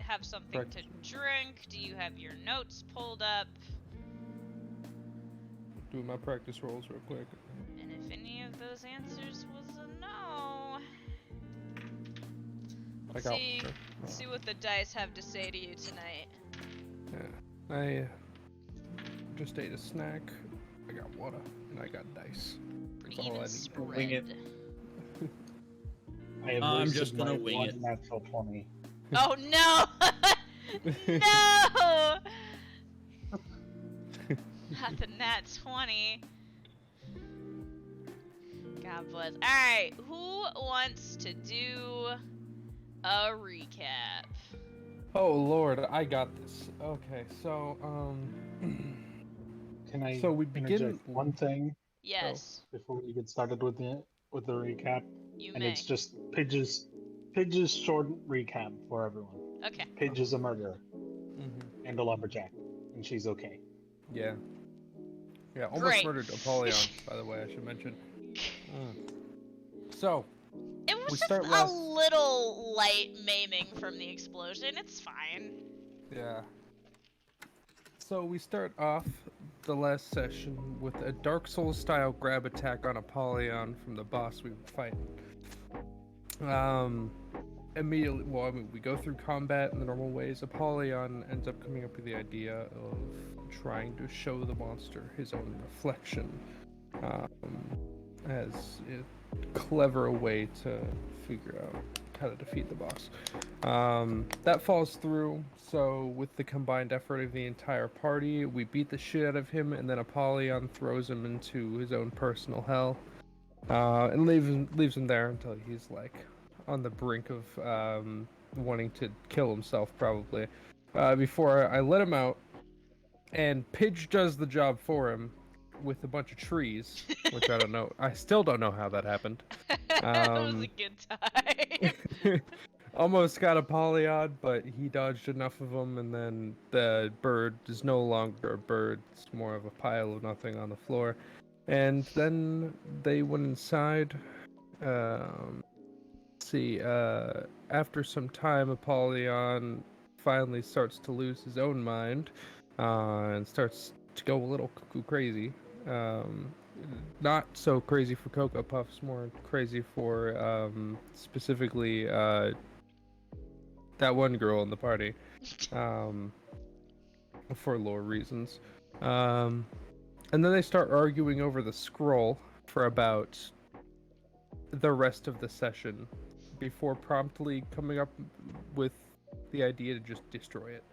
have something to drink? Do you have your notes pulled up? Doing my practice rolls real quick. And if any of those answers was a no, see what the dice have to say to you tonight. Yeah, I just ate a snack. I got water and I got dice. Pretty even spread. Wing it. I'm just gonna wing it. Natural 20. Oh no! No! Not the nat 20. God bless. Alright, who wants to do a recap? Oh Lord, I got this. Okay, so Can I So we begin- interject one thing Yes, before we get started with the recap? you And may. it's just Pidge's short recap for everyone. Okay. Pidge is a murderer mhm. and a lumberjack, and she's okay. Yeah, almost Great. murdered Apollyon, by the way, I should mention. So, It was We just start a last- little light maiming from the explosion. It's fine. yeah. So we start off the last session with a Dark Souls style grab attack on Apollyon from the boss we were fighting. Immediately, well, I mean, we go through combat in the normal ways. Apollyon ends up coming up with the idea of trying to show the monster his own reflection, as a clever way to figure out how to defeat the boss. That falls through, so with the combined effort of the entire party, we beat the shit out of him, and then Apollyon throws him into his own personal hell, and leaves him there until he's like on the brink of wanting to kill himself, probably. Before I let him out, and Pidge does the job for him with a bunch of trees, which I don't know. I still don't know how that happened. That was a good time. Almost got Apollyon, but he dodged enough of them, and then the bird is no longer a bird. It's more of a pile of nothing on the floor. And then they went inside. After some time, Apollyon finally starts to lose his own mind, and starts to go a little cuckoo crazy. Not so crazy for Cocoa Puffs, more crazy for specifically that one girl in the party, for lore reasons. And then they start arguing over the scroll for about the rest of the session, before promptly coming up with the idea to just destroy it.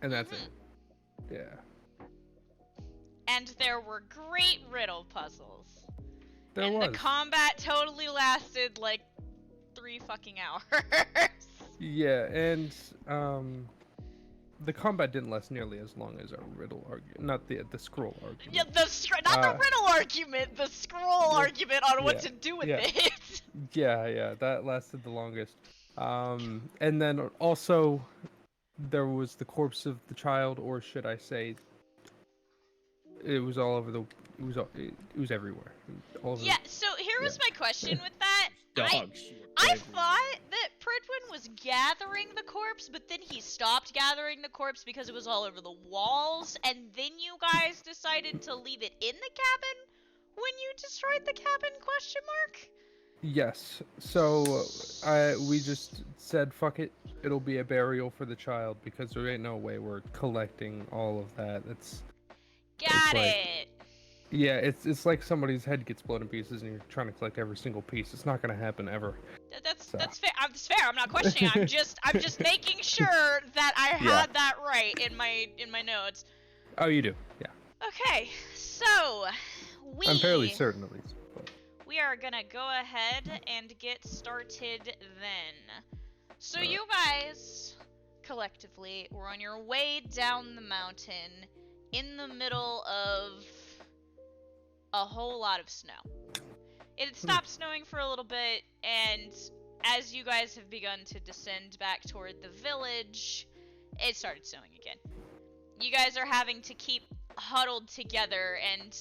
And that's it. Yeah. And there were great riddle puzzles. There and was. the combat totally lasted like 3 fucking hours. Yeah, and the combat didn't last nearly as long as our riddle argument, not the scroll argument. Yeah, not the riddle argument, the scroll argument on what to do with it. Yeah, that lasted the longest. And then also there was the corpse of the child, or should I say, it was all over it was everywhere. All over So here was my question with that. Dogs. I thought that Pridwin was gathering the corpse, but then he stopped gathering the corpse because it was all over the walls, and then you guys decided to leave it in the cabin when you destroyed the cabin, question mark? Yes. So we just said, fuck it, it'll be a burial for the child, because there ain't no way we're collecting all of that. Got it. Yeah, it's like somebody's head gets blown in pieces and you're trying to collect every single piece. It's not gonna happen ever. That's fair. That's fair. I'm not questioning. I'm just making sure that I had that right in my notes. Oh, you do. Yeah. Okay, so I'm fairly certain at least. But... we are gonna go ahead and get started then. So you guys collectively were on your way down the mountain in the middle of a whole lot of snow. It had stopped snowing for a little bit, and as you guys have begun to descend back toward the village, it started snowing again. You guys are having to keep huddled together, and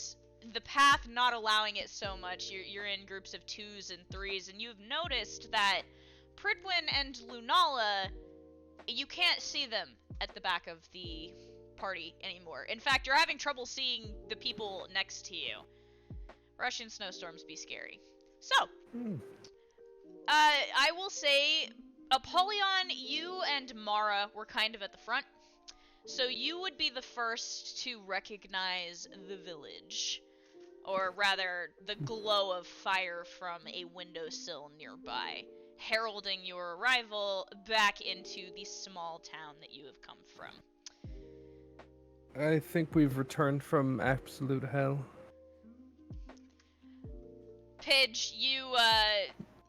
the path not allowing it so much. You're in groups of 2s and 3s, and you've noticed that Pridwin and Lunala, you can't see them at the back of the party anymore. In fact, you're having trouble seeing the people next to you. Russian snowstorms be scary. So, I will say, Apollyon, you and Mara were kind of at the front. So you would be the first to recognize the village. Or rather, the glow of fire from a windowsill nearby, heralding your arrival back into the small town that you have come from. I think we've returned from absolute hell. Pidge, you,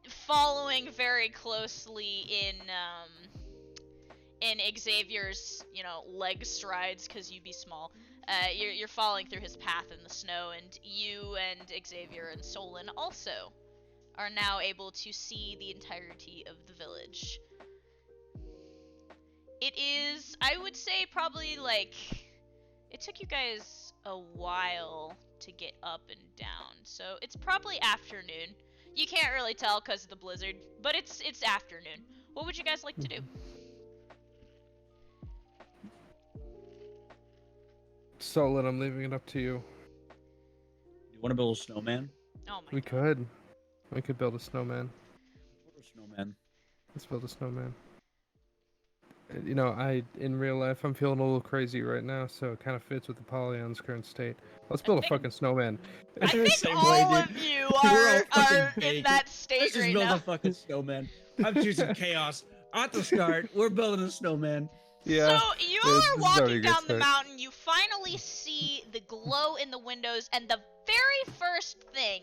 following very closely in Xavier's, leg strides, because you be small. You're following through his path in the snow, and you and Xavier and Solon also are now able to see the entirety of the village. It is, I would say, probably it took you guys a while to get up and down, so it's probably afternoon. You can't really tell because of the blizzard, but it's afternoon. What would you guys like to do? Solon, I'm leaving it up to you. You want to build a snowman? Oh my We god. could. We could build a snowman. What a snowman. Let's build a snowman. In real life, I'm feeling a little crazy right now, so it kind of fits with Apollyon's current state. Let's build a fucking snowman. I think Same all way, of dude. you We're all are fucking in baked. that state Let's just right build now. a fucking snowman. I'm choosing chaos. At the start, we're building a snowman. Yeah. So you this are is walking already a good down the start. mountain, you finally see the glow in the windows, and the very first thing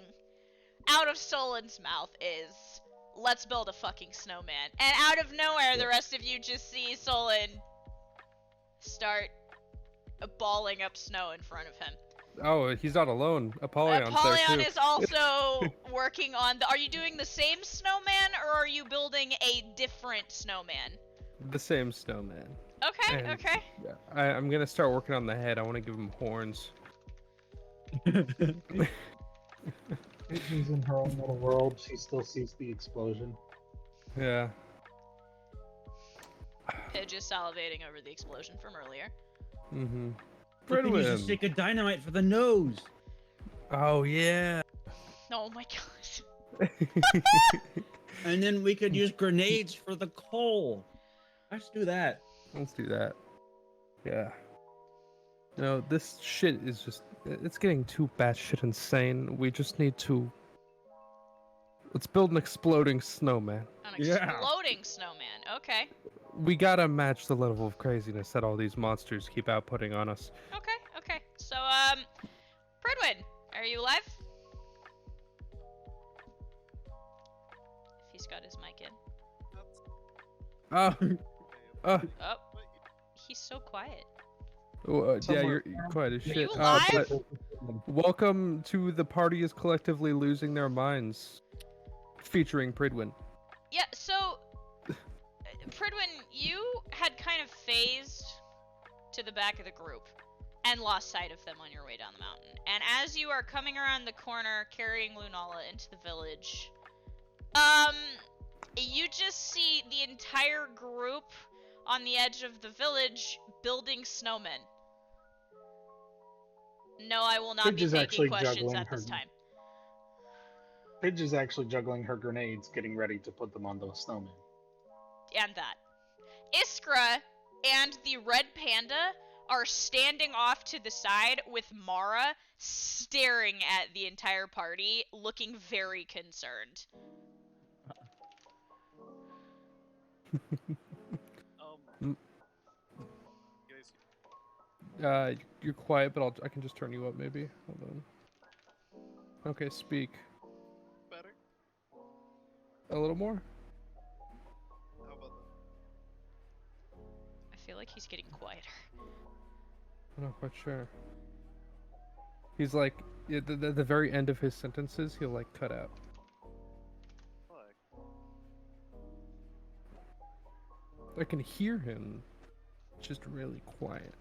out of Solon's mouth is, let's build a fucking snowman. And out of nowhere, the rest of you just see Solon start balling up snow in front of him. Oh, he's not alone. Apollion's Apollyon there too. is also working on are you doing the same snowman, or are you building a different snowman? The same snowman. Okay, And- okay. Yeah, I'm gonna start working on the head. I want to give him horns. She's in her own little world. She still sees the explosion. Yeah. Pidge is salivating over the explosion from earlier. Mm-hmm. We can use a Bridwin. stick of dynamite for the nose. Oh yeah. Oh my gosh. And then we could use grenades for the coal. Let's do that. Let's do that. Yeah. No, this shit is it's getting too batshit insane. We just need to... Let's build an exploding snowman. An Yeah. exploding snowman. Okay. We gotta match the level of craziness that all these monsters keep outputting on us. Okay, okay. So, Pridwin, are you alive? If he's got his mic in. Oh, Oh, he's so quiet. yeah, Somewhere. you're quiet as Are shit. you alive? But welcome to the party is collectively losing their minds, featuring Pridwin. Yeah, so, Pridwin, you had kind of phased to the back of the group and lost sight of them on your way down the mountain. And as you are coming around the corner carrying Lunala into the village, you just see the entire group on the edge of the village building snowmen. No, I will not Pidge be is taking actually questions juggling at this her- time. Pidge is actually juggling her grenades, getting ready to put them on the snowman. And that. Iskra and the red panda are standing off to the side with Mara staring at the entire party, looking very concerned. Mm. Guys, You're quiet, but I can just turn you up maybe. Hold on. Okay, speak. better? A little more? How about I feel like he's getting quieter. I'm not quite sure. He's like, at the very end of his sentences, he'll like cut out. that? Fuck. I can hear him, just really quiet.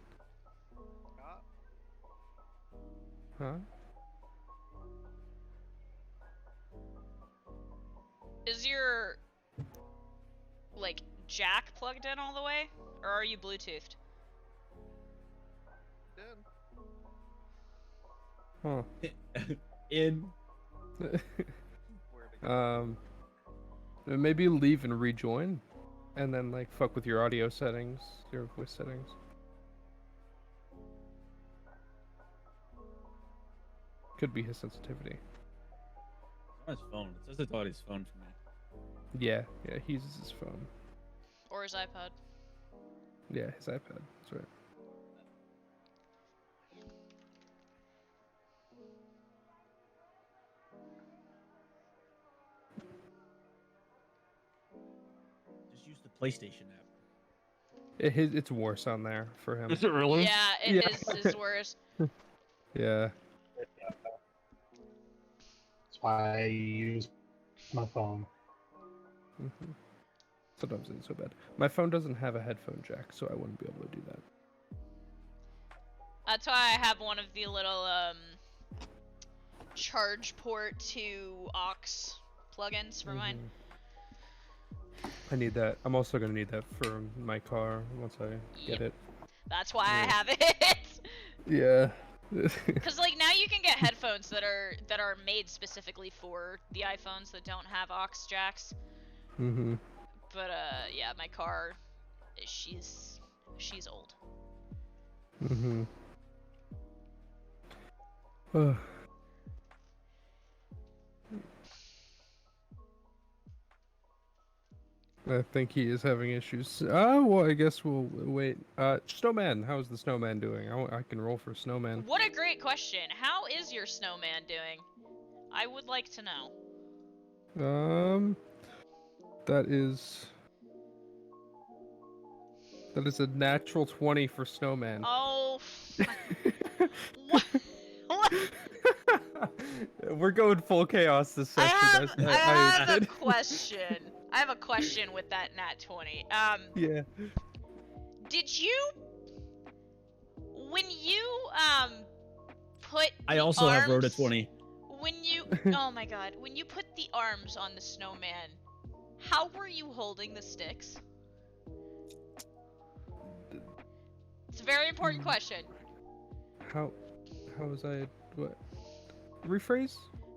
Ah, Huh? Is your like jack plugged in all the way, or are you Bluetoothed? Then Huh. In. where to go? Maybe leave and rejoin, and then like fuck with your audio settings, your voice settings. Could be his sensitivity. On his phone. It says it's on his phone for me. Yeah, he uses his phone. Or his iPod? Yeah, his iPad. That's right. Just use the PlayStation app. It's worse on there for him. Is it really? Yeah, Yeah. his worse. Yeah. That's why I use my phone. hmm Sometimes it's so bad. My phone doesn't have a headphone jack, so I wouldn't be able to do that. That's why I have one of the little charge port to aux plugins for mine. I need that. I'm also gonna need that for my car once I get Yep. it. That's why I Yeah. have it. Yeah. Cause like now you can get headphones that are made specifically for the iPhones that don't have aux jacks. mhm. But yeah, my car, she's old. Mhm. I think he is having issues. Well, I guess we'll wait. Snowman, how's the snowman doing? I can roll for snowman. What a great question. How is your snowman doing? I would like to know. That is a natural 20 for snowman. Oh, what? What? We're going full chaos this I session. have a question. I have a question with that nat 20. Yeah. Did you, when you put I the also have Rhoda arms- 20. When you, oh my god, when you put the arms on the snowman, how were you holding the sticks? It's a very important question. How was I? What? Rephrase?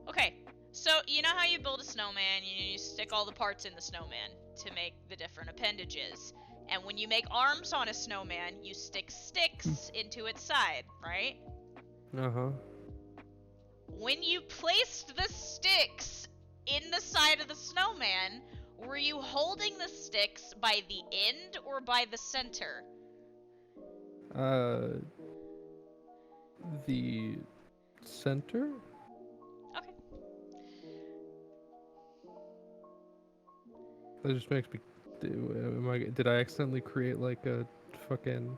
Okay, so you know how you build a snowman, you stick all the parts in the snowman to make the different appendages. And when you make arms on a snowman, you stick sticks into its side, right? Uh-huh. When you placed the sticks in the side of the snowman, were you holding the sticks by the end or by the center? The center? Okay. That just makes me. Did I accidentally create like a fucking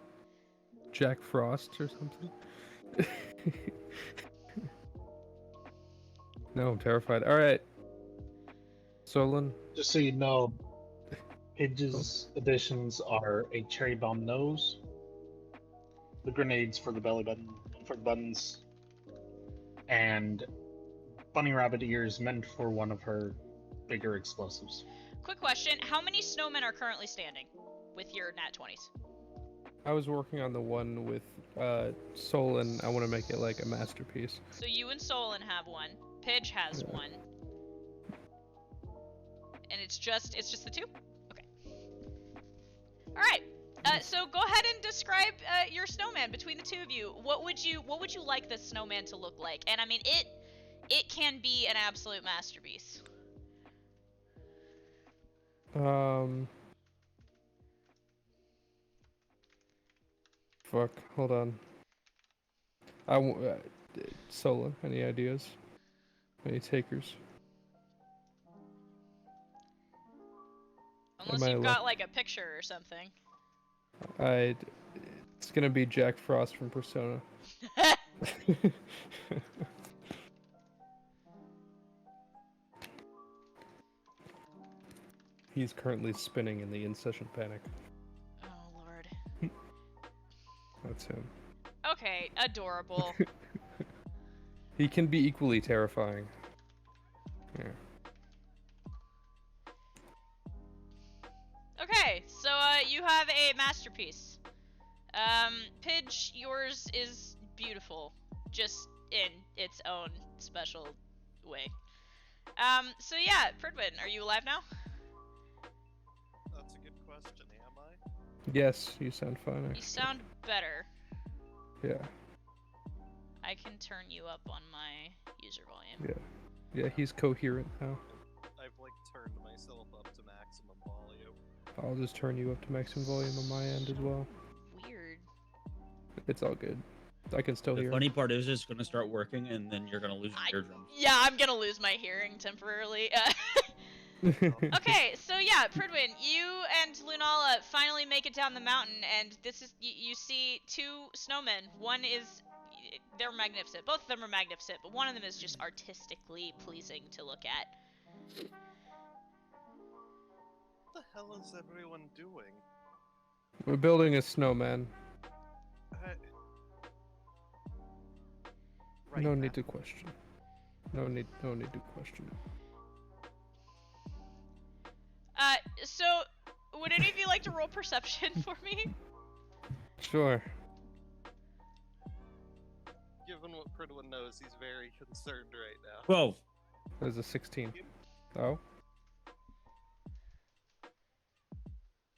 Jack Frost or something? No, I'm terrified. All right, Solon. Just so you know, Pidge's additions are a cherry bomb nose, the grenades for the belly button, for the buttons, and bunny rabbit ears meant for one of her bigger explosives. Quick question, how many snowmen are currently standing with your nat 20s? I was working on the one with Solon. I want to make it like a masterpiece. So you and Solon have one, Pidge has Yeah. one. And it's just the two? Okay. Alright. So go ahead and describe your snowman between the two of you. What would you like this snowman to look like? And I mean it can be an absolute masterpiece. Fuck. Hold on. Solon. Any ideas? Any takers? Unless Am I you've got luck- like a picture or something. It's gonna be Jack Frost from Persona. He's currently spinning in the in-session panic. Oh lord. That's him. Okay, adorable. He can be equally terrifying. Yeah. you have a masterpiece. Pidge, yours is beautiful, just in its own special way. So yeah, Pridwin, are you alive now? That's a good question. Am I? Yes, you sound fine. You Actually. sound better. Yeah. I can turn you up on my user volume. Yeah, he's coherent now. I've like turned myself up to maximum volume. I'll just turn you up to maximum volume on my end as well. Weird. It's all good. I can still The hear. funny part is it's gonna start working, and then you're gonna lose your eardrums. Yeah, I'm gonna lose my hearing temporarily. Okay, so yeah, Pridwin, you and Lunala finally make it down the mountain, and this is you see two snowmen. One is they're magnificent. Both of them are magnificent, but one of them is just artistically pleasing to look at. What the hell is everyone doing? We're building a snowman. Right No now. need to question. No need to question. So would any of you like to roll perception for me? Sure. Given what Pridwin knows, he's very concerned right now. 12. There's a 16. Oh?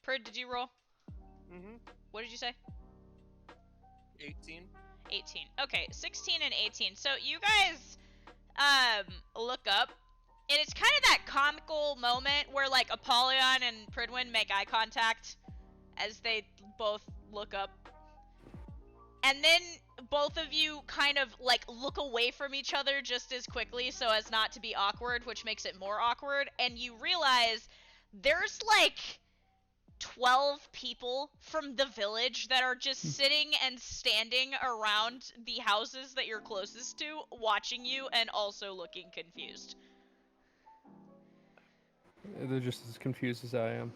Prid, did you roll? Mm-hmm. What did you say? 18. 18. Okay, 16 and 18. So you guys look up, and it's kind of that comical moment where like Apollyon and Pridwin make eye contact as they both look up. And then both of you kind of like look away from each other just as quickly so as not to be awkward, which makes it more awkward, and you realize there's like 12 people from the village that are just sitting and standing around the houses that you're closest to, watching you and also looking confused. They're just as confused as I am.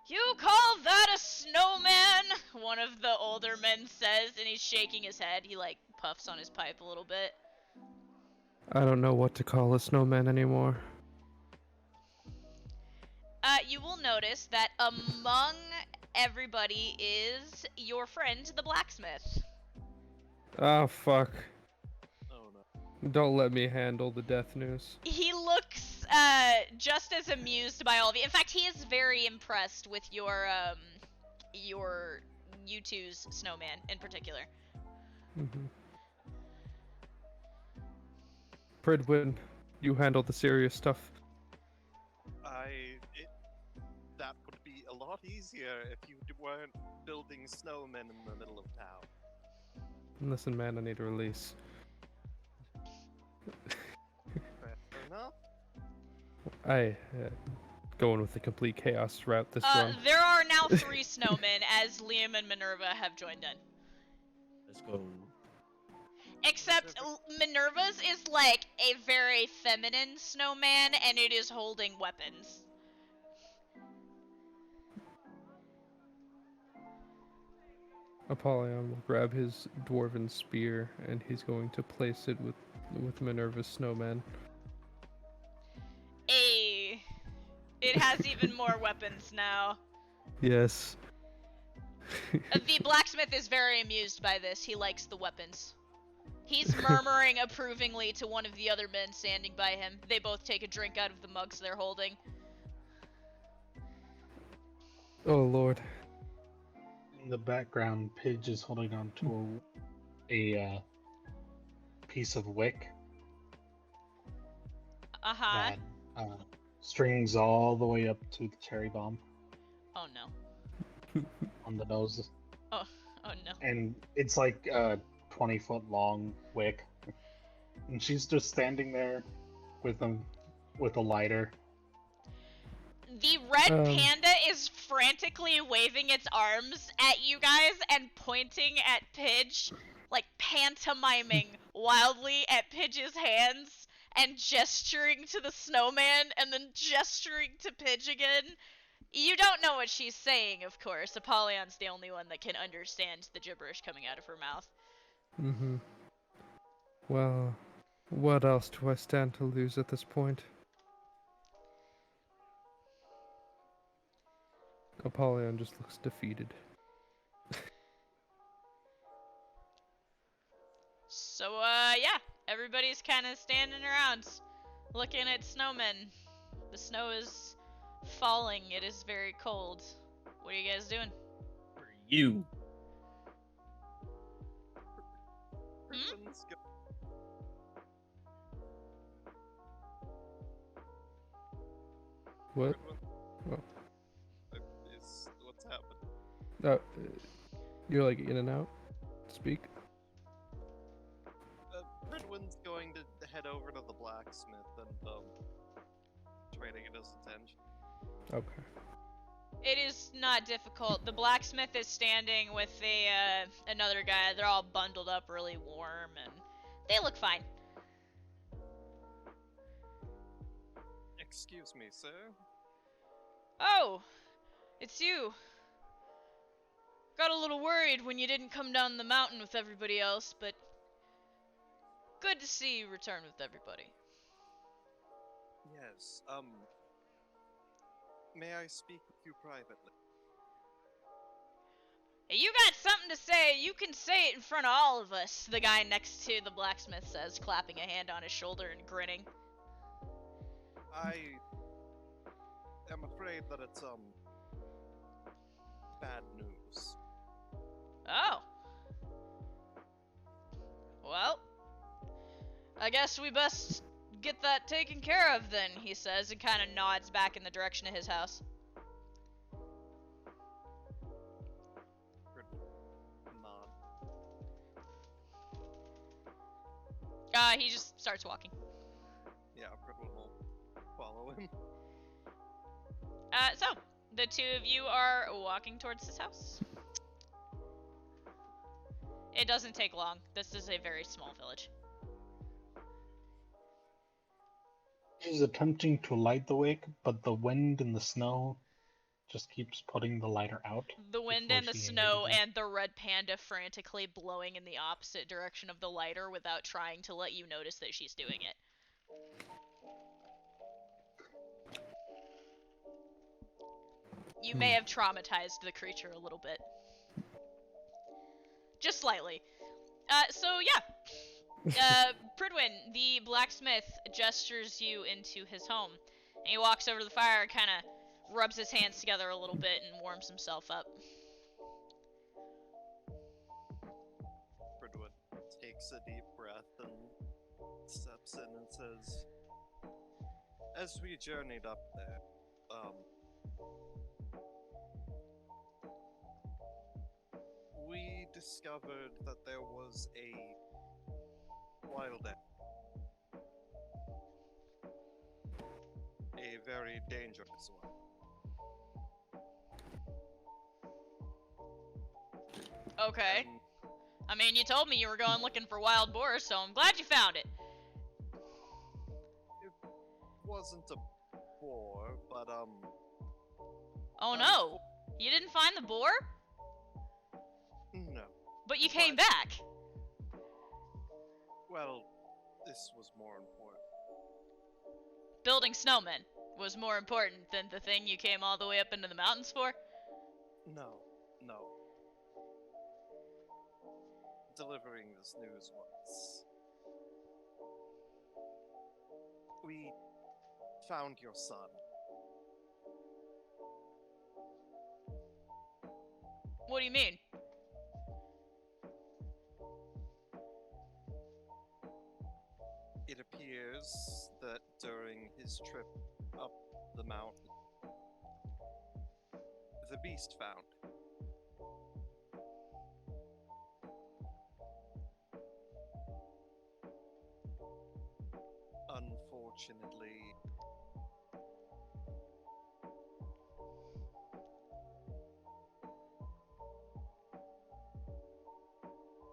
You call that a snowman? One of the older men says, and he's shaking his head. He like puffs on his pipe a little bit. I don't know what to call a snowman anymore. You will notice that among everybody is your friend, the blacksmith. Oh, fuck. Oh no. Don't let me handle the death news. He looks just as amused by all of you. In fact, he is very impressed with your you two's snowman in particular. Mm-hmm. Pridwin, you handle the serious stuff. That would be a lot easier if you weren't building snowmen in the middle of town. Listen, man, I need a release. Fair enough. Going with the complete chaos route this run. There are now 3 snowmen as Liam and Minerva have joined in. Let's go. Except Minerva's is like a very feminine snowman, and it is holding weapons. Apollyon will grab his dwarven spear, and he's going to place it with Minerva's snowman. Hey, it has even more weapons now. Yes. The blacksmith is very amused by this. He likes the weapons. He's murmuring approvingly to one of the other men standing by him. They both take a drink out of the mugs they're holding. Oh, Lord. In the background, Pidge is holding on to a piece of wick Uh-huh. that strings all the way up to the cherry bomb Oh no. on the nose. Oh no. And it's like a 20-foot long wick. And she's just standing there with a lighter. The red panda is frantically waving its arms at you guys and pointing at Pidge, like pantomiming wildly at Pidge's hands and gesturing to the snowman and then gesturing to Pidge again. You don't know what she's saying, of course. Apollyon's the only one that can understand the gibberish coming out of her mouth. Mm-hmm. Well, what else do I stand to lose at this point? Apollyon just looks defeated. So, yeah, everybody's kind of standing around, looking at snowmen. The snow is falling. It is very cold. What are you guys doing? For you. Pridwin's go- What? Pridwin- Is what's happened? You're like in and out. Speak. Pridwin's going to head over to the blacksmith and try to get his attention. Okay. It is not difficult. The blacksmith is standing with another guy. They're all bundled up really warm, and they look fine. Excuse me, sir. Oh, it's you. Got a little worried when you didn't come down the mountain with everybody else, but good to see you return with everybody. Yes, may I speak with you privately? Hey, you got something to say, you can say it in front of all of us, the guy next to the blacksmith says, clapping a hand on his shoulder and grinning. I am afraid that it's, bad news. Oh. Well, I guess we best get that taken care of then, he says, and kind of nods back in the direction of his house. Nod. He just starts walking. Yeah, Pridwin will follow him. So, the two of you are walking towards his house. It doesn't take long. This is a very small village. She's attempting to light the wick, but the wind and the snow just keeps putting the lighter out. The wind before and the she snow engages it. and the red panda frantically blowing in the opposite direction of the lighter without trying to let you notice that she's doing it. You may have traumatized the creature a little bit. Just slightly. So yeah. Pridwin, the blacksmith, gestures you into his home. And he walks over to the fire and kind of rubs his hands together a little bit and warms himself up. Pridwin takes a deep breath and steps in and says, as we journeyed up there, we discovered that there was a wild animal. A very dangerous one. Okay. And I mean, you told me you were going looking for wild boars, so I'm glad you found it. it wasn't a boar, but Oh no! You didn't find the boar? no. But you came But- back! Well, this was more important. Building snowmen was more important than the thing you came all the way up into the mountains for? No. Delivering this news was. We found your son. What do you mean? It appears that during his trip up the mountain, the beast found him. Unfortunately,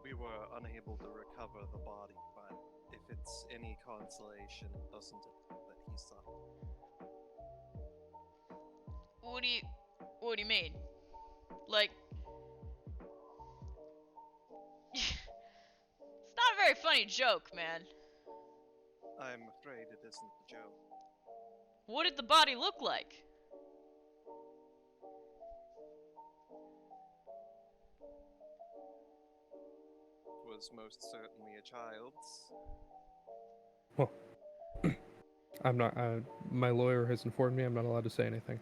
we were unable to recover the body, but if it's any consolation, it doesn't appear that he suffered. What do you mean? Like... It's not a very funny joke, man. I'm afraid it isn't a joke. What did the body look like? was most certainly a child's. Well, I'm not. My lawyer has informed me I'm not allowed to say anything.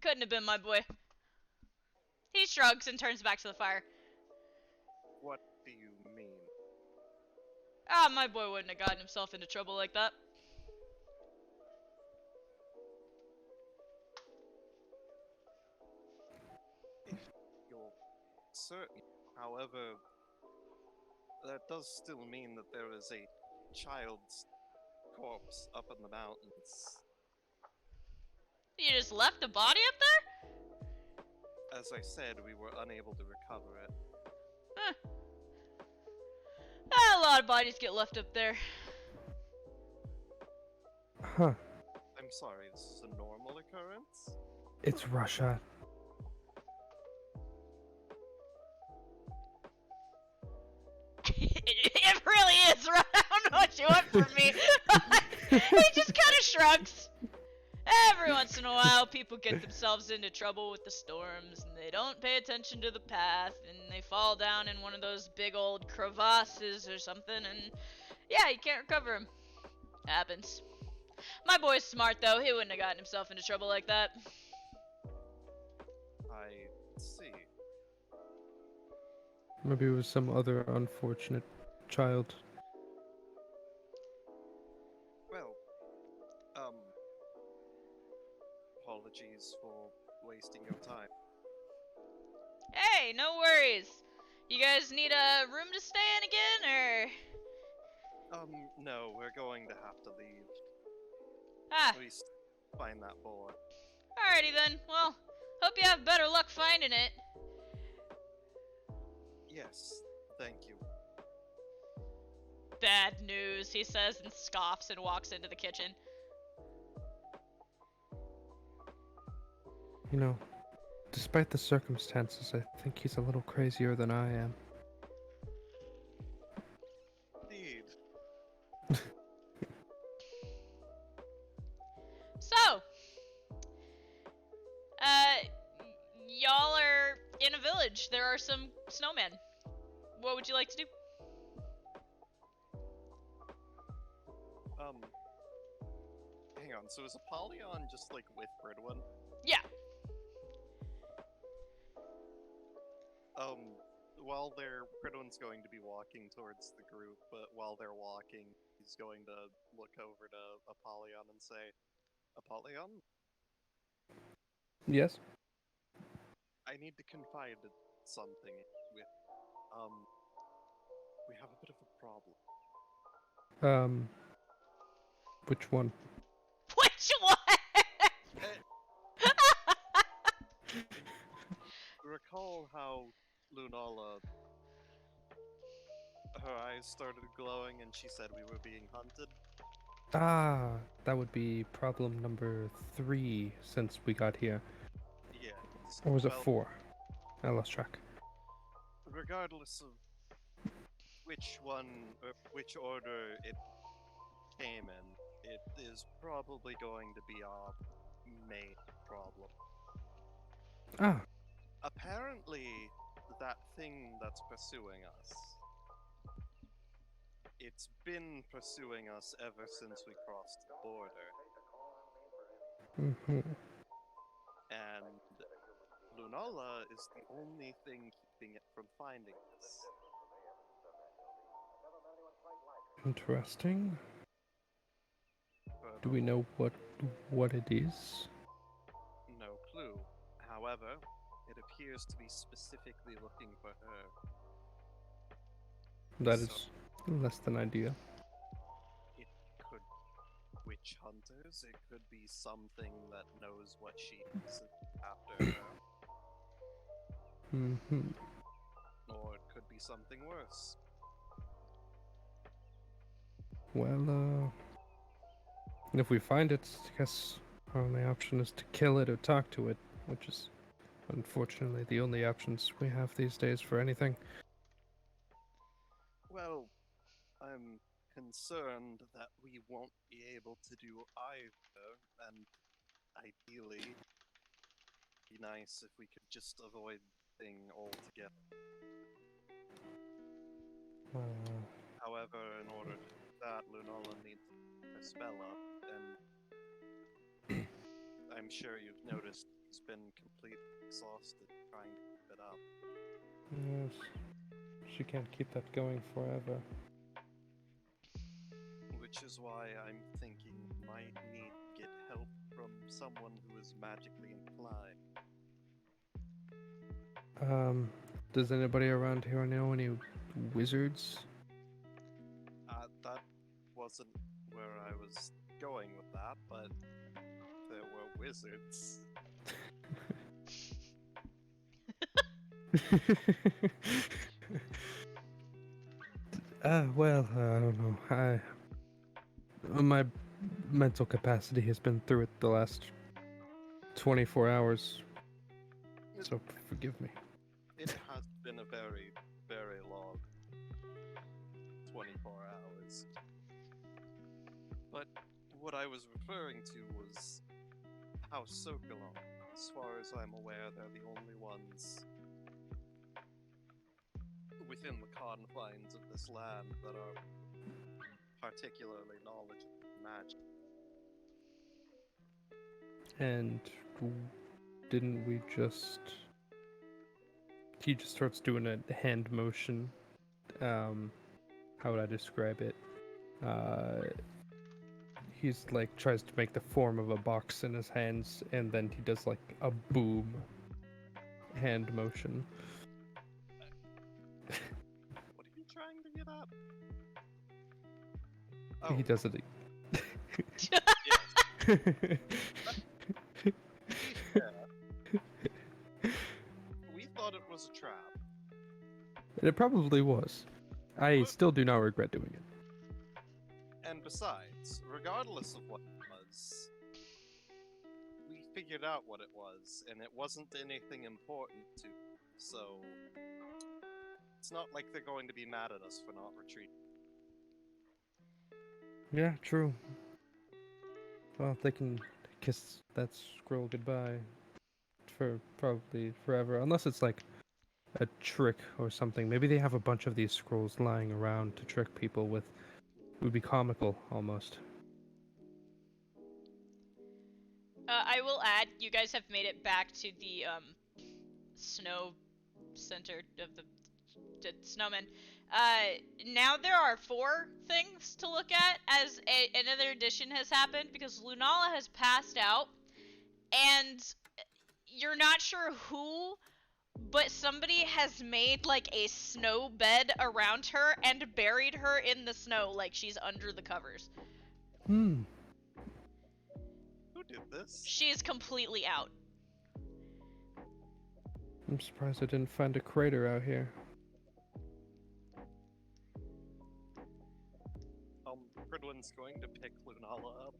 Couldn't have been my boy. He shrugs and turns back to the fire. What do you mean? Ah, my boy wouldn't have gotten himself into trouble like that. If you're certain, however, that does still mean that there is a child's corpse up in the mountains. You just left the body up there? As I said, we were unable to recover it. A lot of bodies get left up there. Huh. I'm sorry, this is a normal occurrence? It's Russia. It really is, right? I don't know what you want from me. He just kind of shrugs. Every once in a while, people get themselves into trouble with the storms, and they don't pay attention to the path, and they fall down in one of those big old crevasses or something, and yeah, you can't recover them. Happens. My boy's smart, though. He wouldn't have gotten himself into trouble like that. I see. Maybe it was some other unfortunate child. Well, apologies for wasting your time. Hey, no worries. You guys need a room to stay in again, or? No, we're going to have to leave. Ah, At least find that boy. alrighty then. Well, hope you have better luck finding it. Yes, thank you. Bad news, he says and scoffs and walks into the kitchen. You know, despite the circumstances, I think he's a little crazier than I am. Indeed. So, y'all are in a village. There are some snowmen. What would you like to do? Hang on, so is Apollyon just like with Bridwin? Yeah. While Bridwin's going to be walking towards the group, but while they're walking, he's going to look over to Apollyon and say, Apollyon, Yes? I need to confide something with, we have a bit of a problem. Which one? Which one? Recall how Lunala, her eyes started glowing and she said we were being hunted? Ah, that would be problem number 3 since we got here. Yeah. Or was it well, 4? I lost track. Regardless of which one, or which order it came in, it is probably going to be our main problem. Ah, Apparently, that thing that's pursuing us, it's been pursuing us ever since we crossed the border. And Lunala is the only thing keeping it from finding us. Interesting. But Do we know what it is? no clue. However, it appears to be specifically looking for her. That So- is less than ideal. It could witch hunters, it could be something that knows what she is after her, or it could be something worse. Well, if we find it, I guess our only option is to kill it or talk to it, which is unfortunately the only options we have these days for anything. Well, I'm concerned that we won't be able to do either, and ideally, it'd be nice if we could just avoid anything altogether. Uh, However, in order to do that, Lunala needs a spell up, and I'm sure you've noticed he's been completely exhausted trying to keep it up. yes. She can't keep that going forever. Which is why I'm thinking you might need to get help from someone who is magically inclined. Does anybody around here know any wizards? That wasn't where I was going with that, but there were wizards. Well, I don't know. My mental capacity has been through it the last 24 hours. So forgive me. It has been a very, very long 24 hours. But what I was referring to was House Sokolon. As far as I'm aware, they're the only ones within the confines of this land that are particularly knowledgeable in magic. And didn't we just... He just starts doing a hand motion. How would I describe it? He's like tries to make the form of a box in his hands, and then he does like a boom hand motion. What are you trying to get at? Oh, He does it. yes. We thought it was a trap. It probably was. I still do not regret doing it. And besides, regardless of what it was, we figured out what it was, and it wasn't anything important to. So it's not like they're going to be mad at us for not retreating. Yeah, true. Well, they can kiss that scroll goodbye for probably forever, unless it's like a trick or something. Maybe they have a bunch of these scrolls lying around to trick people with. It would be comical, almost. I will add, you guys have made it back to the snow center of the snowman. Now there are 4 things to look at as another addition has happened because Lunala has passed out, and you're not sure who, but somebody has made like a snow bed around her and buried her in the snow like she's under the covers. Hmm. Who did this? She is completely out. I'm surprised I didn't find a crater out here. Pridwin's going to pick Lunala up.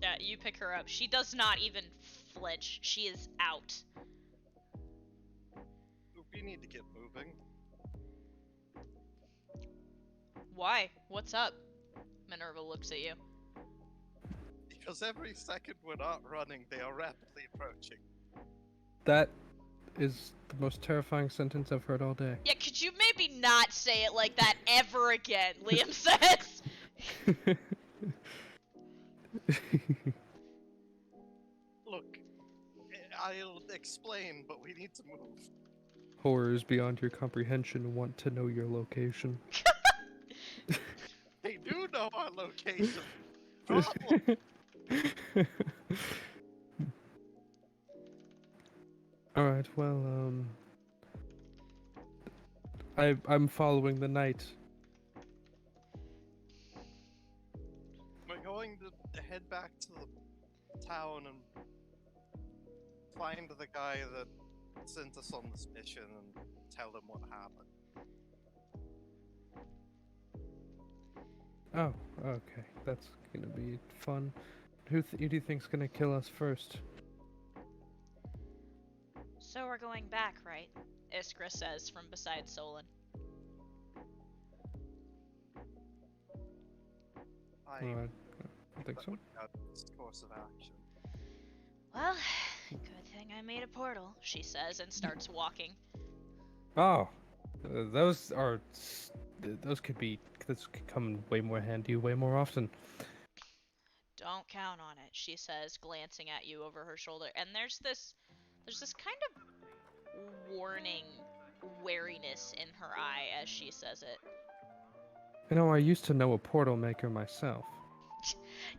Yeah, you pick her up. She does not even flinch. She is out. We need to get moving. Why? What's up? Minerva looks at you. Because every second we're not running, they are rapidly approaching. That is the most terrifying sentence I've heard all day. Yeah, could you maybe not say it like that ever again, Liam says? Look, I'll explain, but we need to move. Horrors beyond your comprehension want to know your location. They do know our location. Problem. Alright, well, I'm following the knight. We're going to head back to the town and find the guy that sent us on this mission and tell him what happened. Oh, okay. That's gonna be fun. Who do you think's gonna kill us first? So we're going back, right? Iskra says from beside Solon. I think so. This course of action. Well, good nothing. I made a portal, she says, and starts walking. Oh, those could come way more handy way more often. Don't count on it, she says, glancing at you over her shoulder. And there's this kind of warning wariness in her eye as she says it. You know, I used to know a portal maker myself.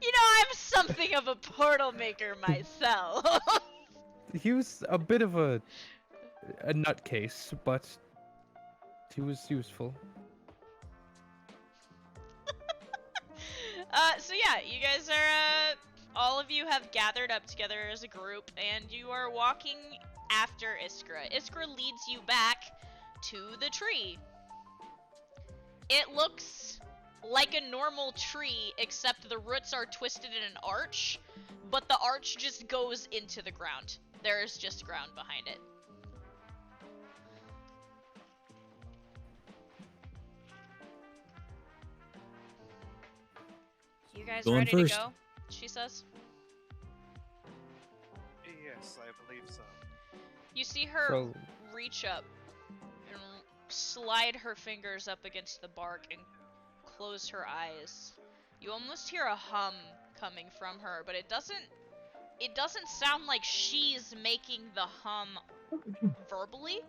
You know, I'm something of a portal maker myself. He was a bit of a nutcase, but he was useful. So yeah, you guys are, all of you have gathered up together as a group, and you are walking after Iskra. Iskra leads you back to the tree. It looks like a normal tree, except the roots are twisted in an arch, but the arch just goes into the ground. There is just ground behind it. You guys Going ready first. to go? She says. Yes, I believe so. You see her So, reach up and slide her fingers up against the bark and close her eyes. You almost hear a hum coming from her, but it doesn't sound like she's making the hum verbally.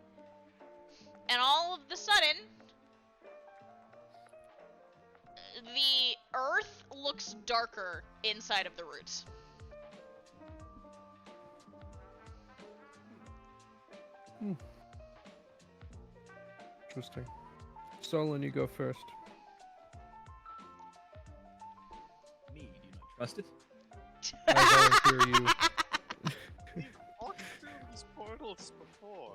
And all of a sudden, the earth looks darker inside of the roots. interesting. Solon, you go first. Me, do you not trust it? I volunteer you. We've walked through these portals before.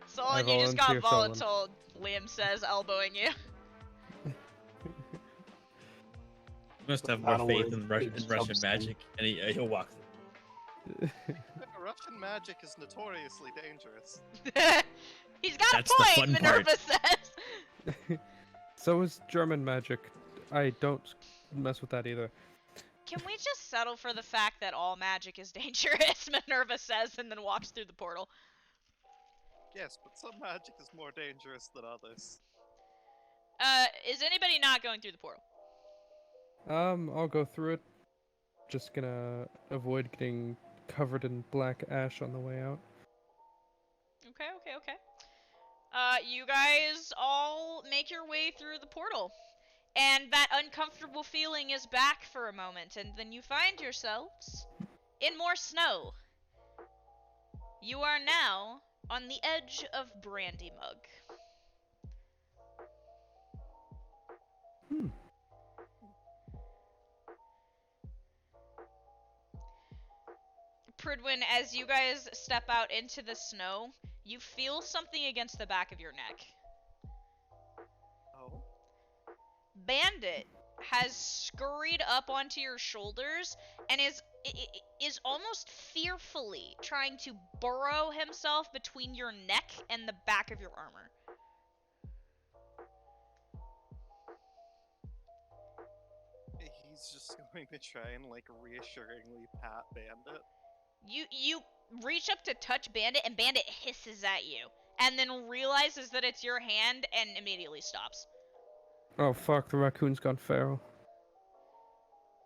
Solon, you just got volunteer Solon. volatold, Liam says, elbowing you. You must have Not more a faith word. in Russian It's magic, and he'll walk through. Russian magic is notoriously dangerous. He's got That's a the point, fun Minerva part. says. So is German magic. I don't mess with that either. Can we just settle for the fact that all magic is dangerous, Minerva says, and then walks through the portal. Yes, but some magic is more dangerous than others. Is anybody not going through the portal? I'll go through it. Just gonna avoid getting covered in black ash on the way out. Okay. You guys all make your way through the portal. And that uncomfortable feeling is back for a moment, and then you find yourselves in more snow. You are now on the edge of Brandymug. Pridwin, as you guys step out into the snow, you feel something against the back of your neck. Oh? Bandit has scurried up onto your shoulders and is almost fearfully trying to burrow himself between your neck and the back of your armor. He's just going to try and, like, reassuringly pat Bandit. You reach up to touch Bandit, and Bandit hisses at you, and then realizes that it's your hand and immediately stops. Oh fuck, the raccoon's gone feral.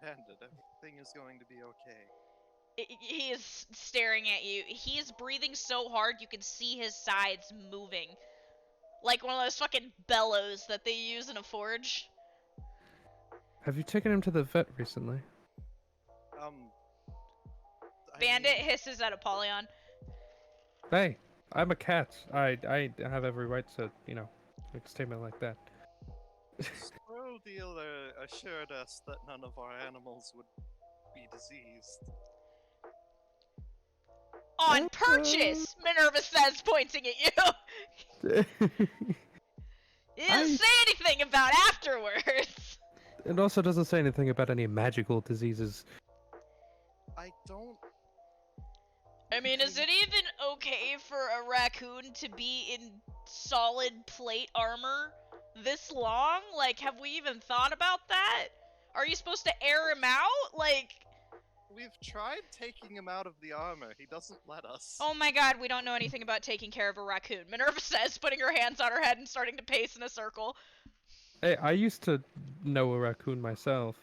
Bandit, everything is going to be okay. He is staring at you. He is breathing so hard you can see his sides moving. Like one of those fucking bellows that they use in a forge. Have you taken him to the vet recently? Bandit hisses at Apollyon. Hey, I'm a cat. I have every right to, make a statement like that. Squirrel dealer assured us that none of our animals would be diseased. On purchase, Minerva says, pointing at you. He didn't say anything about afterwards. It also doesn't say anything about any magical diseases. I don't... I mean, is it even okay for a raccoon to be in solid plate armor this long? Like, have we even thought about that? Are you supposed to air him out? Like... We've tried taking him out of the armor. He doesn't let us. Oh my god, we don't know anything about taking care of a raccoon. Minerva says, putting her hands on her head and starting to pace in a circle. Hey, I used to know a raccoon myself.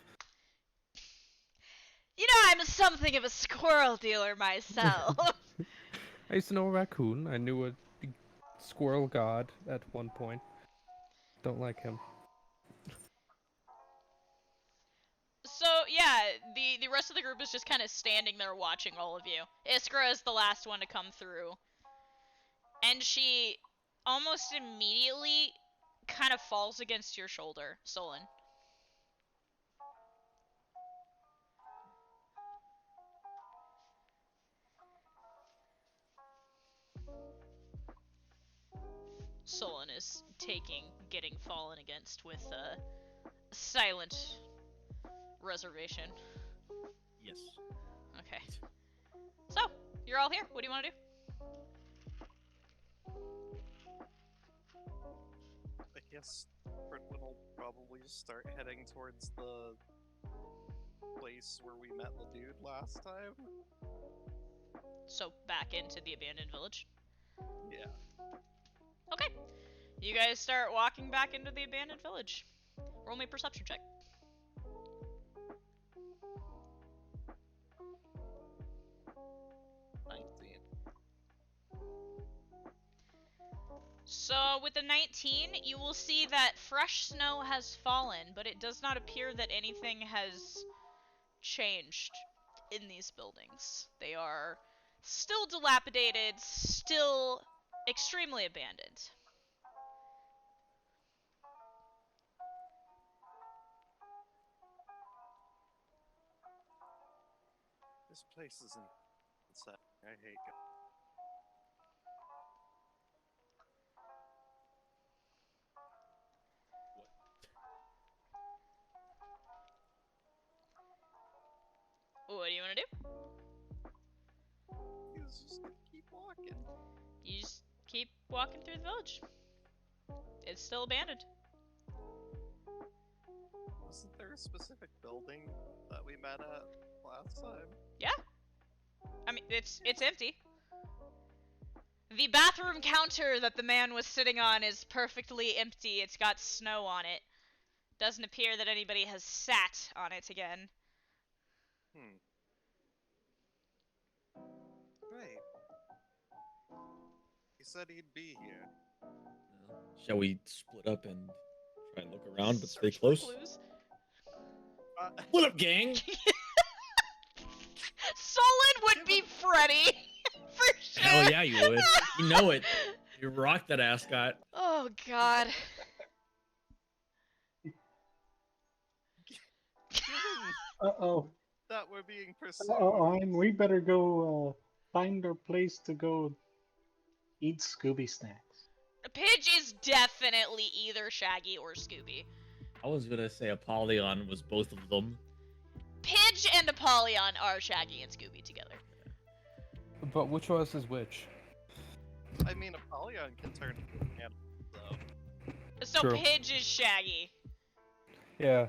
You know, I'm something of a squirrel dealer myself. I used to know a raccoon. I knew a squirrel god at one point. Don't like him. So, yeah, the rest of the group is just kind of standing there watching all of you. Iskra is the last one to come through. And she almost immediately kind of falls against your shoulder, Solon. Solon is getting fallen against with a silent reservation. Yes. Okay. So, you're all here. What do you want to do? I guess Fridwin will probably just start heading towards the place where we met the dude last time. So, back into the abandoned village. Yeah. Okay. You guys start walking back into the abandoned village. Roll me a perception check. 19. So, with a 19, you will see that fresh snow has fallen, but it does not appear that anything has changed in these buildings. They are still dilapidated, still extremely abandoned. This place isn't insane. I hate it. What do you want to do? He's just gonna keep walking. You just keep walking through the village. It's still abandoned. Wasn't there a specific building that we met at last time? I mean, it's empty. The bathroom counter that the man was sitting on is perfectly empty. It's got snow on it. Doesn't appear that anybody has sat on it again. Right. He said he'd be here. Shall we split up and try and look around but stay Search for close? clues. Split up, gang! Solon would be Freddy! For sure! Hell yeah, you would. You know it. You rock that ascot. Oh, God. Given Uh-oh. that we're being pursued. Uh-oh, we better go find our place to go eat Scooby snacks. Pidge is definitely either Shaggy or Scooby. I was gonna say Apollyon was both of them. Pidge and Apollyon are Shaggy and Scooby together. But which of us is which? I mean, Apollyon can turn into an animal, though. So True. Pidge is Shaggy. Yeah.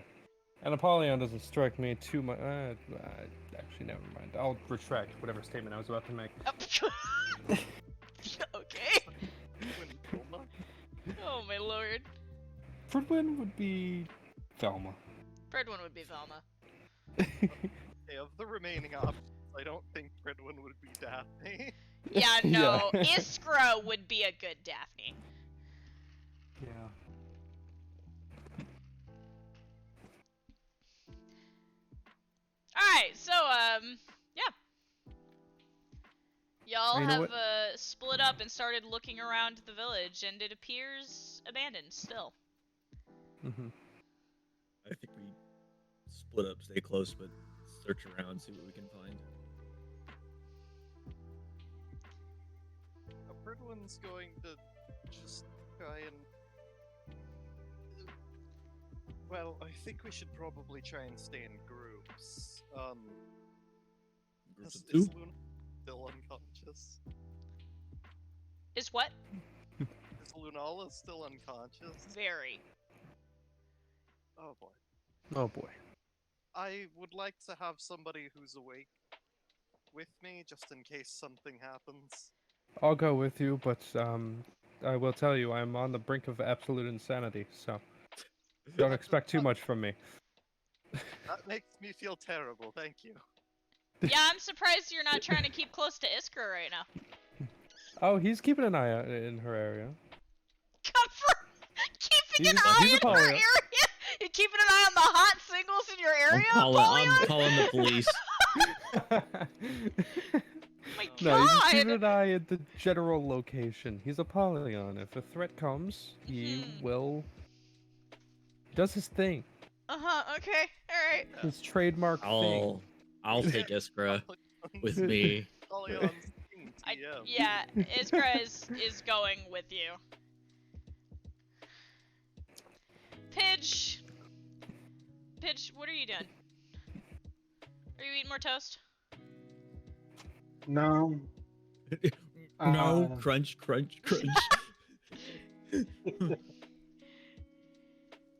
And Apollyon doesn't strike me too much. Actually, never mind. I'll retract whatever statement I was about to make. Okay. Oh my lord. Fridwin would be Velma. Fredwin would be Velma. Okay, of the remaining options, I don't think Fridwin would be Daphne. Yeah, no. Yeah. Iskra would be a good Daphne. Yeah. Alright, so, yeah. Y'all You know have, what? split up and started looking around the village, and it appears abandoned still. Mm-hmm. I think we split up, stay close, but search around, see what we can find. Fridwin's going to just try and... Well, I think we should probably try and stay in groups. Groups Is of two? Luna still unconscious? Is what? Is Lunala still unconscious? Very. Oh boy. Oh boy. I would like to have somebody who's awake with me, just in case something happens. I'll go with you, but I will tell you, I'm on the brink of absolute insanity, so don't expect too much from me. That makes me feel terrible, thank you. Yeah, I'm surprised you're not trying to keep close to Iskra right now. Oh, he's keeping an eye out in her area. Come for keeping an He's eye a in her poly. area. You're keeping an eye on the hot singles in your area, I'm Apollyon? calling the police. My No, he's just God. keeping an eye at the general location. He's Apollyon. If a threat comes, he Mhm. will. He does his thing. Okay, alright. His trademark thing. I'll take Iskra with me. Polyon's king TM. Yeah, Iskra is going with you. Pidge, what are you doing? Are you eating more toast? No. No, Uh, crunch, crunch, crunch.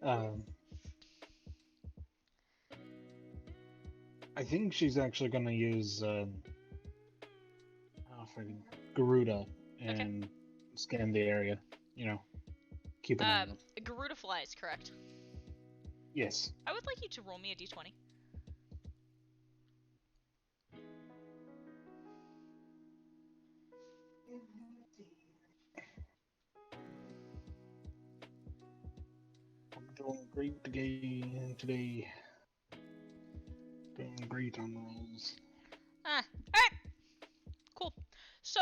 um, I think she's actually going to use Garuda and scan the area. You know, keep an eye on it. Garuda flies, correct? Yes. I would like you to roll me a d20. I'm doing great today. Doing great on rolls. Alright. Cool. So,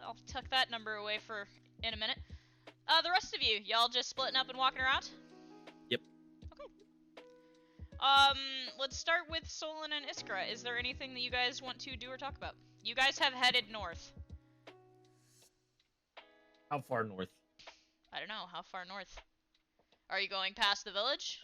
I'll tuck that number away for in a minute. The rest of you, y'all just splitting up and walking around? Yep. Okay. Let's start with Solon and Iskra. Is there anything that you guys want to do or talk about? You guys have headed north. How far north? I don't know, how far north? Are you going past the village?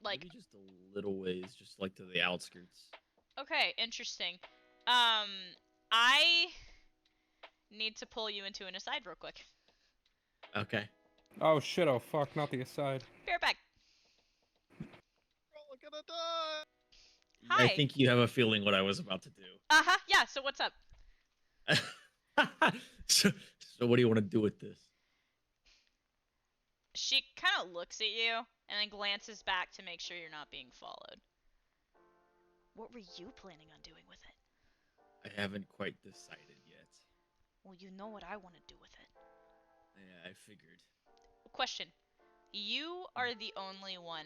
Like, Maybe just a little ways, just like to the outskirts. okay, interesting. I need to pull you into an aside real quick. Okay. Oh shit! Oh fuck! Not the aside. Be right back. We're all gonna die! Hi. I think you have a feeling what I was about to do. Uh-huh, yeah, so what's up? so what do you want to do with this? She kind of looks at you and then glances back to make sure you're not being followed. What were you planning on doing with it? I haven't quite decided yet. Well, you know what I want to do with it. Yeah, I figured. Question. You are the only one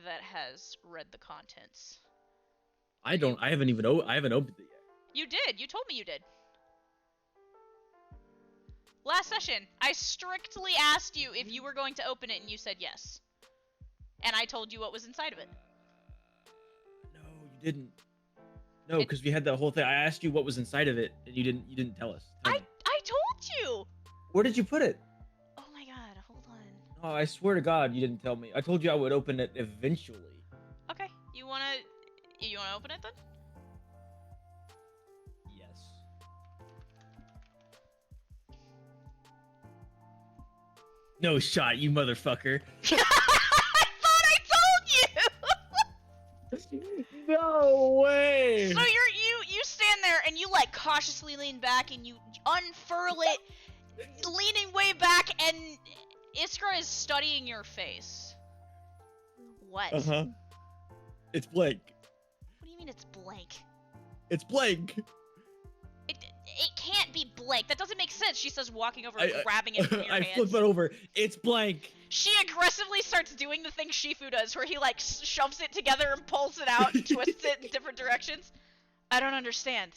that has read the contents. I haven't opened it yet. You did. You told me you did. Last session, I strictly asked you if you were going to open it and you said yes. And I told you what was inside of it. No, you didn't. No, because we had that whole thing. I asked you what was inside of it, and you didn't tell us. Tell me. I told you! Where did you put it? Oh my god, hold on. No, I swear to God, you didn't tell me. I told you I would open it eventually. Okay, you wanna open it then? Yes. No shot, you motherfucker. I thought I told you! No way. So you stand there and you like cautiously lean back and you unfurl it, leaning way back, and Iskra is studying your face. What? Uh-huh. It's blank. What do you mean it's blank? It's blank. It can't be blank. That doesn't make sense. She says, walking over and grabbing it from your I hands. flip it over. It's blank. She aggressively starts doing the thing Shifu does, where he like shoves it together and pulls it out and twists it in different directions. I don't understand.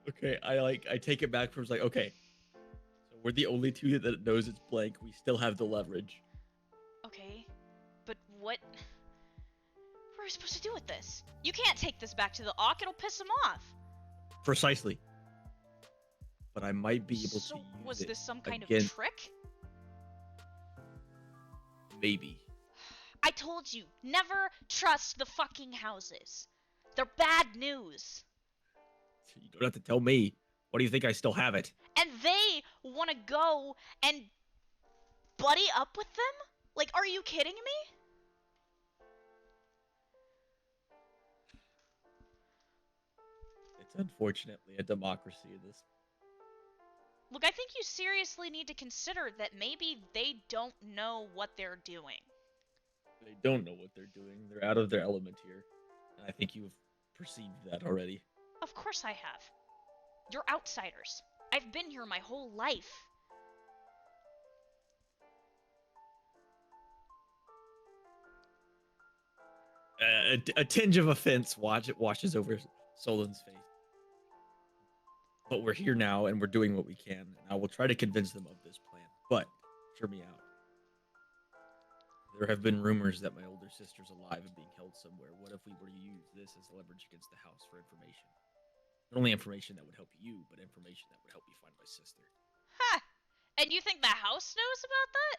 Okay, I take it back from like, okay. So we're the only two that knows it's blank. We still have the leverage. Okay, but what are we supposed to do with this? You can't take this back to the Auk, it'll piss him off. Precisely. But I might be able So to use was it this some kind again. of trick? Maybe. I told you, never trust the fucking houses. They're bad news. You don't have to tell me. What do you think I still have it? And they want to go and buddy up with them? Like, are you kidding me? It's unfortunately a democracy in this. Look, I think you seriously need to consider that maybe they don't know what they're doing. They don't know what they're doing. They're out of their element here. And I think you've perceived that already. Of course I have. You're outsiders. I've been here my whole life. A tinge of offense washes over Solon's face. But we're here now, and we're doing what we can. And I will try to convince them of this plan. But, hear me out. There have been rumors that my older sister's alive and being held somewhere. What if we were to use this as leverage against the house for information? Not only information that would help you, but information that would help me find my sister. Ha! And you think the house knows about that?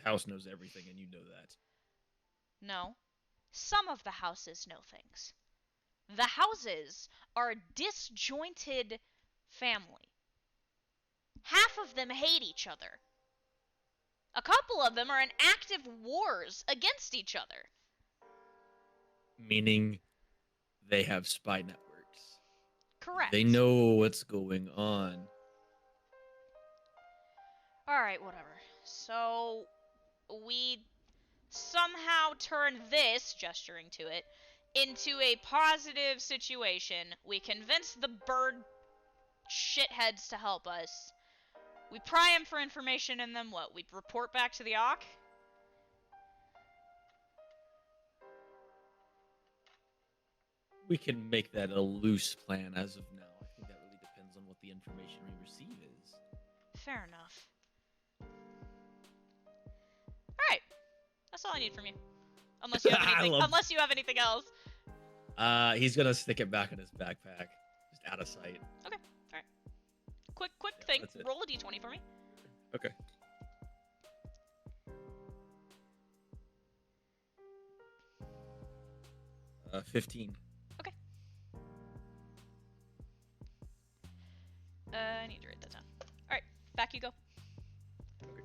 The house knows everything, and you know that. No. Some of the houses know things. The houses are a disjointed family. Half of them hate each other. A couple of them are in active wars against each other. Meaning they have spy networks. Correct. They know what's going on. Alright, whatever. So, we somehow turn this, gesturing to it, into a positive situation. We convince the bird shitheads to help us. We pry them for information and then what? We report back to the Auk? We can make that a loose plan as of now. I think that really depends on what the information we receive is. Fair enough. Alright. That's all I need from you. Unless you have anything, unless you have anything else. He's gonna stick it back in his backpack. Just out of sight. Okay. Alright. Quick Yeah, thing. that's it. Roll a d20 for me. Okay. Uh, 15. I need to write that down. Alright, back you go. Okay.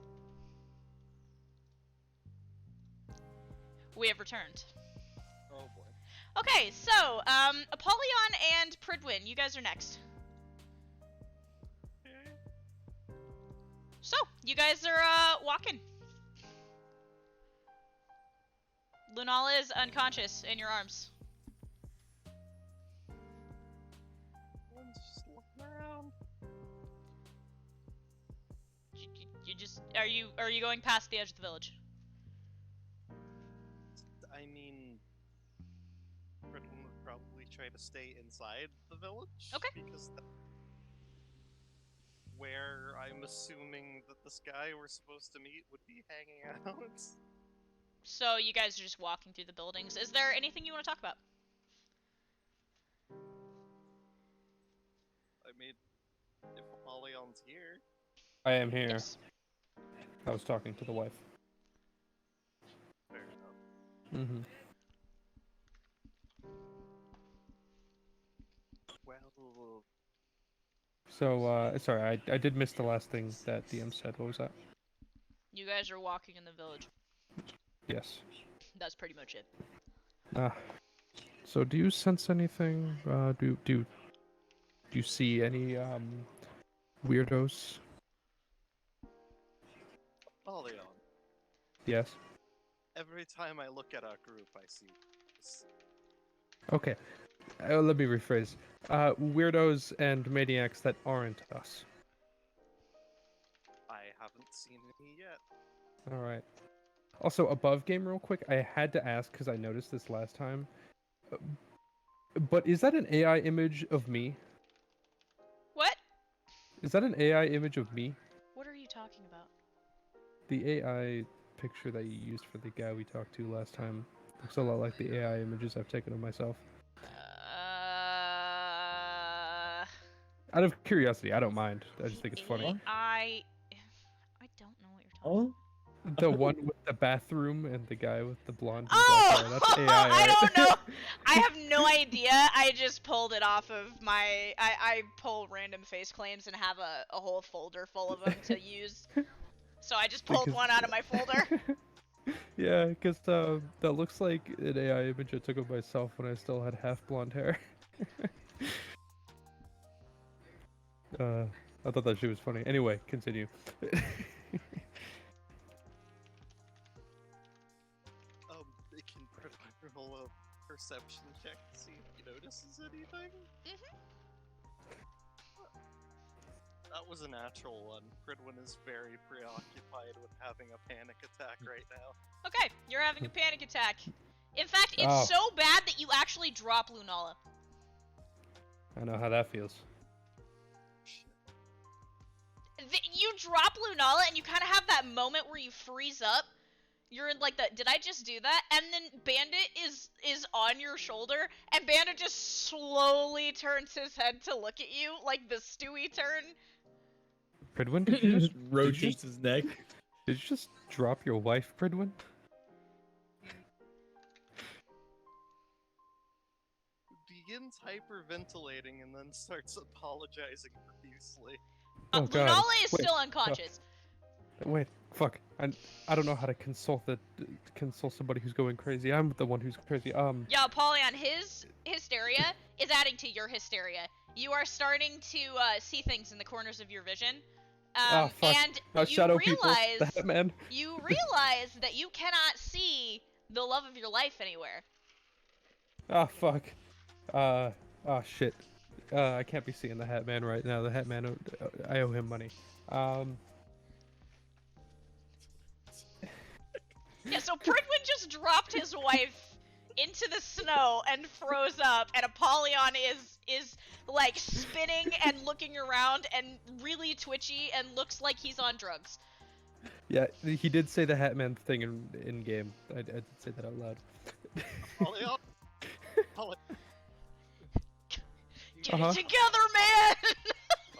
We have returned. Oh boy. Okay, so, Apollyon and Pridwin, you guys are next. So, you guys are, walking. Lunala is unconscious in your arms. I'm just looking around. You just, are you going past the edge of the village? I mean, Britain would probably try to stay inside the village. Okay. Because that's where I'm assuming that this guy we're supposed to meet would be hanging out. So, you guys are just walking through the buildings. Is there anything you want to talk about? I mean, if Apollyon's here. I am here. Yes. I was talking to the wife. Fair enough. Mm-hmm. Well, So, sorry, I did miss the last thing that DM said. What was that? You guys are walking in the village. Yes. That's pretty much it. So do you sense anything? Do you see any weirdos? Apollion. Yes. Every time I look at our group, I see this. Okay. Let me rephrase. Weirdos and maniacs that aren't us. I haven't seen any yet. All right. Also, above game, real quick, I had to ask because I noticed this last time. But is that an AI image of me? What? Is that an AI image of me? What are you talking about? The AI picture that you used for the guy we talked to last time looks a lot like the AI images I've taken of myself. Out of curiosity, I don't mind. I just think it's funny. I don't know what you're talking Oh? The one with the bathroom and the guy with the blonde and Oh, black hair. That's AI, I right? don't know. I have no idea. I just pulled it off of my. I pull random face claims and have a whole folder full of them to use. So I just pulled Because- one out of my folder. Yeah, because that looks like an AI image I took of myself when I still had half blonde hair. I thought that shit was funny. Anyway, continue. They can roll a perception check to see if he notices anything. That was a natural one. Pridwin is very preoccupied with having a panic attack right now. Okay, you're having a panic attack. In fact, it's Oh. so bad that you actually drop Lunala. I know how that feels. You drop Lunala and you kind of have that moment where you freeze up. You're in like the, did I just do that? And then Bandit is on your shoulder, and Bandit just slowly turns his head to look at you, like the Stewie turn. Pridwin, did you just rotates his neck. did you just drop your wife, Pridwin? Begins hyperventilating and then starts apologizing profusely. Oh, God. Lunala is Wait, still unconscious. Wait, fuck. I don't know how to consult somebody who's going crazy. I'm the one who's crazy. Yeah, Apollyon, his hysteria is adding to your hysteria. You are starting to see things in the corners of your vision. Oh, fuck. And you Shadow people, realize that man. you realize that you cannot see the love of your life anywhere. Oh, fuck. Oh, shit. I can't be seeing the Hat Man right now. The Hat Man, I owe him money. Yeah, so Pridwin just dropped his wife into the snow and froze up, and Apollyon is like spinning and looking around and really twitchy and looks like he's on drugs. Yeah, he did say the Hat Man thing in game. I did say that out loud. Apollyon? Apollyon. Get Uh-huh. it together, man!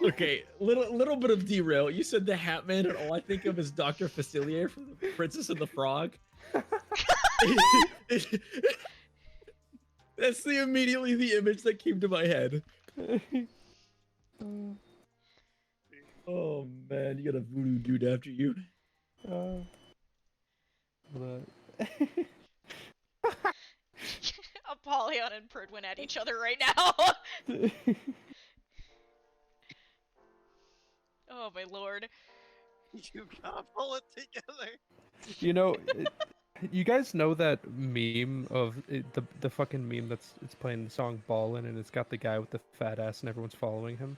Okay, little bit of derail. You said the Hat Man, and all I think of is Dr. Facilier from the Princess and the Frog. That's immediately the image that came to my head. Oh man, you got a voodoo dude after you. Apollyon and Pridwin at each other right now. Oh my lord. You gotta pull it together. You know, you guys know that meme of the fucking meme it's playing the song Ballin' and it's got the guy with the fat ass and everyone's following him.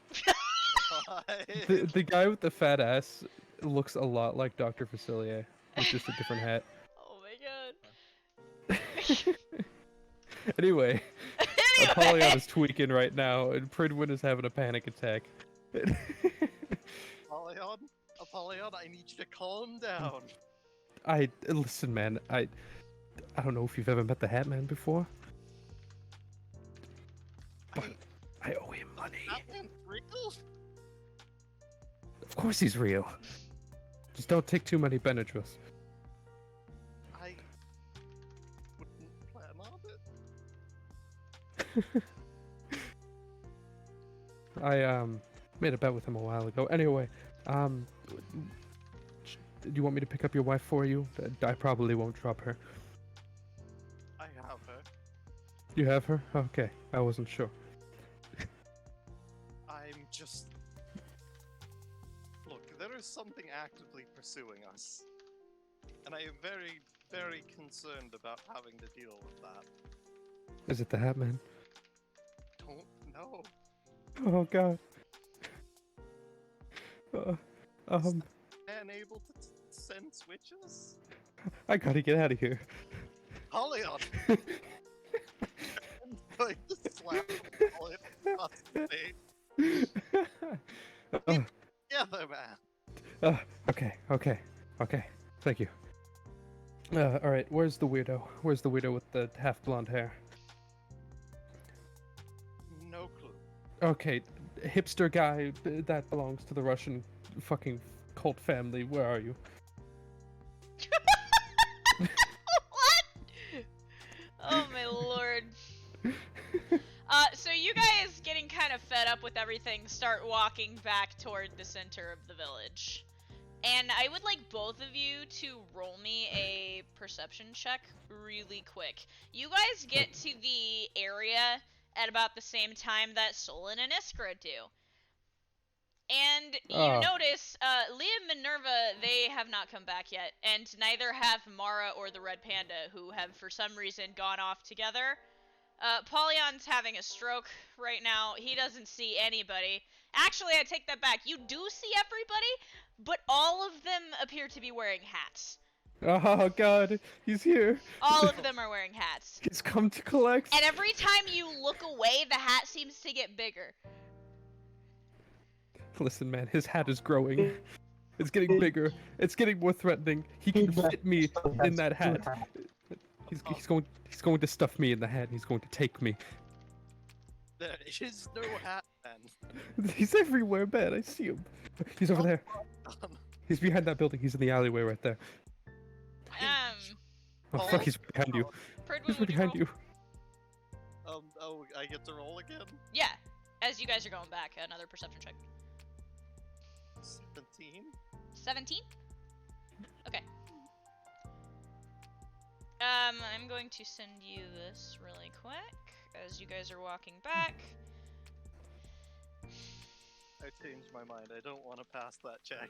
The guy with the fat ass looks a lot like Dr. Facilier with just a different hat. Oh my god. Anyway, Anyway. Apollyon is tweaking right now and Pridwin is having a panic attack. Apollyon, I need you to calm down. Listen, man. I don't know if you've ever met the Hat Man before, but I owe him money. Batman real? Of course he's real. Just don't take too many Benadryls. I wouldn't plan on it. I made a bet with him a while ago. Anyway, do you want me to pick up your wife for you? I probably won't drop her. I have her. You have her? Okay, I wasn't sure. I'm just... Look, there is something actively pursuing us. And I am very, very concerned about having to deal with that. Is it the Hat Man? Don't know. Oh God. Man able to send switches? I gotta get out of here. Apollyon! I'm going to slap Apollyon across the face. Together, man! Okay. Thank you. Alright, where's the weirdo? Where's the weirdo with the half blonde hair? No clue. Okay, hipster guy, that belongs to the Russian fucking cult family. Where are you? kind of fed up with everything, start walking back toward the center of the village. And I would like both of you to roll me a perception check really quick. You guys get to the area at about the same time that Solon and Iskra do. And you Oh. notice, Liam and Minerva, they have not come back yet, and neither have Mara or the Red Panda, who have for some reason gone off together. Polyon's having a stroke right now. He doesn't see anybody. Actually, I take that back. You do see everybody, but all of them appear to be wearing hats. Oh god, he's here. All of them are wearing hats. He's come to collect. And every time you look away, the hat seems to get bigger. Listen, man, his hat is growing. It's getting bigger. It's getting more threatening. He can fit me in that hat. He's going to stuff me in the hat. He's going to take me. There is no hat, then. He's everywhere, man. I see him. He's over there. He's behind that building. He's in the alleyway right there. Oh fuck, he's behind you. Pridwin, He's would you behind roll? you. Oh, I get to roll again? Yeah, as you guys are going back, another perception check. 17? 17? Okay. I'm going to send you this really quick as you guys are walking back. I changed my mind. I don't want to pass that check.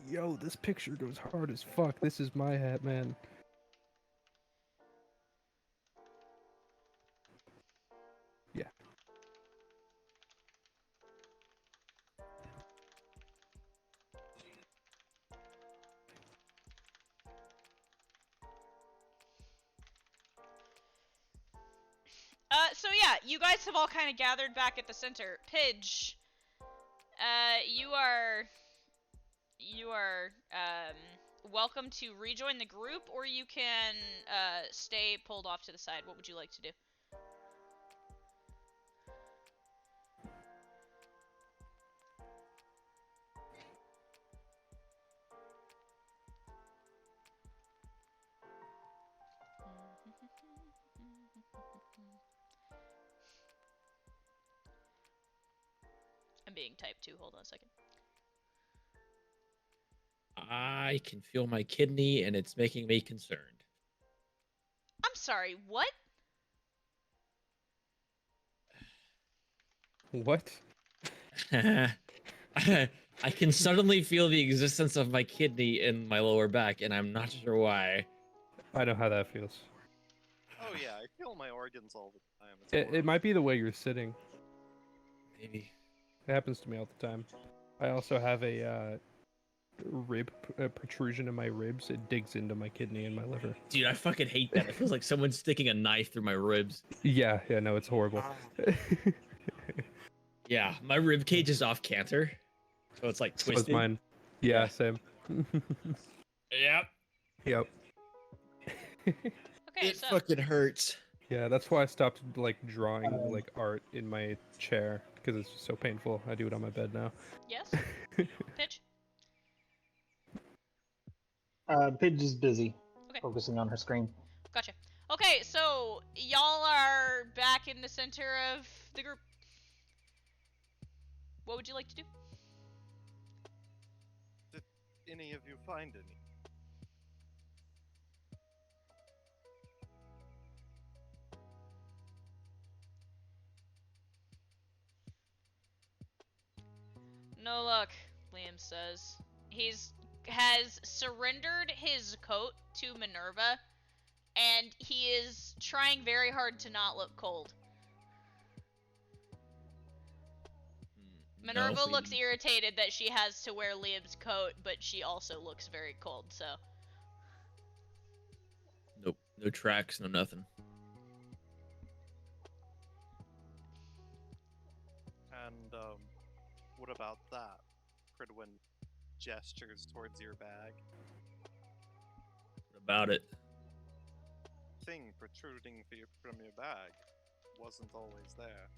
Yo, this picture goes hard as fuck. This is my hat, man. Yeah. So yeah, you guys have all kind of gathered back at the center. Pidge, you are welcome to rejoin the group, or you can stay pulled off to the side. What would you like to do? I'm being typed too. Hold on a second. I can feel my kidney, and it's making me concerned. I'm sorry, what? What? I can suddenly feel the existence of my kidney in my lower back, and I'm not sure why. I know how that feels. Oh yeah, I feel my organs all the time. It's It horrible. might be the way you're sitting. Maybe. It happens to me all the time. I also have a rib protrusion in my ribs. It digs into my kidney and my liver. Dude, I fucking hate that. It feels like someone's sticking a knife through my ribs. Yeah, no, it's horrible. Yeah, my rib cage is off canter, so it's like So is twisted. mine. Yeah, same. Yep. Yep. Okay, It so fucking hurts. Yeah, that's why I stopped like drawing like art in my chair because it's just so painful. I do it on my bed now. yes, Pitch. Pidge is busy Okay. focusing on her screen. Gotcha. Okay, so y'all are back in the center of the group. What would you like to do? Did any of you find any? No luck, Liam says. Has surrendered his coat to Minerva, and he is trying very hard to not look cold. Minerva No, looks irritated that she has to wear Liam's coat, but she also looks very cold, so. Nope. No tracks, no nothing. And what about that? Pridwin gestures towards your bag. What about it? Thing protruding from your bag wasn't always there.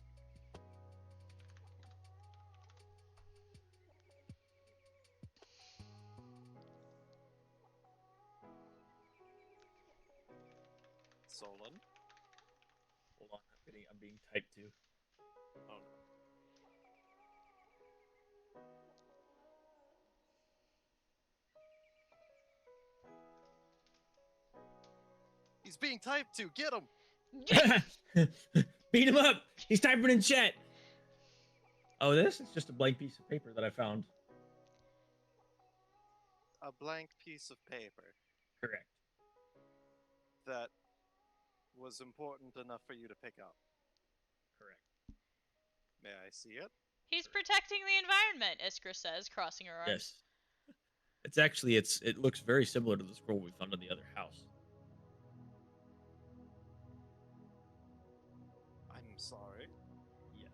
Solon. Hold on, I'm being typed to. Oh no. He's being typed to. Get him. Beat him up! He's typing in chat. Oh, this is just a blank piece of paper that I found. A blank piece of paper Correct. that was important enough for you to pick up. Correct. May I see it? He's protecting the environment, Iskra says, crossing her arms. Yes. It's actually it looks very similar to the scroll we found in the other house. I'm sorry. Yes.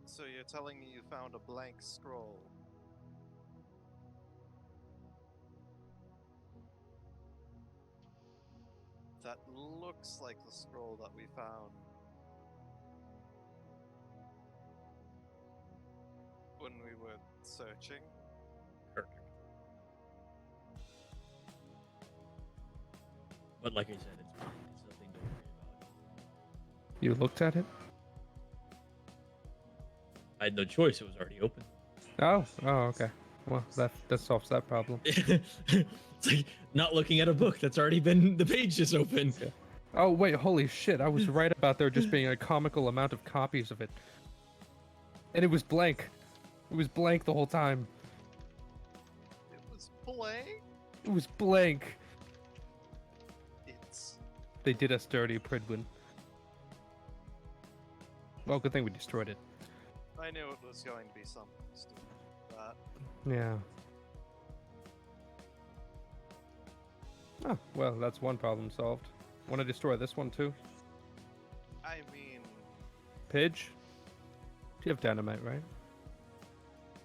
So you're telling me you found a blank scroll? That looks like the scroll that we found when we were searching? Correct. But like I said, it's fine. It's nothing to worry about. You looked at it? I had no choice. It was already open. Oh, okay. Well, that solves that problem. It's like not looking at a book that's already been the page is open. Yeah. Oh wait, holy shit! I was right about there just being a comical amount of copies of it, and it was blank. It was blank the whole time. It was blank? It was blank. It's... They did us dirty, Pridwin. Well, good thing we destroyed it. I knew it was going to be something stupid like that. Yeah. Oh, well, that's one problem solved. Want to destroy this one too? I mean, Pidge? You have dynamite, right?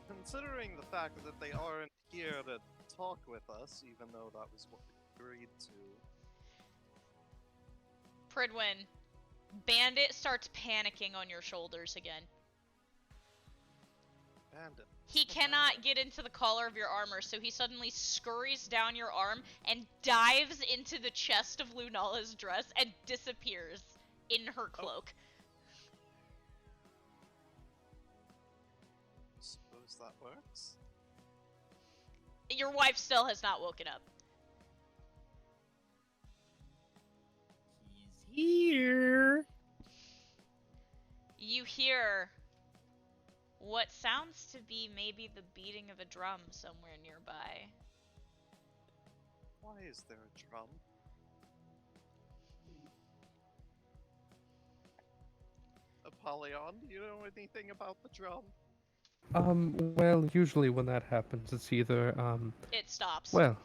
considering the fact that they aren't here to talk with us, even though that was what we agreed to. Pridwin, Bandit starts panicking on your shoulders again. Bandit. He cannot get into the collar of your armor, so he suddenly scurries down your arm and dives into the chest of Lunala's dress and disappears in her cloak. Suppose that works. Your wife still has not woken up. He's here. You hear what sounds to be maybe the beating of a drum somewhere nearby. Why is there a drum? Apollyon, do you know anything about the drum? Well, usually when that happens, it's either, It stops. well,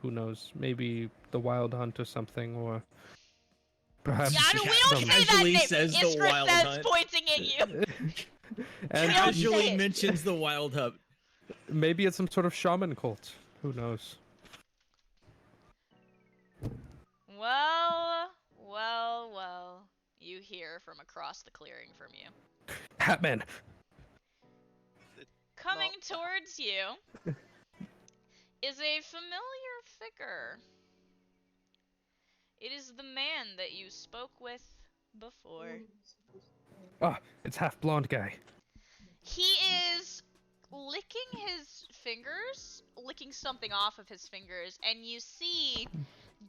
who knows? Maybe the Wild Hunt or something, or perhaps Yeah, we don't say that Casually name. says the Iskra Wild says, Hunt. pointing at you. and We don't say Casually it. mentions the Wild Hub. maybe it's some sort of shaman cult. Who knows? Well, well, well. You hear from across the clearing from you. Hatman! Coming Not- towards you is a familiar figure. It is the man that you spoke with before. Ah, it's half blonde guy. He is licking his fingers, licking something off of his fingers, and you see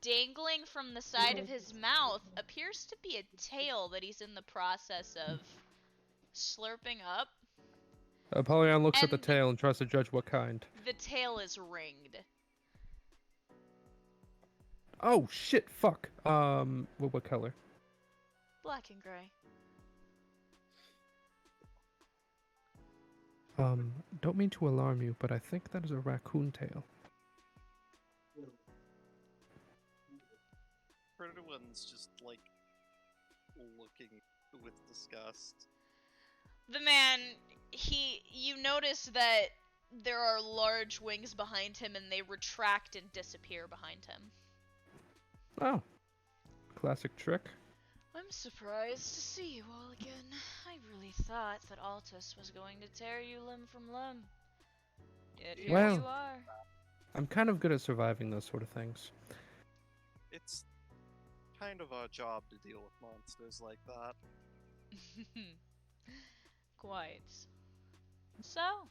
dangling from the side of his mouth appears to be a tail that he's in the process of slurping up. Apollyon looks at the And- tail and tries to judge what kind. The tail is ringed. Oh shit! Fuck. What color? Black and gray. Don't mean to alarm you, but I think that is a raccoon tail. Everyone's just like looking with disgust. The man, you notice that there are large wings behind him and they retract and disappear behind him. Oh, classic trick. I'm surprised to see you all again. I really thought that Altus was going to tear you limb from limb. Yet here Well. you are. I'm kind of good at surviving those sort of things. It's kind of our job to deal with monsters like that. Quite. So,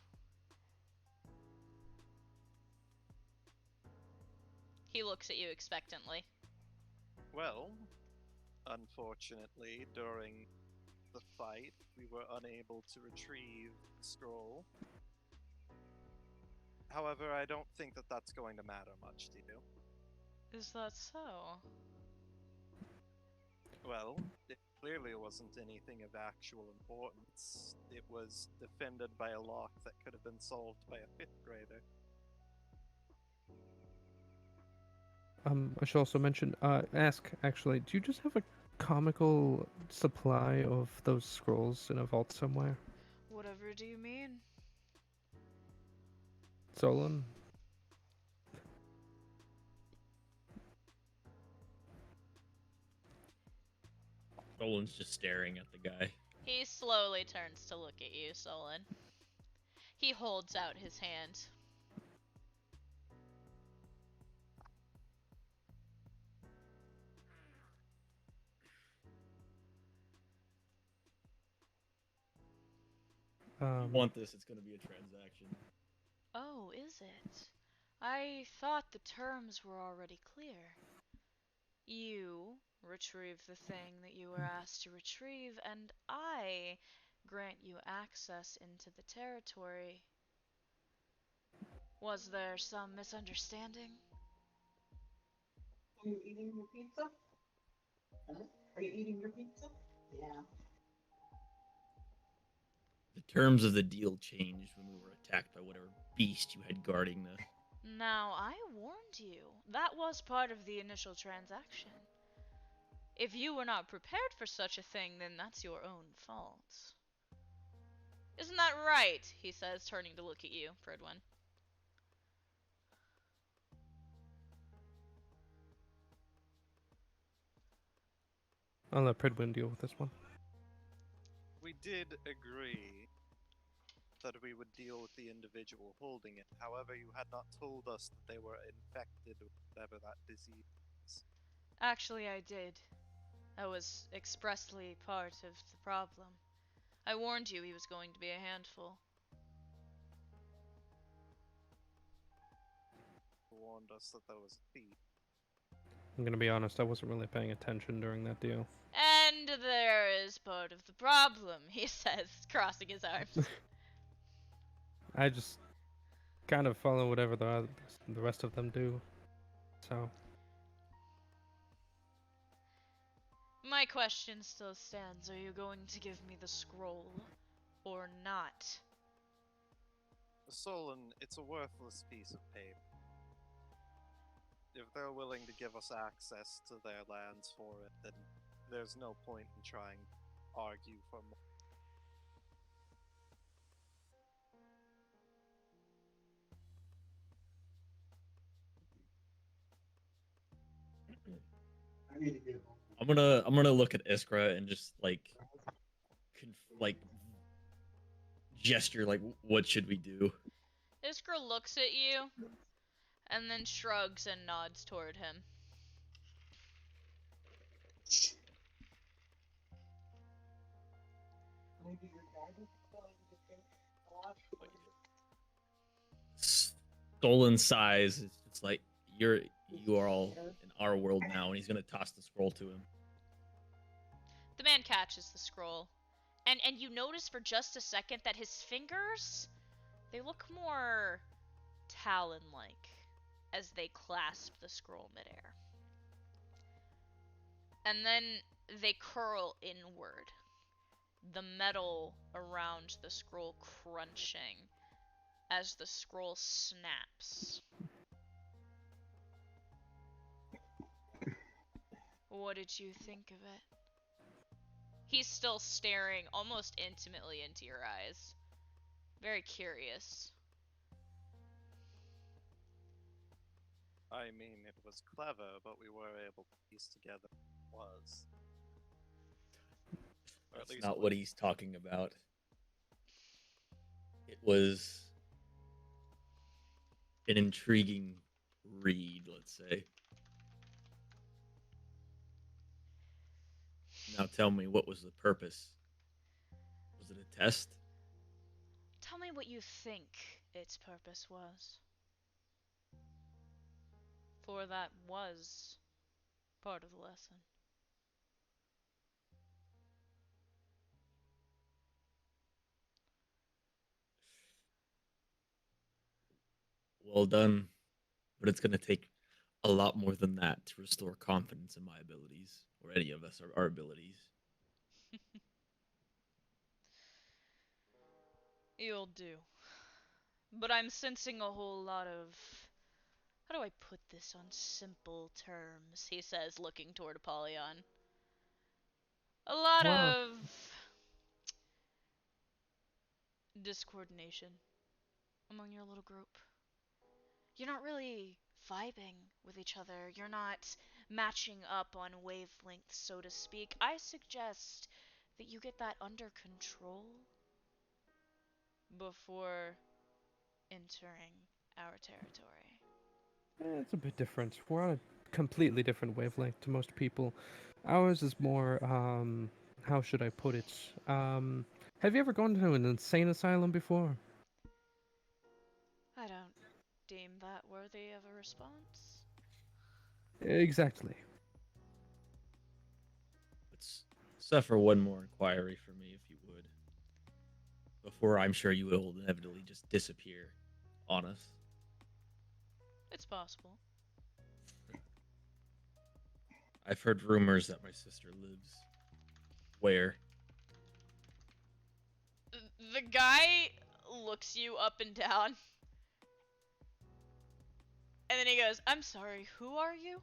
he looks at you expectantly. Well, unfortunately, during the fight, we were unable to retrieve the scroll. However, I don't think that that's going to matter much to you. Is that so? Well, it clearly wasn't anything of actual importance. It was defended by a lock that could have been solved by a fifth grader. I should also ask actually, do you just have a comical supply of those scrolls in a vault somewhere? Whatever do you mean? Solon? Dolan's just staring at the guy. He slowly turns to look at you, Solon. He holds out his hand. If you want this, it's gonna be a transaction. Oh, is it? I thought the terms were already clear. You retrieve the thing that you were asked to retrieve, and I grant you access into the territory. Was there some misunderstanding? Are you eating your pizza? Huh? Are you eating your pizza? Yeah. The terms of the deal changed when we were attacked by whatever beast you had guarding the. Now, I warned you. That was part of the initial transaction. If you were not prepared for such a thing, then that's your own fault. Isn't that right? He says, turning to look at you, Fridwin. I'll let Pridwin deal with this one. We did agree that we would deal with the individual holding it. However, you had not told us that they were infected with whatever that disease is. Actually, I did. That was expressly part of the problem. I warned you he was going to be a handful. You warned us that there was a thief. I'm gonna be honest, I wasn't really paying attention during that deal. And there is part of the problem, he says, crossing his arms. I just kind of follow whatever the rest of them do. So, My question still stands. Are you going to give me the scroll or not? Solon, it's a worthless piece of paper. If they're willing to give us access to their lands for it, then there's no point in trying to argue for more. I need to get home. I'm gonna look at Iskra and just like gesture like, what should we do? Iskra looks at you and then shrugs and nods toward him. Maybe your guidance telling you to take a watch for you. Stolen size. It's like you are all in our world now, and he's gonna toss the scroll to him. The man catches the scroll, and you notice for just a second that his fingers, they look more talon-like as they clasp the scroll midair. And then they curl inward, the metal around the scroll crunching as the scroll snaps. What did you think of it? He's still staring almost intimately into your eyes. Very curious. I mean, it was clever, but we were able to piece together what it was. Or at That's least not what he's talking about. It was an intriguing read, let's say. Now tell me, what was the purpose? Was it a test? Tell me what you think its purpose was. For that was part of the lesson. Well done. But it's going to take a lot more than that to restore confidence in my abilities, or any of us, or our abilities. You'll do. But I'm sensing a whole lot of. How do I put this on simple terms? He says, looking toward Apollyon. A lot Well, of discoordination among your little group. You're not really vibing with each other. You're not matching up on wavelengths, so to speak. I suggest that you get that under control before entering our territory. it's a bit different. We're on a completely different wavelength to most people. Ours is more, how should I put it? Have you ever gone to an insane asylum before? I don't deem that worthy of a response. Exactly. Let's suffer one more inquiry for me, if you would. Before I'm sure you will inevitably just disappear on us. It's possible. I've heard rumors that my sister lives. Where? The guy looks you up and down, and then he goes, I'm sorry, who are you?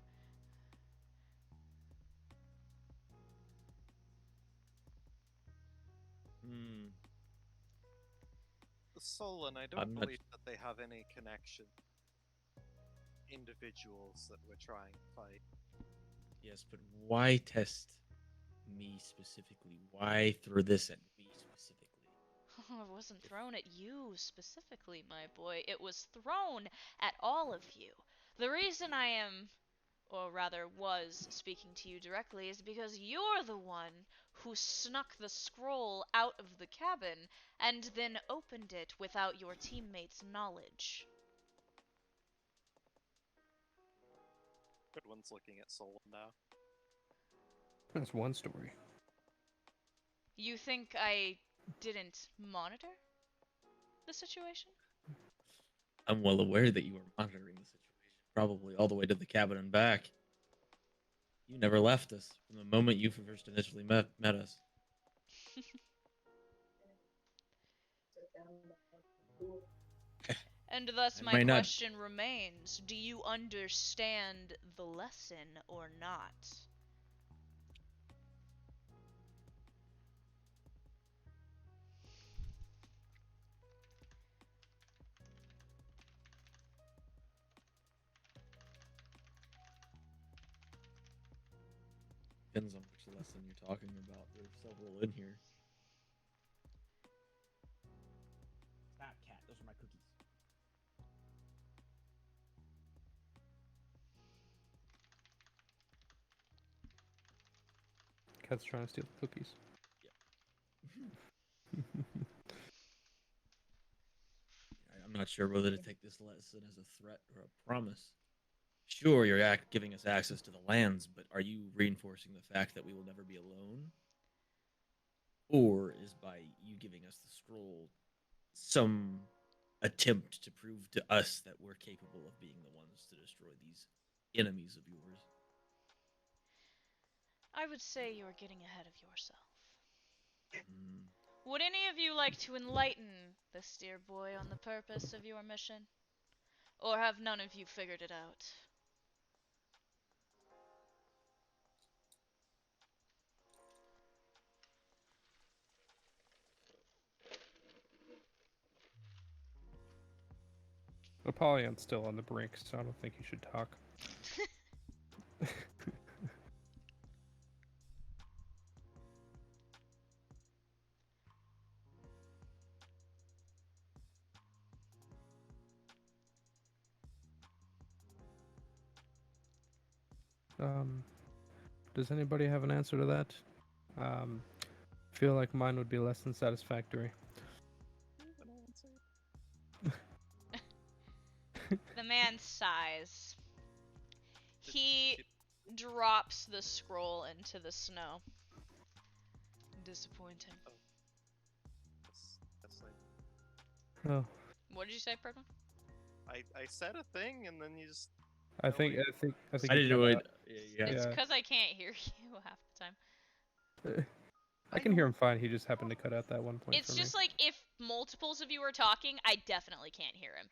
Hmm. Solon, I don't I'm not. believe that they have any connection. Individuals that we're trying to fight. Yes, but why test me specifically? Why throw this at me specifically? It wasn't thrown at you specifically, my boy. It was thrown at all of you. The reason I am, or rather was, speaking to you directly is because you're the one who snuck the scroll out of the cabin and then opened it without your teammates' knowledge. Good one's looking at Solon now. That's one story. You think I didn't monitor the situation? I'm well aware that you were monitoring the situation, probably all the way to the cabin and back. You never left us from the moment you first initially met us. And thus I my might not. question remains, do you understand the lesson or not? Depends on which lesson you're talking about. There are several in here. Stop, cat. Those are my cookies. Cat's trying to steal the cookies. I'm not sure whether to take this lesson as a threat or a promise. Sure, you're giving us access to the lands, but are you reinforcing the fact that we will never be alone? Or is by you giving us the scroll some attempt to prove to us that we're capable of being the ones to destroy these enemies of yours? I would say you're getting ahead of yourself. Hmm. Would any of you like to enlighten this dear boy on the purpose of your mission? Or have none of you figured it out? Apollyon's still on the brink, so I don't think you should talk. Does anybody have an answer to that? Feel like mine would be less than satisfactory. The man sighs. He drops the scroll into the snow. Disappointing. That's like Oh, What did you say, Purple? I said a thing and then you just I think Nobody- I think I you didn't do cut it. out. Yeah. It's Yeah. because I can't hear you half the time. I can hear him fine. He just happened to cut out that one point It's for just me. like if multiples of you are talking, I definitely can't hear him.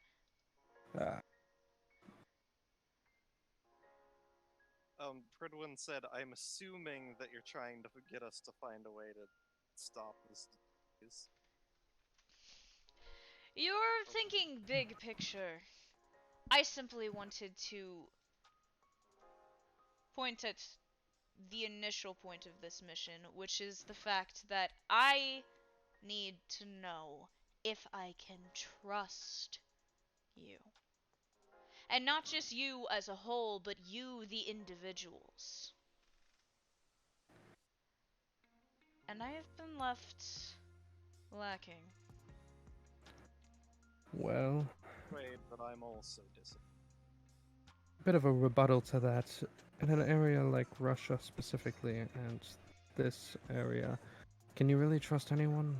Pridwin said, I'm assuming that you're trying to get us to find a way to stop this disease. You're thinking big picture. I simply wanted to point at the initial point of this mission, which is the fact that I need to know if I can trust you. And not just you as a whole, but you, the individuals. And I have been left lacking. Well, Afraid, but I'm also disappointed. bit of a rebuttal to that. In an area like Russia specifically, and this area, can you really trust anyone?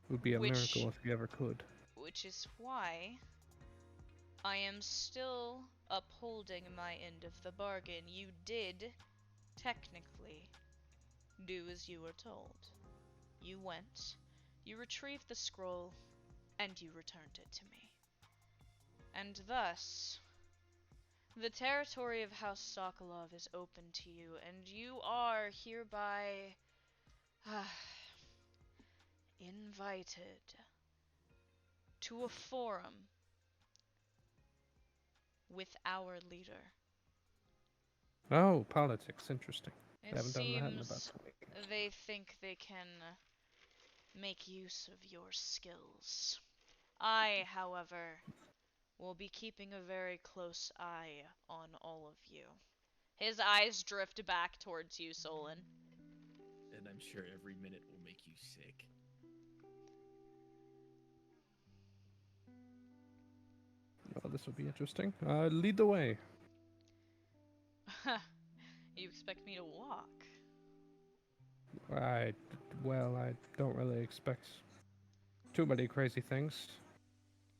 It would be a miracle if you ever could. Which is why I am still upholding my end of the bargain. You did, technically, do as you were told. You went, you retrieved the scroll, and you returned it to me. And thus, the territory of House Sokolov is open to you, and you are hereby invited to a forum with our leader. Oh, politics, interesting. It I haven't done that in about seems 20 years. they think they can make use of your skills. I, however, will be keeping a very close eye on all of you. His eyes drift back towards you, Solon. And I'm sure every minute will make you sick. Well, this will be interesting. Lead the way. You expect me to walk? I don't really expect too many crazy things.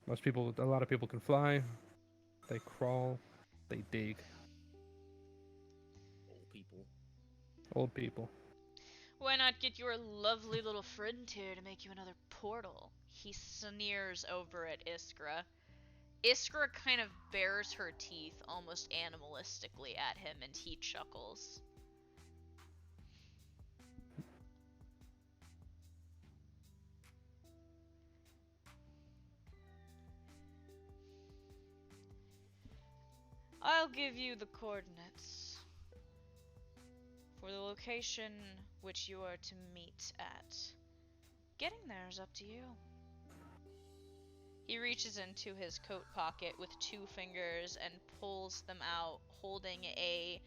A lot of people can fly. They crawl. They dig. Old people. Old people. Why not get your lovely little friend here to make you another portal? He sneers over at Iskra. Iskra kind of bares her teeth almost animalistically at him, and he chuckles. I'll give you the coordinates for the location which you are to meet at. Getting there is up to you. He reaches into his coat pocket with 2 fingers and pulls them out, holding a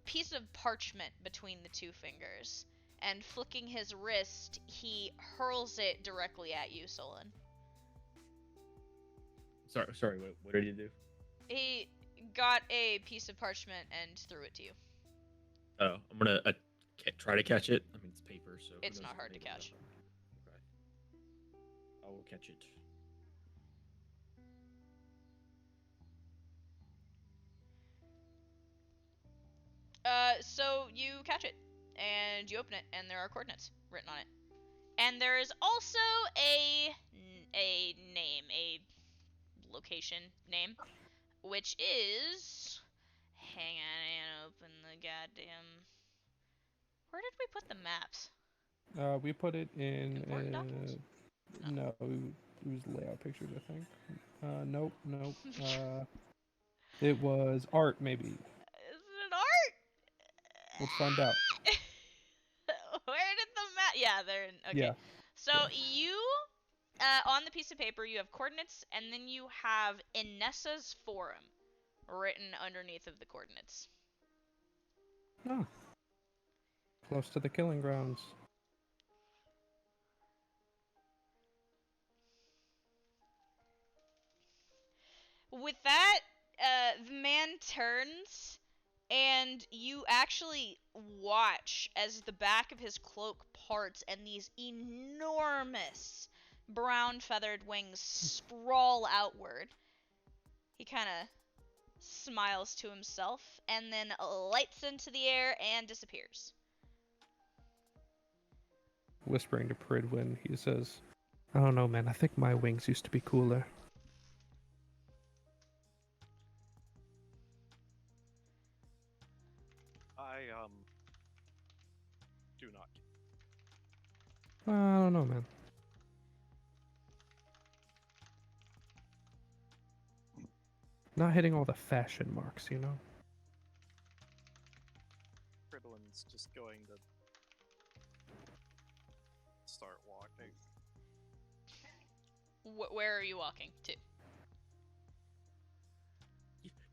piece of parchment between the 2 fingers. And flicking his wrist, he hurls it directly at you, Solon. Sorry. What did he do? He got a piece of parchment and threw it to you. Oh, I'm gonna try to catch it. I mean, it's paper, so who It's knows not if hard I'm to able catch. Okay. I will catch it. So you catch it, and you open it, and there are coordinates written on it. And there is also a name, a location name, which is... Hang on, and open the goddamn... Where did we put the maps? We put it in. Important documents? No, it was layout pictures, I think. Nope. It was art, maybe. Is it art? Let's find out. Where did the map? Yeah, they're in. Okay. Yeah. So yeah. you, on the piece of paper, you have coordinates, and then you have Inessa's forum. written underneath of the coordinates. Oh. Close to the killing grounds. With that, the man turns, and you actually watch as the back of his cloak parts and these enormous brown feathered wings sprawl outward. He kind of smiles to himself and then lights into the air and disappears. Whispering to Pridwin, he says, I don't know, man. I think my wings used to be cooler. I do not. I don't know, man. Not hitting all the fashion marks, you know? Fridlin's just going to start walking. Where are you walking to?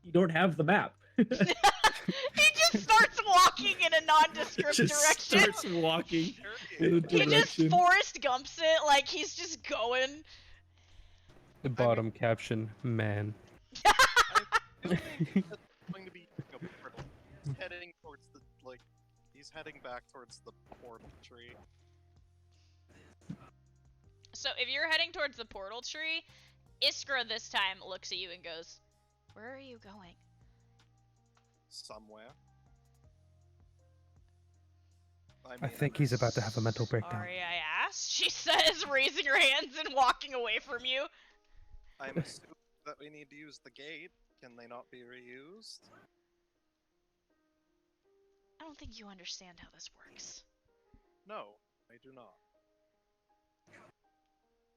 You don't have the map. He just starts walking in a nondescript Just direction. starts walking in a He direction. just Forrest Gumps it, like he's just going. The bottom caption, man. It's going to be heading towards the he's heading back towards the portal tree. So if you're heading towards the portal tree, Iskra this time looks at you and goes, "Where are you going?" Somewhere. I think he's about to have a mental breakdown. Sorry I asked, she says, raising her hands and walking away from you. I'm assuming that we need to use the gate. Can they not be reused? I don't think you understand how this works. No, I do not.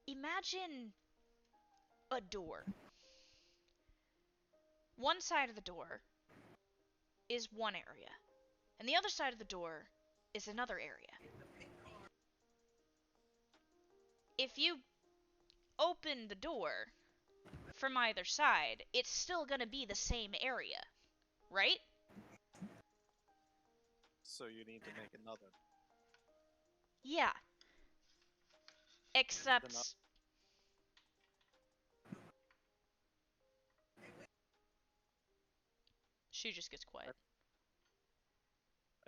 Imagine a door. One side of the door is one area, and the other side of the door is another area. If you open the door from either side, it's still gonna be the same area, right? So you need to make another. Yeah. Except she just gets quiet.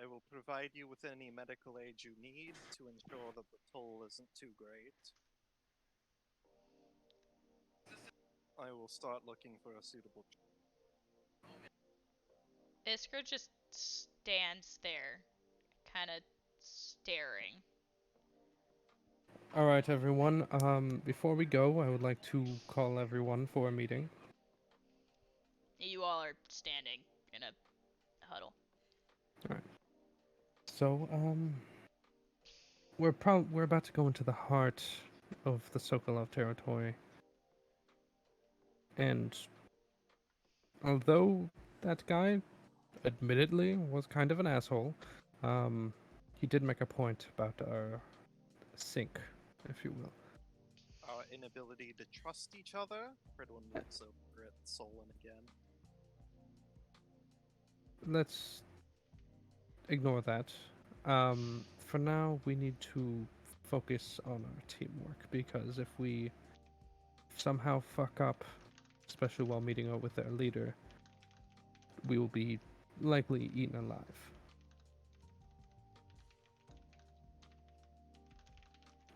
I will provide you with any medical aid you need to ensure that the toll isn't too great. I will start looking for a suitable. Iskra just stands there, kind of staring. Alright, everyone. Before we go, I would like to call everyone for a meeting. You all are standing in a huddle. Alright. So, we're about to go into the heart of the Sokolov territory. And although that guy admittedly was kind of an asshole, he did make a point about our sync, if you will. Our inability to trust each other. Fridwin looks over at Solon again. Let's ignore that. For now, we need to focus on our teamwork, because if we somehow fuck up, especially while meeting up with our leader, we will be likely eaten alive.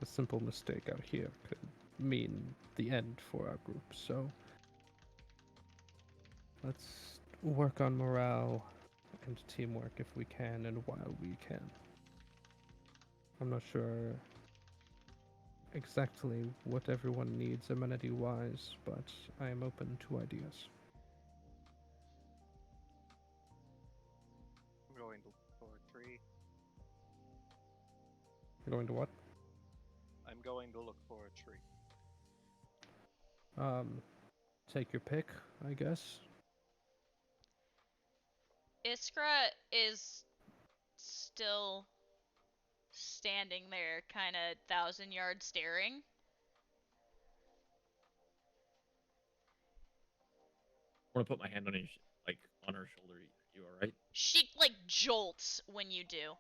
A simple mistake out here could mean the end for our group, so let's work on morale and teamwork if we can and while we can. I'm not sure exactly what everyone needs amenity-wise, but I am open to ideas. I'm going to look for a tree. You're going to what? I'm going to look for a tree. Take your pick, I guess. Iskra is still standing there, kind of 1,000-yard staring. want to put my hand on like on her shoulder. You all right? She like jolts when you do.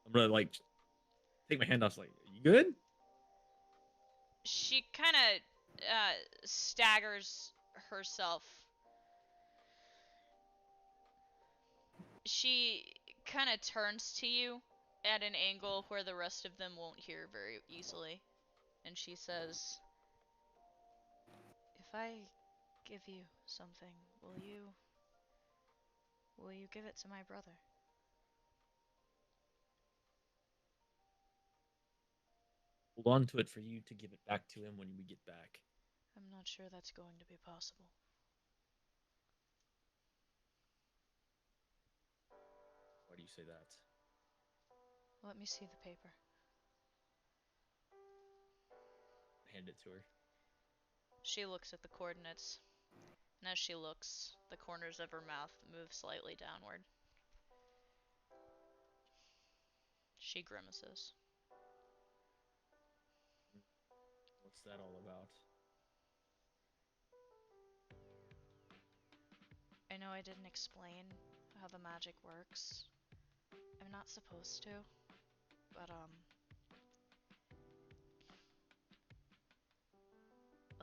I'm gonna like take my hand off. Like, you good? She kind of staggers herself. She kind of turns to you at an angle where the rest of them won't hear very easily, and she says, "If I give you something, will you give it to my brother?" Hold on to it for you to give it back to him when we get back. I'm not sure that's going to be possible. Why do you say that? Let me see the paper. Hand it to her. She looks at the coordinates, and as she looks, the corners of her mouth move slightly downward. She grimaces. What's that all about? I know I didn't explain how the magic works. I'm not supposed to, but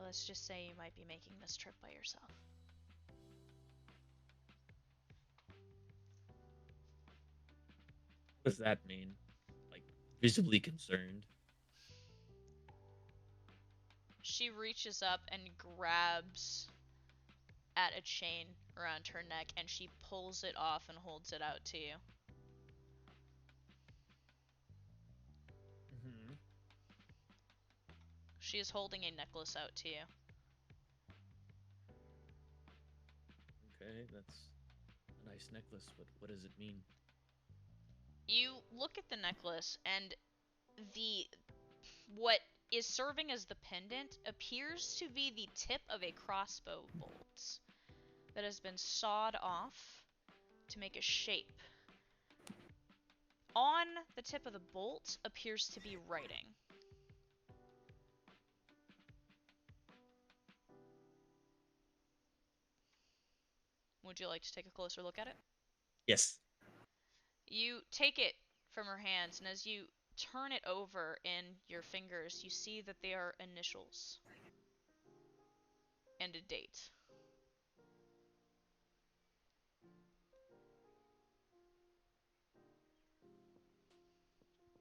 let's just say you might be making this trip by yourself. What does that mean? Like, visibly concerned. She reaches up and grabs at a chain around her neck, and she pulls it off and holds it out to you. Mm-hmm. She is holding a necklace out to you. Okay, that's a nice necklace. What does it mean? You look at the necklace, and the what is serving as the pendant appears to be the tip of a crossbow bolt that has been sawed off to make a shape. On the tip of the bolt appears to be writing. Would you like to take a closer look at it? Yes. You take it from her hands, and as you turn it over in your fingers, you see that they are initials and a date.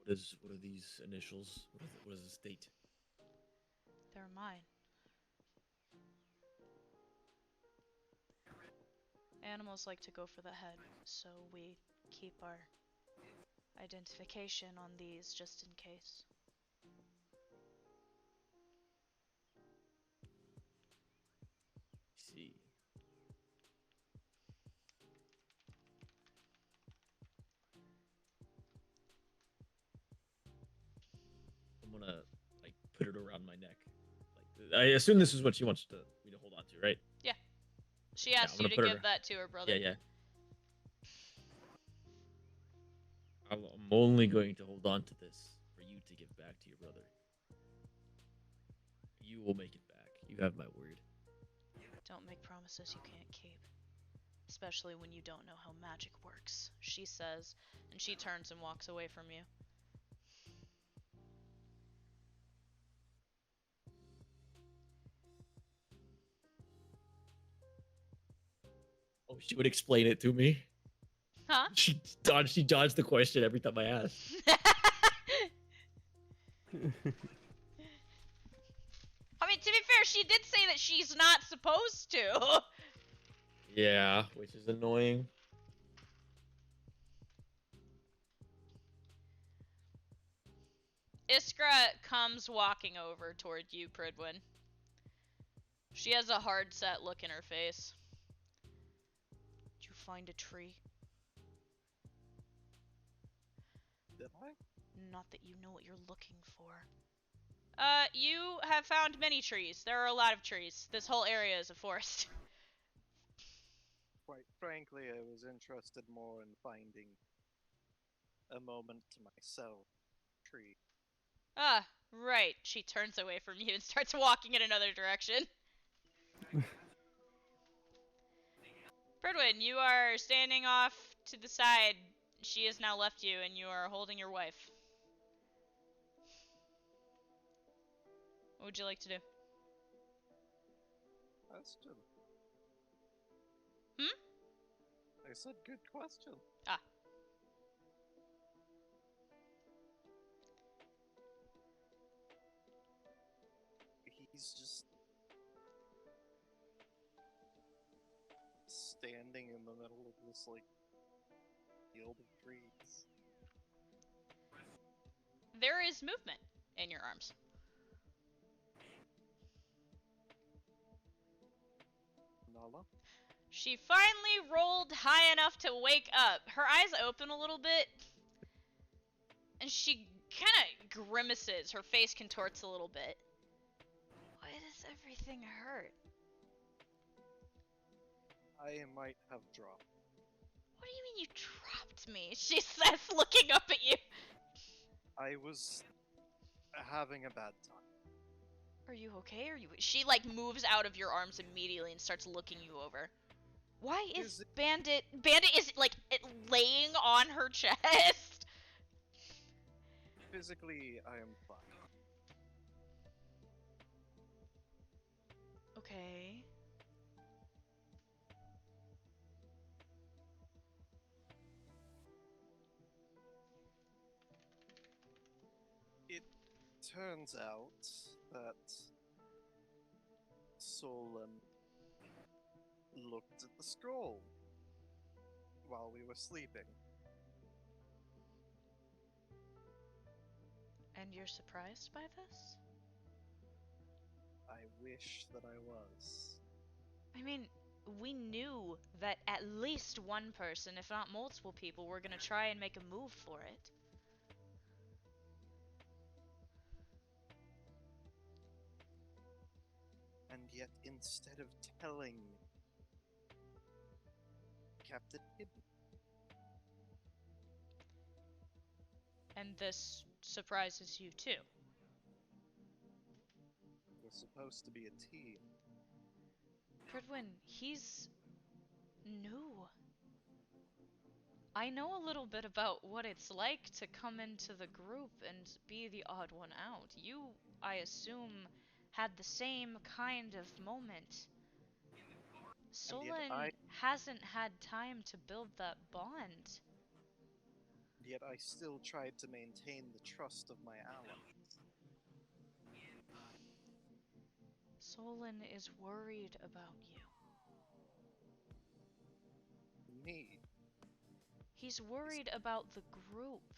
What are these initials? What is this date? They're mine. Animals like to go for the head, so we keep our identification on these just in case. See. I'm gonna like put it around my neck. Like, I assume this is what she wants me to hold on to, right? Yeah. She Yeah, asked I'm you gonna to put her- give that to her brother. Yeah, yeah. I'm only going to hold on to this for you to give back to your brother. You will make it back. You have my word. Don't make promises you can't keep. Especially when you don't know how magic works, she says, and she turns and walks away from you. Oh, she would explain it to me. Huh? She dodged the question every time I asked. I mean, to be fair, she did say that she's not supposed to. Yeah, which is annoying. Iskra comes walking over toward you, Pridwin. She has a hard set look in her face. Did you find a tree? Did I? Not that you know what you're looking for. You have found many trees. There are a lot of trees. This whole area is a forest. Quite frankly, I was interested more in finding a moment to myself. Tree. Ah, right. She turns away from you and starts walking in another direction. Birdwin, you are standing off to the side. She has now left you, and you are holding your wife. What would you like to do? Question. Hmm? I said good question. Ah. He's just standing in the middle of this, like, field of trees. There is movement in your arms. Nala? She finally rolled high enough to wake up. Her eyes open a little bit, and she kind of grimaces. Her face contorts a little bit. Why does everything hurt? I might have dropped. What do you mean you dropped me? She says, looking up at you. I was having a bad time. Are you okay? She, like, moves out of your arms immediately and starts looking you over. Why is Bandit is, like, laying on her chest? Physically, I am fine. Okay. It turns out that Solon looked at the scroll while we were sleeping. And you're surprised by this? I wish that I was. I mean, we knew that at least one person, if not multiple people, were gonna try and make a move for it. And yet, instead of telling, kept it hidden. And this surprises you too. We're supposed to be a team. Fredwin, he's new. I know a little bit about what it's like to come into the group and be the odd one out. You, I assume, had the same kind of moment. Solon hasn't had time to build that bond. Yet I still tried to maintain the trust of my allies. Solon is worried about you. Me? He's worried about the group,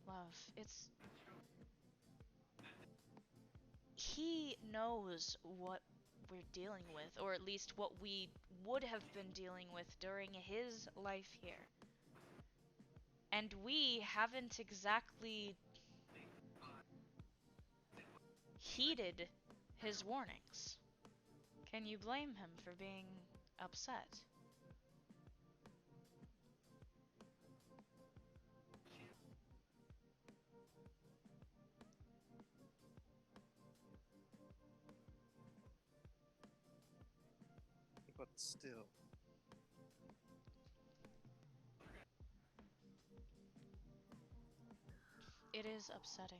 love. He knows what we're dealing with, or at least what we would have been dealing with during his life here. And we haven't exactly heeded his warnings. Can you blame him for being upset? But still. It is upsetting.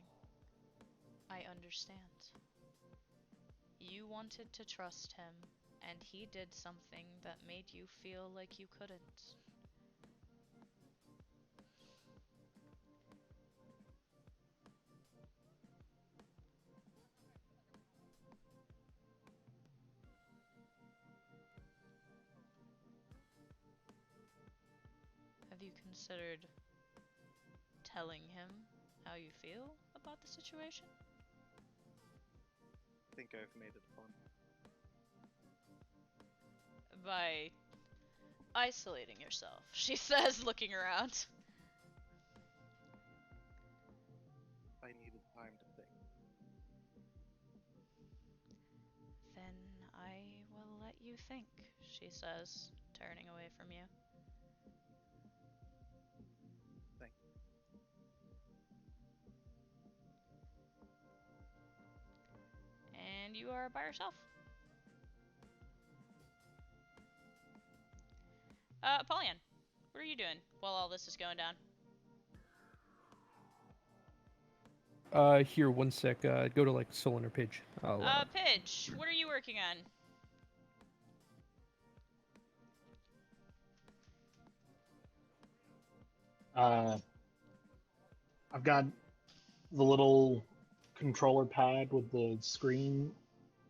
I understand. You wanted to trust him, and he did something that made you feel like you couldn't. Have you considered telling him how you feel about the situation? I think I've made it fun. By isolating yourself, she says, looking around. I needed time to think. Then I will let you think, she says, turning away from you. Thank you. And you are by yourself. Apollyon, what are you doing while all this is going down? Here, one sec. Go to like Solon or Pidge. I'll. Pidge, what are you working on? I've got the little controller pad with the screen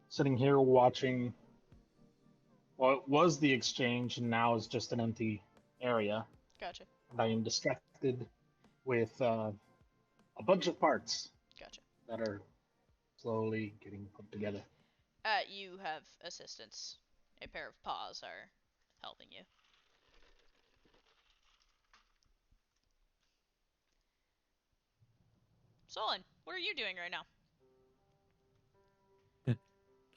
sitting here watching what was the exchange and now is just an empty area. Gotcha. And I am distracted with a bunch of parts Gotcha. that are slowly getting put together. You have assistants. A pair of paws are helping you. Solon, what are you doing right now?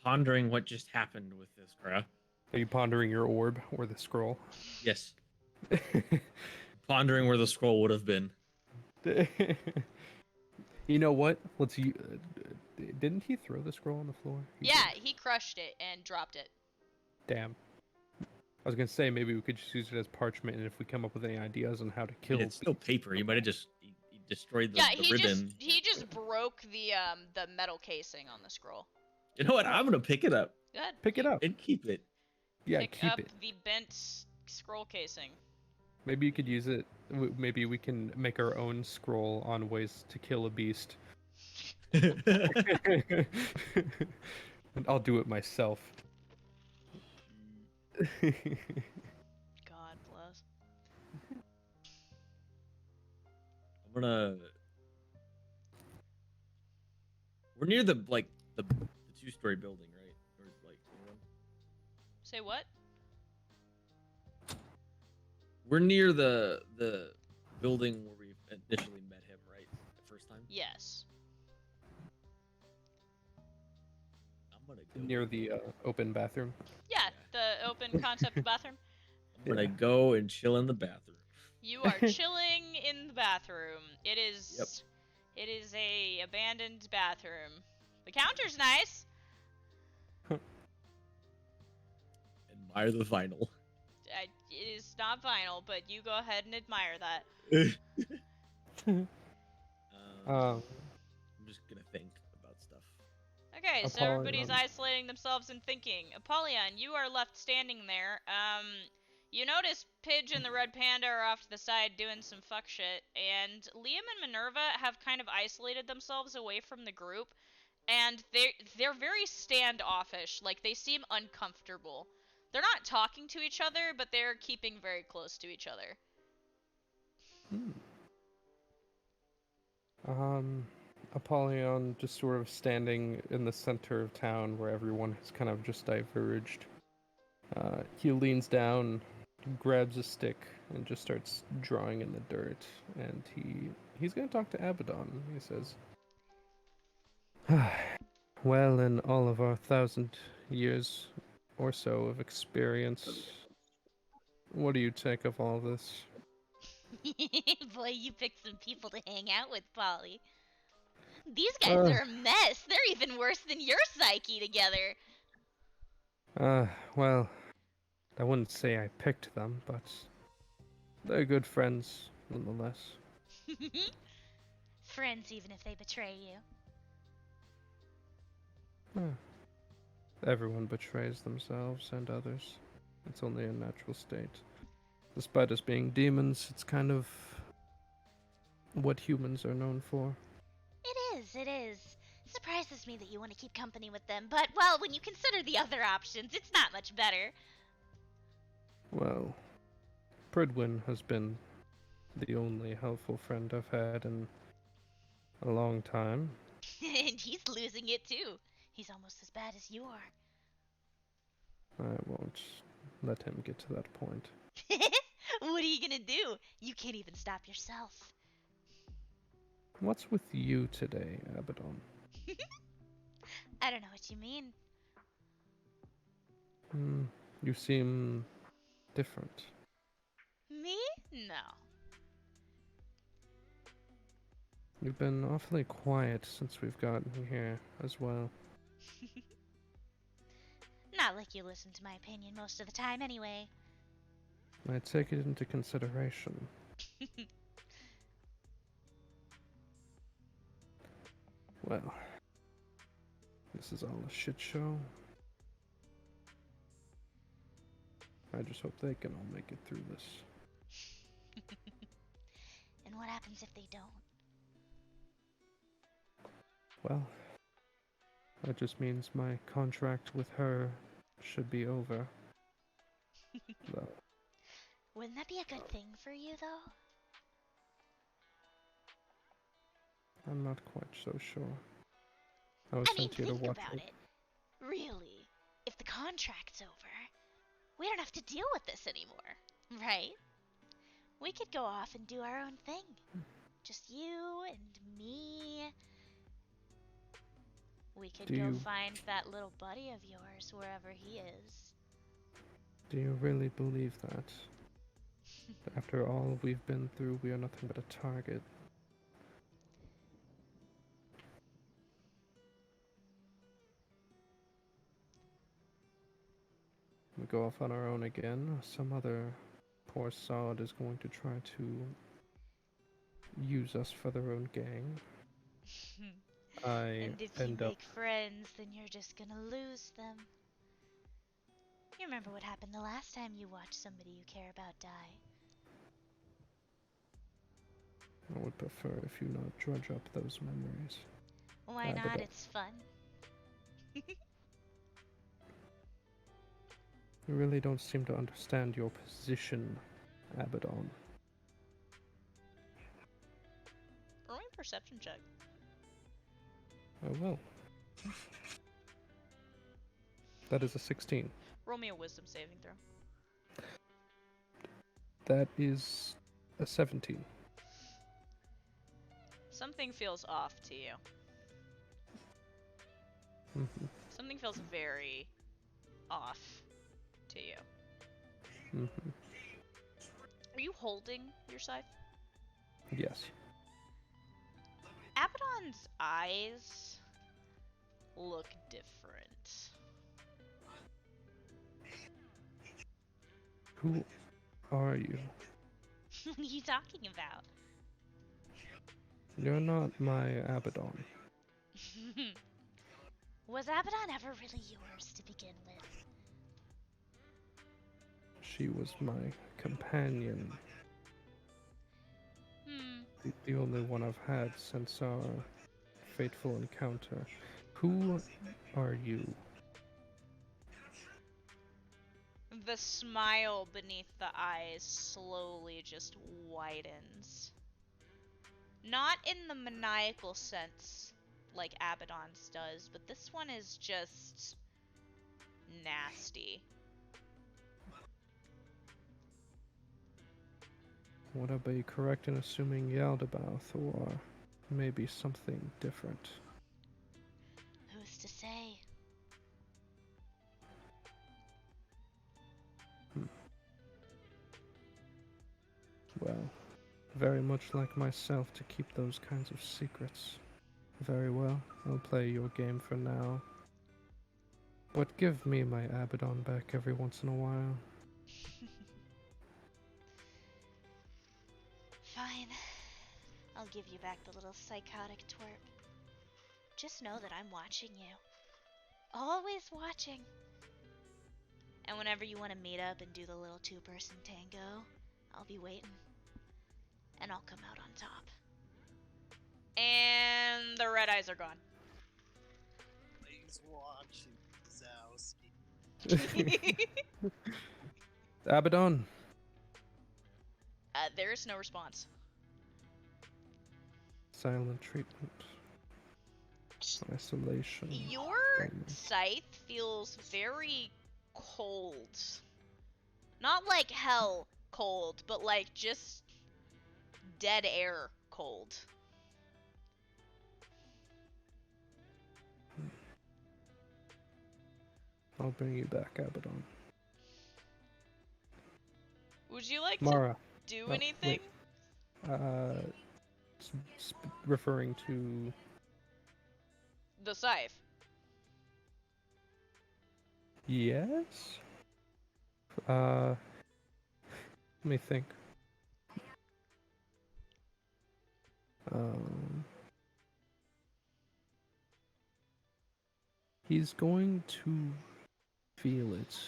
Pondering what just happened with this crap. Are you pondering your orb or the scroll? Yes. Pondering where the scroll would have been. You know what? Didn't he throw the scroll on the floor? Yeah, he crushed it and dropped it. Damn. I was gonna say maybe we could just use it as parchment, and if we come up with any ideas on how to kill, It's still paper. He might have just he destroyed the, Yeah, the he ribbon. just broke the metal casing on the scroll. You know what? I'm gonna pick it up Good. pick it up. and keep it. Yeah, Pick keep up it. the bent scroll casing. Maybe you could use it. Maybe we can make our own scroll on ways to kill a beast. And I'll do it myself. God bless. I'm gonna. We're near the the 2-story building, right? Or like anyone? Say what? We're near the building where we initially met him, right? The first time. Yes. I'm gonna go Near the open bathroom. Yeah, the open concept bathroom. I'm gonna Yeah. go and chill in the bathroom. You are chilling in the bathroom. It is. Yep. It is a abandoned bathroom. The counter's nice. Admire the vinyl. It is not vinyl, but you go ahead and admire that. I'm just gonna think about stuff. Okay, so Apollyon. everybody's isolating themselves and thinking. Apollyon, you are left standing there. You notice Pidge and the Red Panda are off to the side doing some fuck shit, and Liam and Minerva have kind of isolated themselves away from the group, and they're very standoffish. Like, they seem uncomfortable. They're not talking to each other, but they're keeping very close to each other. Apollyon just sort of standing in the center of town where everyone has kind of just diverged. He leans down, grabs a stick, and just starts drawing in the dirt. And he's gonna talk to Abaddon. He says, "Well, in all of our 1,000 years or so of experience, what do you take of all this?" Boy, you picked some people to hang out with, Polly. These guys are a mess. They're even worse than your psyche together. Well, I wouldn't say I picked them, but they're good friends, nonetheless. Friends, even if they betray you. Everyone betrays themselves and others. It's only a natural state. Despite us being demons, it's kind of what humans are known for. It is. Surprises me that you want to keep company with them, but, well, when you consider the other options, it's not much better. Well, Pridwin has been the only helpful friend I've had in a long time. And he's losing it, too. He's almost as bad as you are. I won't let him get to that point. What are you gonna do? You can't even stop yourself. What's with you today, Abaddon? I don't know what you mean. You seem different. Me? No. You've been awfully quiet since we've gotten here as well. Not like you listen to my opinion most of the time, anyway. I take it into consideration. Well, this is all a shit show. I just hope they can all make it through this. And what happens if they don't? Well, that just means my contract with her should be over. Though, Wouldn't that be a good thing for you, though? I'm not quite so sure. I was I mean, sent here to think watch about it. Really, if the contract's over, we don't have to deal with this anymore, right? We could go off and do our own thing. Just you and me. We could Do go you- find that little buddy of yours wherever he is. Do you really believe that? After all we've been through, we are nothing but a target. We go off on our own again. Some other poor sod is going to try to use us for their own gang. I And if you end up. make friends, then you're just gonna lose them. You remember what happened the last time you watched somebody you care about die? I would prefer if you not drudge up those memories. Why not? Abaddon. It's fun. You really don't seem to understand your position, Abaddon. Roll me a perception check. I will. That is a 16. Roll me a wisdom saving throw. That is a 17. Something feels off to you. Mhm. Something feels very off to you. Mhm. Are you holding your scythe? Yes. Abaddon's eyes look different. Who are you? What are you talking about? You're not my Abaddon. Was Abaddon ever really yours to begin with? She was my companion. The only one I've had since our fateful encounter. Who are you? The smile beneath the eyes slowly just widens. Not in the maniacal sense like Abaddon's does, but this one is just nasty. Would I be correct in assuming Yaldabaoth, or maybe something different? Who's to say? Well, very much like myself to keep those kinds of secrets. Very well, I'll play your game for now. But give me my Abaddon back every once in a while. Fine. I'll give you back the little psychotic twerp. Just know that I'm watching you. Always watching. And whenever you want to meet up and do the little two-person tango, I'll be waiting. And I'll come out on top. And the red eyes are gone. Please watch Zowski. Abaddon! There is no response. Silent treatment. Isolation. Your scythe feels very cold. Not like hell cold, but like just dead air cold. I'll bring you back, Abaddon. Would you like Mara. to do Oh, anything? wait. Referring to... The scythe. Yes? Let me think. Um, he's going to feel it,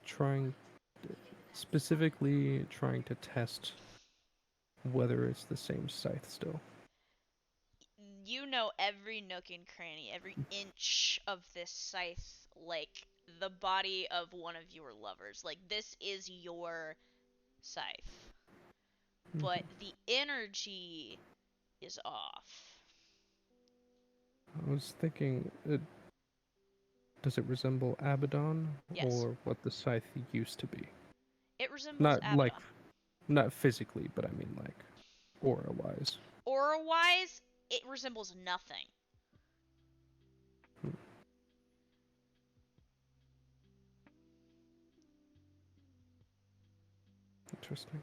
trying, specifically trying to test whether it's the same scythe still. You know every nook and cranny, every inch of this scythe, like the body of one of your lovers. Like, this is your scythe. But the energy is off. I was thinking, does it resemble Abaddon Yes. or what the scythe used to be? It resembles Not Abaddon. like, not physically, but I mean like aura-wise. Aura-wise, it resembles nothing. Interesting.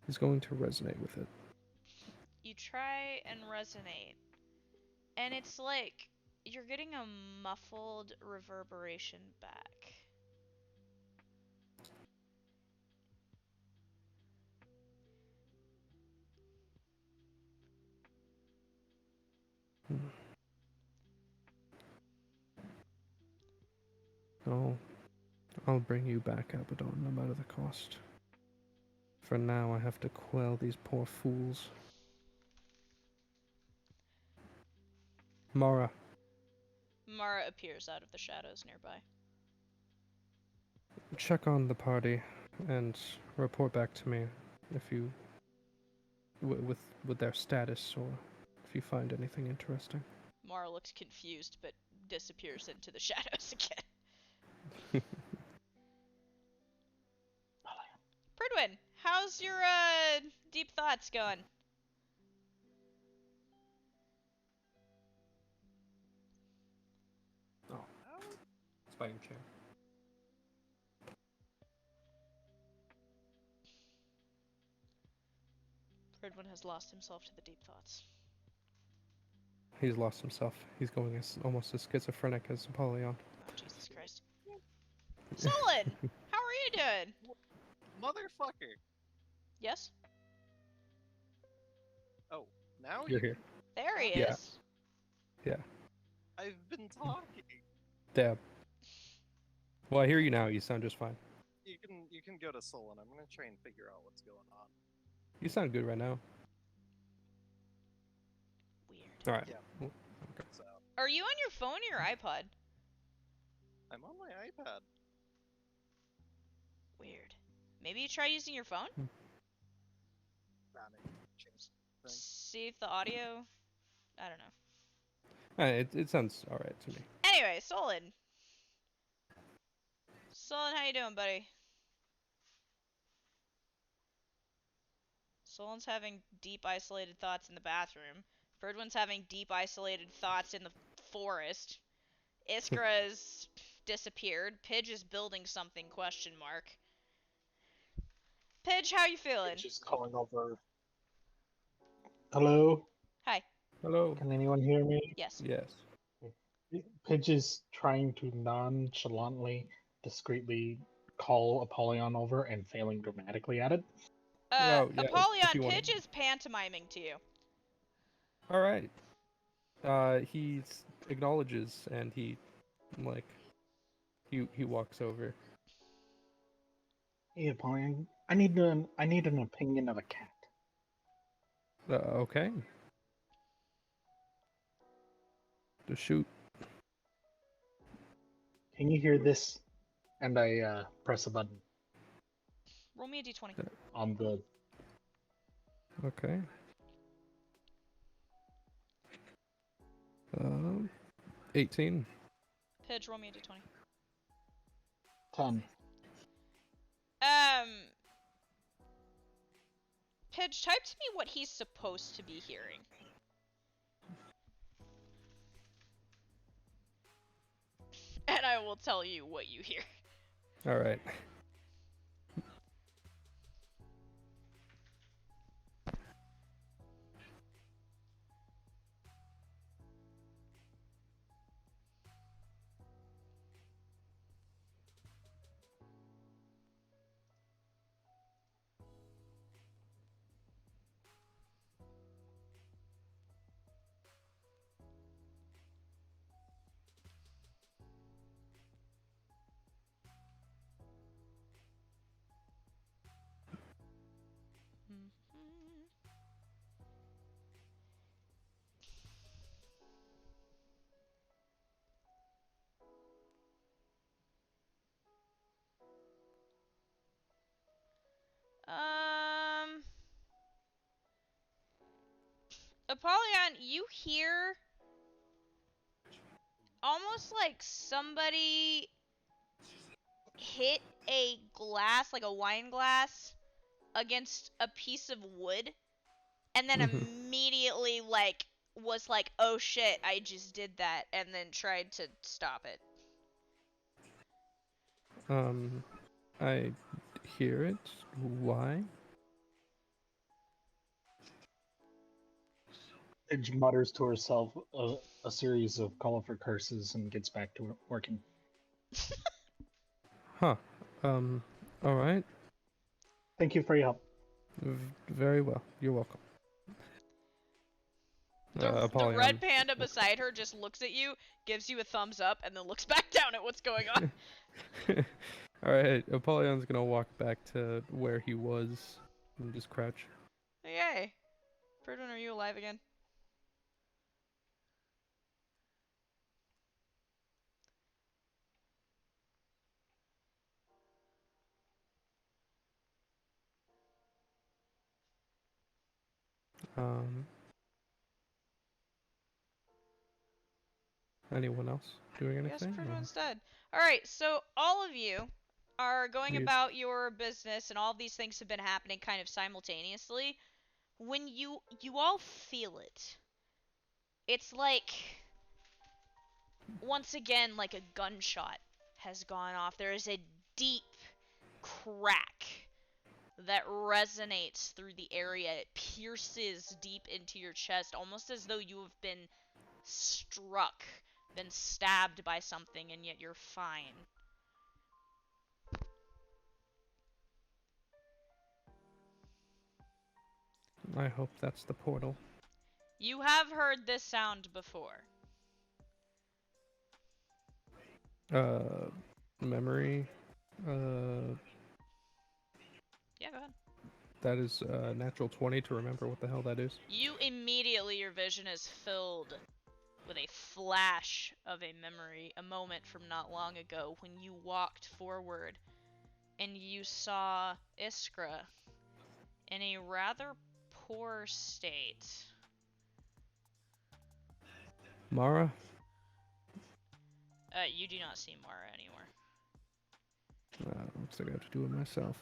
He's going to resonate with it. You try and resonate, and it's like you're getting a muffled reverberation back. Oh, I'll bring you back, Abaddon, no matter the cost. For now, I have to quell these poor fools. Mara, Mara appears out of the shadows nearby. check on the party and report back to me if you, with their status or if you find anything interesting. Mara looks confused, but disappears into the shadows again. Pridwin, how's your deep thoughts going? Oh, it's by your chair. Pridwin has lost himself to the deep thoughts. He's lost himself. He's going almost as schizophrenic as Apollyon. Oh, Jesus Christ. Solon, how are you doing? Motherfucker! Yes? Oh, now You're you. here. There he Yeah. is. Yeah. I've been talking. Dab. Well, I hear you now. You sound just fine. You can go to Solon. I'm gonna try and figure out what's going on. You sound good right now. Weird. All right. Yeah. So Are you on your phone or your iPod? I'm on my iPad. Weird. Maybe you try using your phone? Nah, maybe change the thing. See if the audio... I don't know. It sounds all right to me. Anyway, Solon. Solon, how you doing, buddy? Solon's having deep, isolated thoughts in the bathroom. Birdwin's having deep, isolated thoughts in the forest. Iskra's disappeared. Pidge is building something, question mark. Pidge, how you feeling? Just calling over. Hello? Hi. Hello. Can anyone hear me? Yes. Yes. Pidge is trying to nonchalantly, discreetly call Apollyon over and failing dramatically at it. Oh, yeah, if Apollyon, you wanna- Pidge is pantomiming to you. All right. He acknowledges and he walks over. Hey Apollyon, I need an opinion of a cat. Okay. Just shoot. Can you hear this? And I press a button Roll me a d20. on the. Okay. 18. Pidge, roll me a d20. 10. Pidge, type to me what he's supposed to be hearing. And I will tell you what you hear. All right. Apollyon, you hear almost like somebody hit a glass, like a wine glass, against a piece of wood, and then Mhm. immediately was like, oh shit, I just did that, and then tried to stop it. I hear it. Why? Paige mutters to herself a series of colorful curses and gets back to working. Huh. All right. Thank you for your help. Very well. You're welcome. The red Apollyon. panda beside her just looks at you, gives you a thumbs up, and then looks back down at what's going on. All right. Apollyon's gonna walk back to where he was and just crouch. Yay. Pridwin, are you alive again? Um. Anyone else doing I guess anything? Pridwin's dead. Alright, so all of you are going Weird. about your business, and all of these things have been happening kind of simultaneously. When you all feel it, it's like, once again, like a gunshot has gone off. There is a deep crack that resonates through the area. It pierces deep into your chest, almost as though you have been struck, been stabbed by something, and yet you're fine. I hope that's the portal. You have heard this sound before. Memory. Yeah, go ahead. That is natural 20 to remember what the hell that is. You immediately, your vision is filled with a flash of a memory, a moment from not long ago when you walked forward and you saw Iskra in a rather poor state. Mara? You do not see Mara anymore. Looks like I have to do it myself.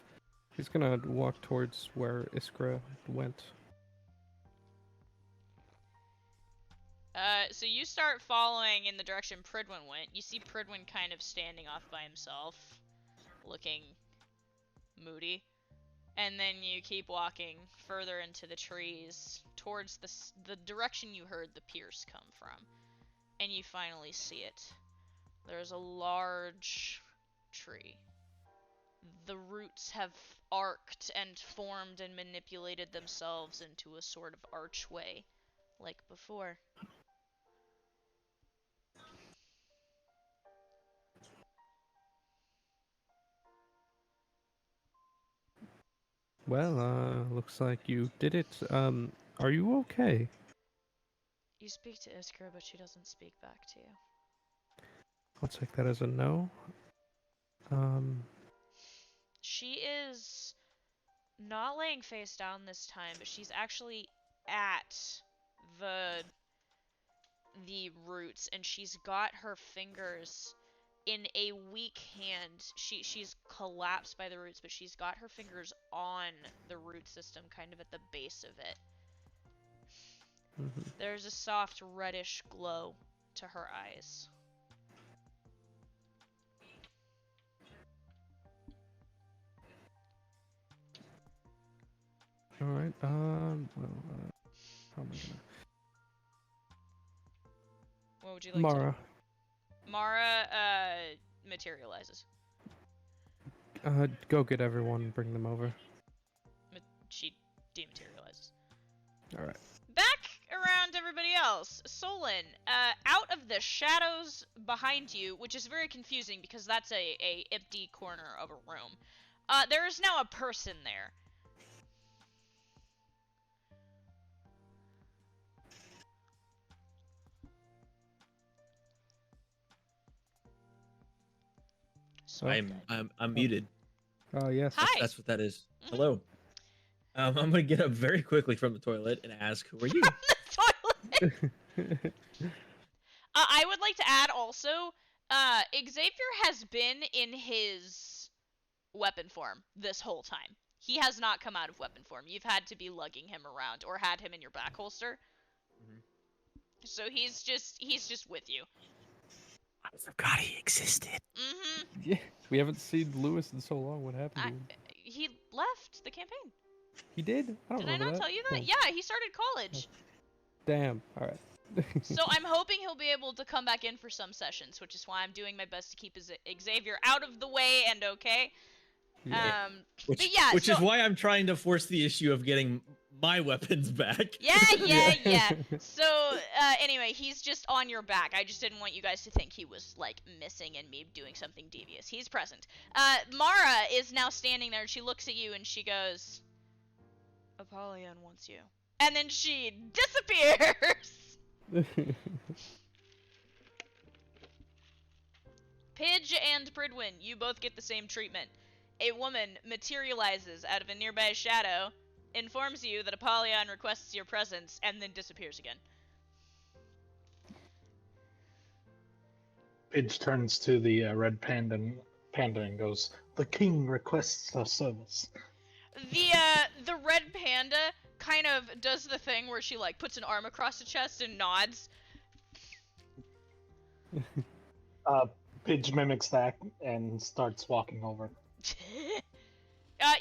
He's gonna walk towards where Iskra went. So you start following in the direction Pridwin went. You see Pridwin kind of standing off by himself, looking moody. And then you keep walking further into the trees towards the direction you heard the pierce come from. And you finally see it. There's a large tree. The roots have arced and formed and manipulated themselves into a sort of archway, like before. Well, looks like you did it. Are you okay? You speak to Iskra, but she doesn't speak back to you. I'll take that as a no. She is not laying face down this time, but she's actually at the roots, and she's got her fingers in a weak hand. She's collapsed by the roots, but she's got her fingers on the root system, kind of at the base of it. Mhm. There's a soft reddish glow to her eyes. All right. Well, how am I gonna? What would you like Mara. to do? Mara materializes. Go get everyone and bring them over. She dematerializes. All right. Back around everybody else, Solon, out of the shadows behind you, which is very confusing because that's a empty corner of a room. There is now a person there. Oh. I'm muted. Yes. Hi. That's what that is. Mhm. Hello. I'm gonna get up very quickly from the toilet and ask, "Who are you?" The toilet. I would like to add also, Xavier has been in his weapon form this whole time. He has not come out of weapon form. You've had to be lugging him around or had him in your back holster. Mhm. So he's just with you. I forgot he existed. Mm-hmm. Yeah, we haven't seen Lewis in so long. What happened to him? He left the campaign. He did? I don't Did I remember not that. tell you that? Oh, Yeah, he started college. damn. All right. So I'm hoping he'll be able to come back in for some sessions, which is why I'm doing my best to keep Xavier out of the way and okay. Yeah. But yeah, Which so is why I'm trying to force the issue of getting my weapons back. yeah. So anyway, he's just on your back. I just didn't want you guys to think he was like missing and me doing something devious. He's present. Mara is now standing there and she looks at you and she goes, "Apollyon wants you." And then she disappears. Pidge and Pridwin, you both get the same treatment. A woman materializes out of a nearby shadow, informs you that Apollyon requests your presence, and then disappears again. Pidge turns to the red panda and goes, "The king requests our service." The red panda kind of does the thing where she like puts an arm across the chest and nods. Pidge mimics that and starts walking over.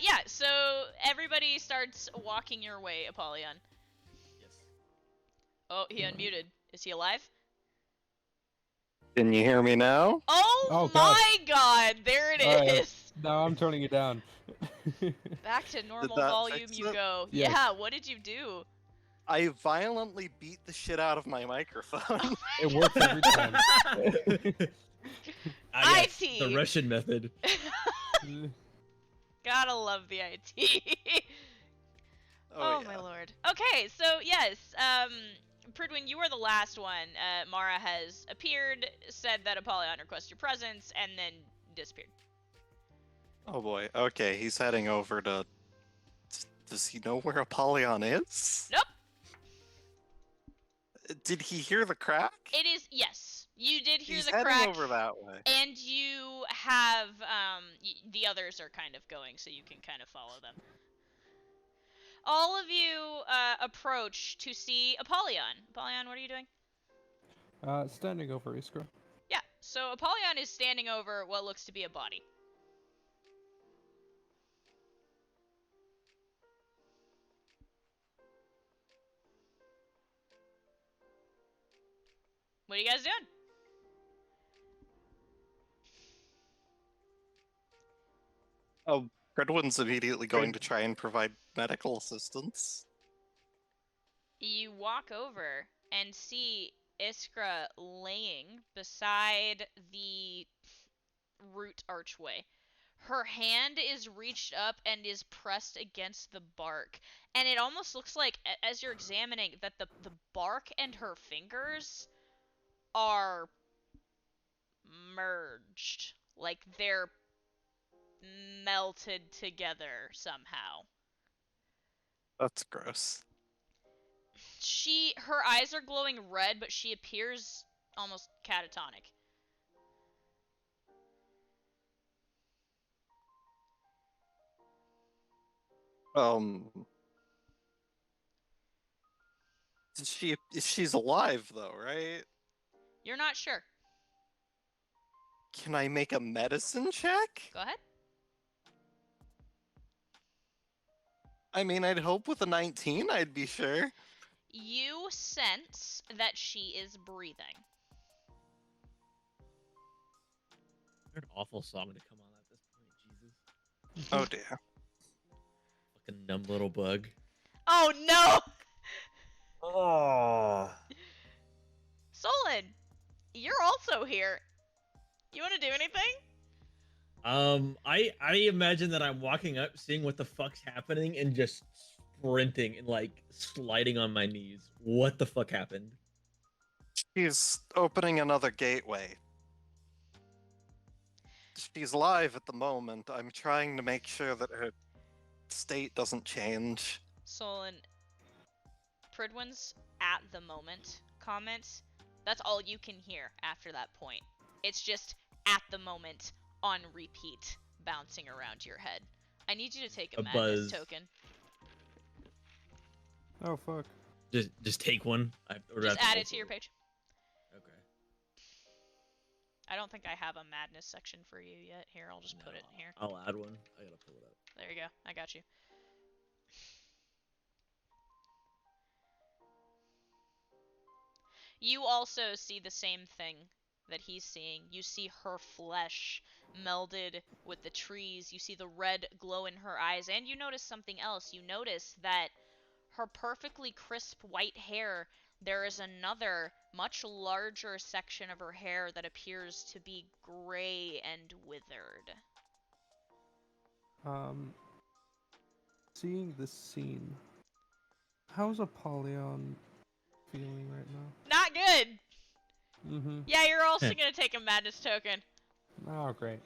Yeah, so everybody starts walking your way, Apollyon. Yes. Oh, he unmuted. Is he alive? Can you hear me now? Oh, God. my god, there it All right. is. No, I'm turning it down. Back to normal that volume fix you it? go. Yes. Yeah, what did you do? I violently beat the shit out of my microphone. It works every time. Yes, IT. the Russian method. Gotta love the IT. Oh, yeah. my lord. Okay, so yes, Pridwin, you are the last one. Mara has appeared, said that Apollyon requests your presence, and then disappeared. Oh boy. Okay, he's heading over to. Does he know where Apollyon is? Nope. Did he hear the crack? It is, yes. You did hear He's the heading crack. over that way. And you have, the others are kind of going, so you can kind of follow them. All of you, approach to see Apollyon. Apollyon, what are you doing? Standing over Iskra. Yeah, so Apollyon is standing over what looks to be a body. What are you guys doing? Oh, Redwin's immediately going to try and provide medical assistance. You walk over and see Iskra laying beside the root archway. Her hand is reached up and is pressed against the bark. And it almost looks like, as you're examining, that the bark and her fingers are merged. Like they're melted together somehow. That's gross. Her eyes are glowing red, but she appears almost catatonic. She's alive though, right? You're not sure. Can I make a medicine check? Go ahead. I mean, I'd hope with a 19 I'd be sure. You sense that she is breathing. What an awful song to come on at this point, Jesus. Oh dear. Fucking numb little bug. Oh no! Oh. Solon, you're also here. You want to do anything? I imagine that I'm walking up, seeing what the fuck's happening, and just sprinting and like sliding on my knees. What the fuck happened? She's opening another gateway. She's live at the moment. I'm trying to make sure that her state doesn't change. Solon, Pridwin's at the moment comment, that's all you can hear after that point. It's just at the moment on repeat bouncing around your head. I need you to take a A madness buzz. token. Oh fuck. Just take one. Or do I Just have add roll it to for your page. Okay. I don't think I have a madness section for you yet. Here, I'll just put it No, here. I'll add one. I gotta pull it up. There you go. I got you. You also see the same thing that he's seeing. You see her flesh melded with the trees. You see the red glow in her eyes. And you notice something else. You notice that her perfectly crisp white hair, there is another, much larger section of her hair that appears to be gray and withered. Seeing this scene, how's Apollyon feeling right now? Not good! Mm-hmm. Yeah, you're also gonna take a madness token. Oh, great.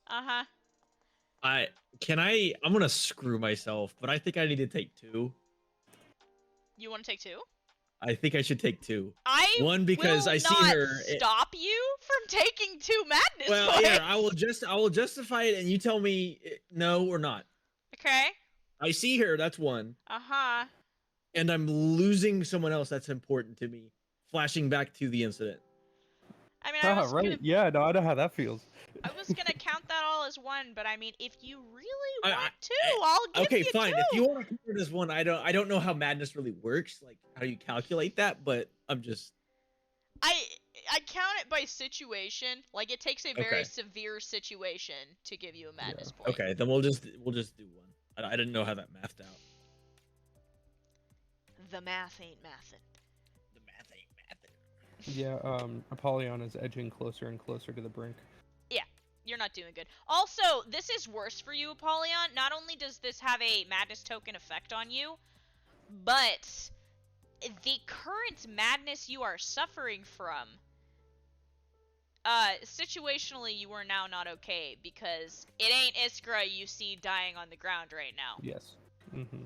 Uh-huh. I'm gonna screw myself, but I think I need to take 2. You want to take 2? I think I should take 2. I One, because will I see not her. stop you from taking 2 madness Well, points. yeah, I will justify it, and you tell me no or not. Okay. I see her. That's 1, Uh-huh. and I'm losing someone else that's important to me. Flashing back to the incident. I mean, I was right. gonna, Yeah, no, I know how that feels. I was gonna count that all as 1, but I mean, if you really I- want to, I- I'll give Okay, you fine. 2. If you want to count it as 1, I don't know how madness really works, like how you calculate that, but I'm just I count it by situation. Like, it takes a very Okay. severe situation to give you a madness Yeah. point. okay. Then we'll just do 1. I didn't know how that mathed out. The math ain't mathin'. The math ain't mathing. Yeah, Apollyon is edging closer and closer to the brink. You're not doing good. Also, this is worse for you, Apollyon. Not only does this have a madness token effect on you, but the current madness you are suffering from, situationally you are now not okay, because it ain't Iskra you see dying on the ground right now. Yes. Mm-hmm.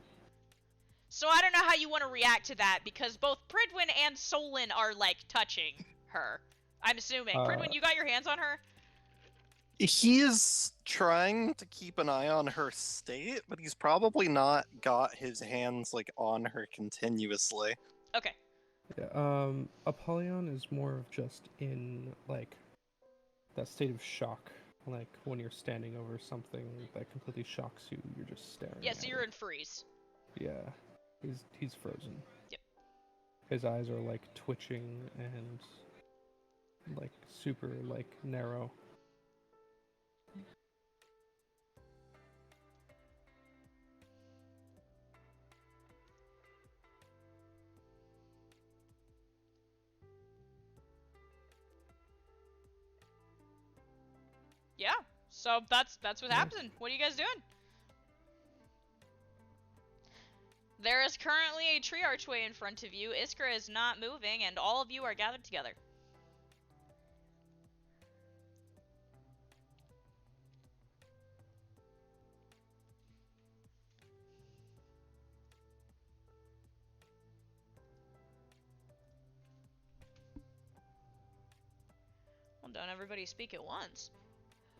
So I don't know how you want to react to that, because both Pridwin and Solon are, like, touching her. I'm assuming. Pridwin, you got your hands on her? He is trying to keep an eye on her state, but he's probably not got his hands like on her continuously. Okay. Yeah, Apollyon is more of just in, like, that state of shock. Like, when you're standing over something that completely shocks you, you're just staring Yeah, at so you're it. in freeze. Yeah. He's frozen. Yep. His eyes are, like, twitching and, like, super, like, narrow. Yeah. So that's what's Nice. happening. What are you guys doing? There is currently a tree archway in front of you. Iskra is not moving, and all of you are gathered together. Well, don't everybody speak at once.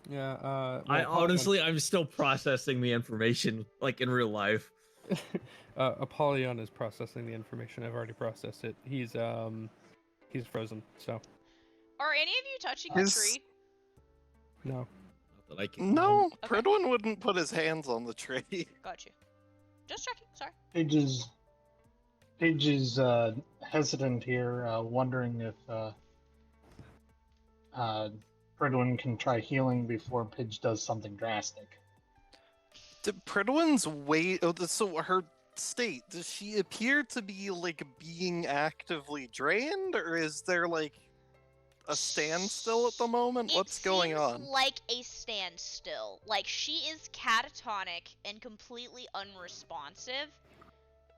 Yeah, I'm still processing the information, like in real life. Apollyon is processing the information. I've already processed it. He's frozen, so Are any of you touching His- the tree? no. Not that I can. No, Okay. Pridwin wouldn't put his hands on the tree. Got you. Just checking. Sorry. Paige is hesitant here, wondering if Pridwin can try healing before Pidge does something drastic. Did Pridwin's weight? Oh, so her state, does she appear to be like being actively drained, or is there like a standstill at the moment? What's going It on? seems like a standstill. Like, she is catatonic and completely unresponsive.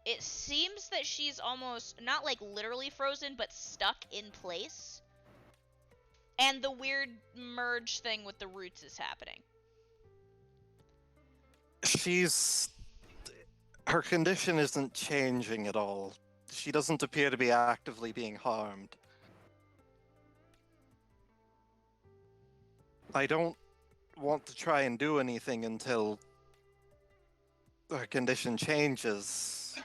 It seems that she's almost, not like literally frozen, but stuck in place. And the weird merge thing with the roots is happening. Her condition isn't changing at all, She doesn't appear to be actively being harmed. I don't want to try and do anything until her condition changes.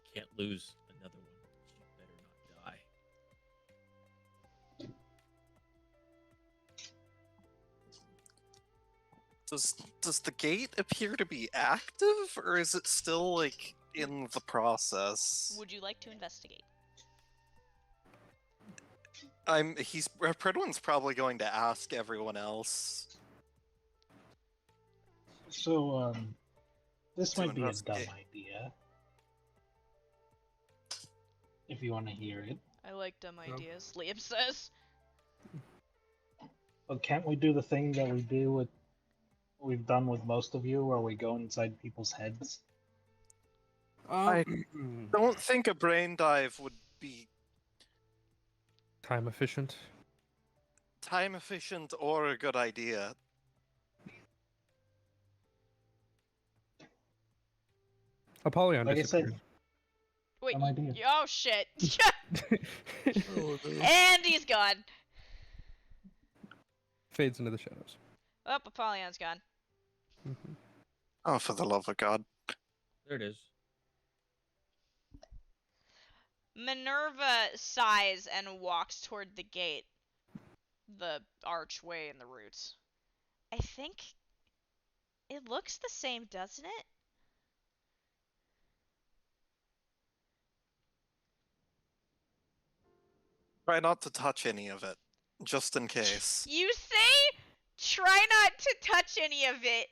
I can't lose another one. She better not die. Does the gate appear to be active, or is it still like in the process? Would you like to investigate? Predwin's probably going to ask everyone else. So, this To might be a dumb investigate. idea. If you want to hear it. I like dumb ideas, Liam says. But can't we do the thing that we've done with most of you, where we go inside people's heads? I don't think a brain dive would be Time efficient. time efficient or a good idea. Apollyon Like I said, disappears. Wait, dumb idea. oh shit. And he's gone. Fades into the shadows. Oh, Apollyon's gone. Mhm. Oh, for the love of God. There it is. Minerva sighs and walks toward the gate. The archway and the roots. I think it looks the same, doesn't it? Try not to touch any of it, just in case. You say try not to touch any of it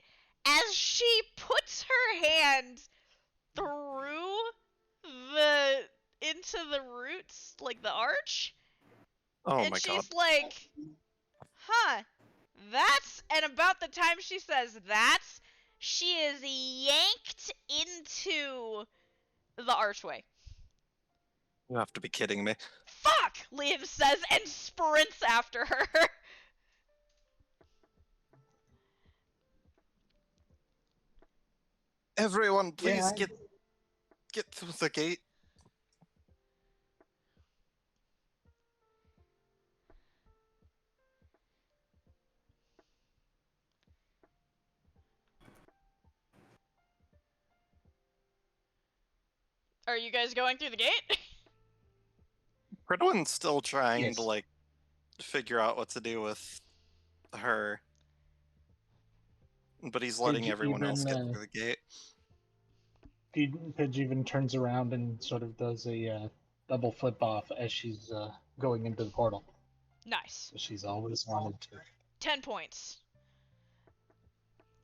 as she puts her hand through into the roots, like the arch, Oh and my she's God. like, huh, and about the time she says that's, she is yanked into the archway. You have to be kidding me. Fuck, Liam says and sprints after her. Everyone, please Yeah, get through the gate. Are you guys going through the gate? Predwin's still trying Yes. to like figure out what to do with her, but he's letting Did you everyone else get even, through the gate. Pidge even turns around and sort of does a double flip off as she's going into the portal. Nice. She's always wanted to. 10 points.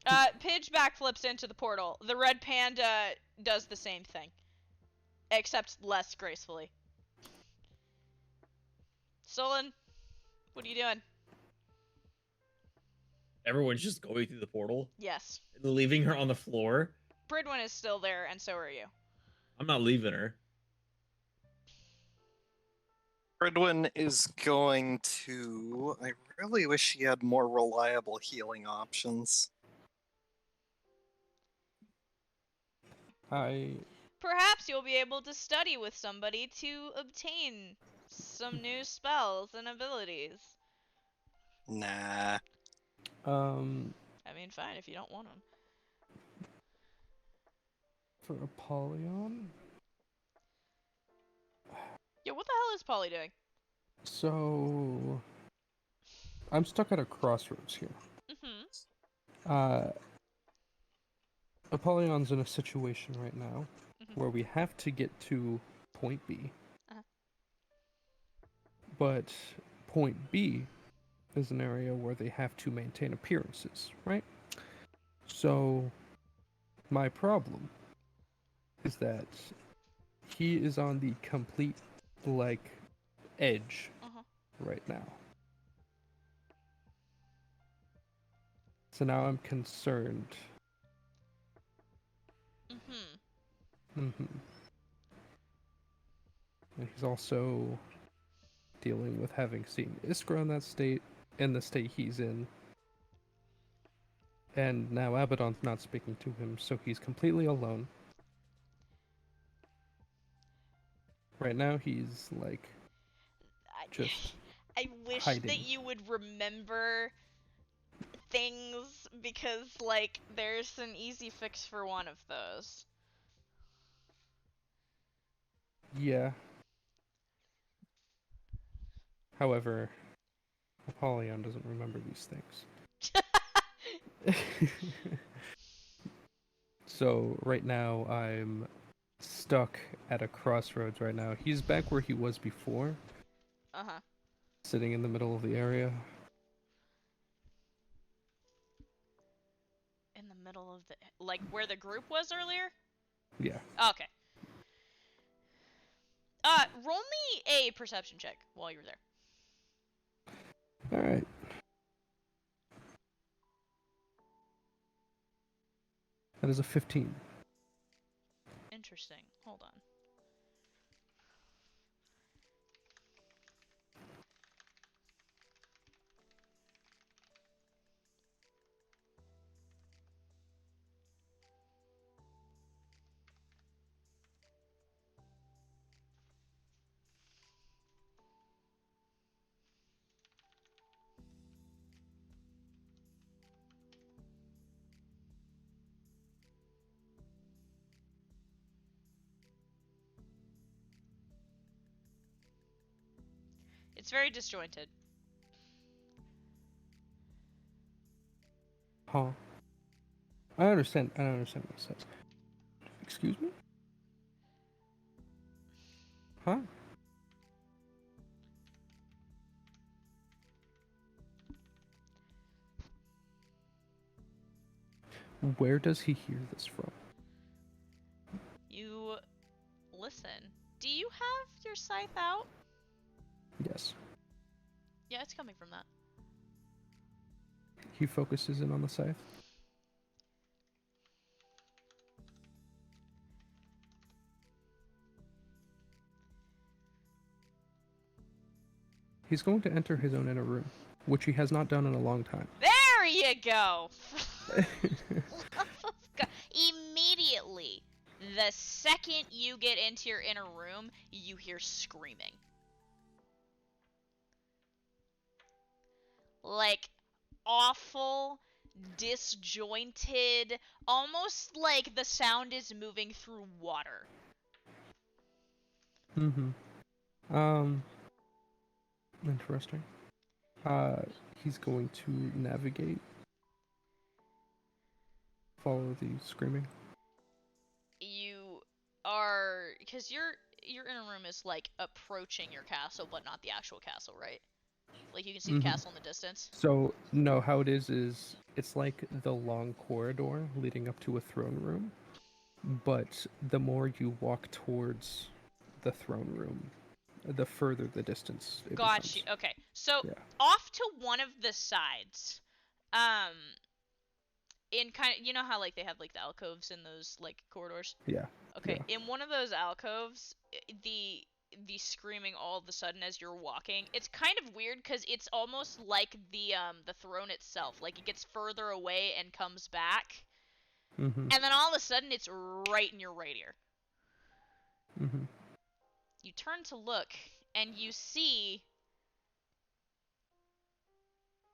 Pidge backflips into the portal. The red panda does the same thing, except less gracefully. Solon, what are you doing? Everyone's just going through the portal, Yes. leaving her on the floor. Pridwin is still there, and so are you. I'm not leaving her. Predwin is going to. I really wish he had more reliable healing options. Perhaps you'll be able to study with somebody to obtain some new spells and abilities. Nah. I mean, fine if you don't want them. For Apollyon. Yeah, what the hell is Polly doing? So I'm stuck at a crossroads here. Mm-hmm. Apollyon's in a situation right now where we have to get to point B. Uh-huh. But point B is an area where they have to maintain appearances, right? So my problem is that he is on the complete edge Uh-huh. right now. So now I'm concerned. Mm-hmm. Mm-hmm. And he's also dealing with having seen Iskra in that state, and the state he's in. And now Abaddon's not speaking to him, so he's completely alone. Right now, he's like just I wish that hiding. you would remember things because, like, there's an easy fix for one of those. Yeah. However, Apollyon doesn't remember these things. So right now I'm stuck at a crossroads right now. He's back where he was before, Uh-huh. sitting in the middle of the area. In the middle of the... Like, where the group was earlier? Yeah. Okay. Roll me a perception check while you're there. Alright. That is a 15. Interesting. Hold on. It's very disjointed. Huh. I understand what it says. Excuse me? Huh? Where does he hear this from? You listen. Do you have your scythe out? Yes. Yeah, it's coming from that. He focuses in on the scythe. He's going to enter his own inner room, which he has not done in a long time. There you go! Immediately, the second you get into your inner room, you hear screaming. Like, awful, disjointed, almost like the sound is moving through water. Interesting. He's going to navigate. Follow the screaming. You are, because your inner room is like approaching your castle, but not the actual castle, right? Like you can see the castle in the distance. So, no, how it is it's like the long corridor leading up to a throne room, but the more you walk towards the throne room, the further the distance it Got you. becomes. Okay, so Yeah. off to one of the sides, in kind of, you know how like they have like the alcoves in those like corridors. Yeah. Okay, Yeah. in one of those alcoves, the screaming all of a sudden as you're walking, it's kind of weird because it's almost like the throne itself. Like it gets further away and comes back, Mm-hmm. and then all of a sudden it's right in your right ear. Mm-hmm. You turn to look, and you see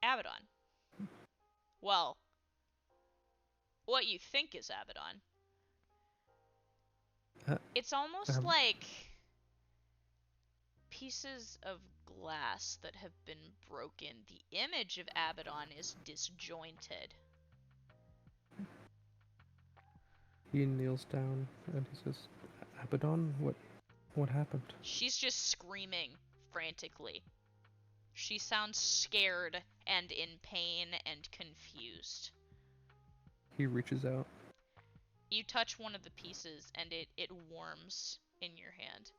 Abaddon. Well, what you think is Abaddon. It's almost like pieces of glass that have been broken. The image of Abaddon is disjointed. He kneels down and he says, "Abaddon, what happened?" She's just screaming frantically. She sounds scared and in pain and confused. He reaches out. You touch one of the pieces and it warms in your hand.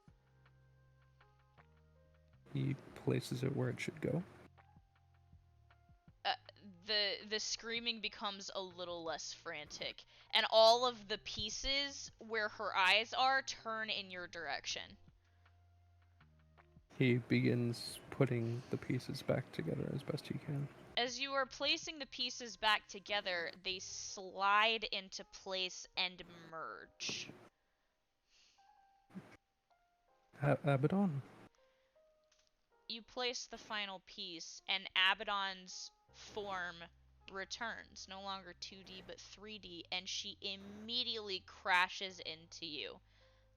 He places it where it should go. The screaming becomes a little less frantic, and all of the pieces where her eyes are turn in your direction. He begins putting the pieces back together as best he can. As you are placing the pieces back together, they slide into place and merge. Abaddon. You place the final piece, and Abaddon's form returns, no longer 2D but 3D, and she immediately crashes into you,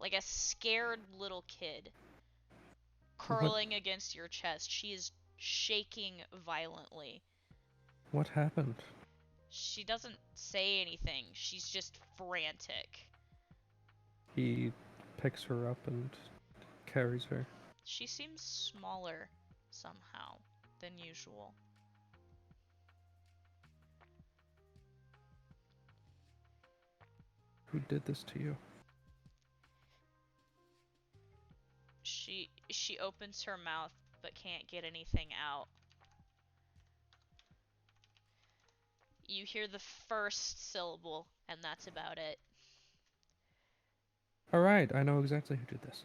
like a scared little kid, curling against your chest. She is shaking violently. What happened? She doesn't say anything. She's just frantic. He picks her up and carries her. She seems smaller somehow than usual. Who did this to you? She opens her mouth but can't get anything out. You hear the first syllable, and that's about it. Alright, I know exactly who did this.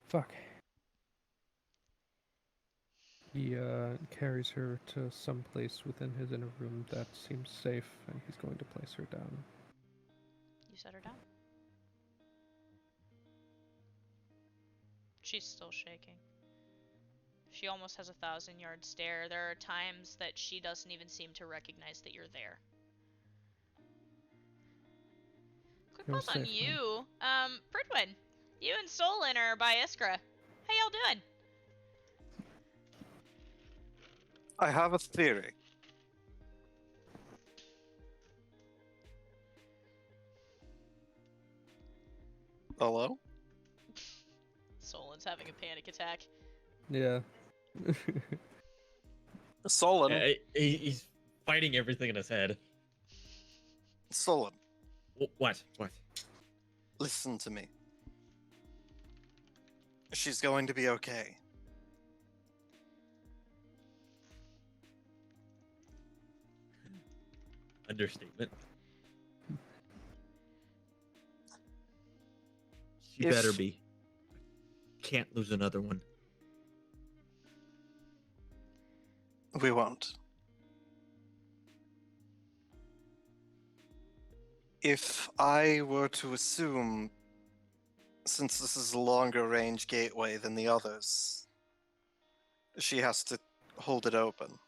Fuck. He carries her to some place within his inner room that seems safe, and he's going to place her down. You set her down. She's still shaking. She almost has a 1,000-yard stare. There are times that she doesn't even seem to recognize that you're there. Quick You're pause on safe, you. Pridwin, you and Solon are by Iskra. How y'all doing? I have a theory. Hello? Solon's having a panic attack. Yeah. Solon. He's fighting everything in his head. Solon, What? What? listen to me. She's going to be okay. Understatement. She If- better be. Can't lose another one. We won't. If I were to assume, since this is a longer range gateway than the others, she has to hold it open.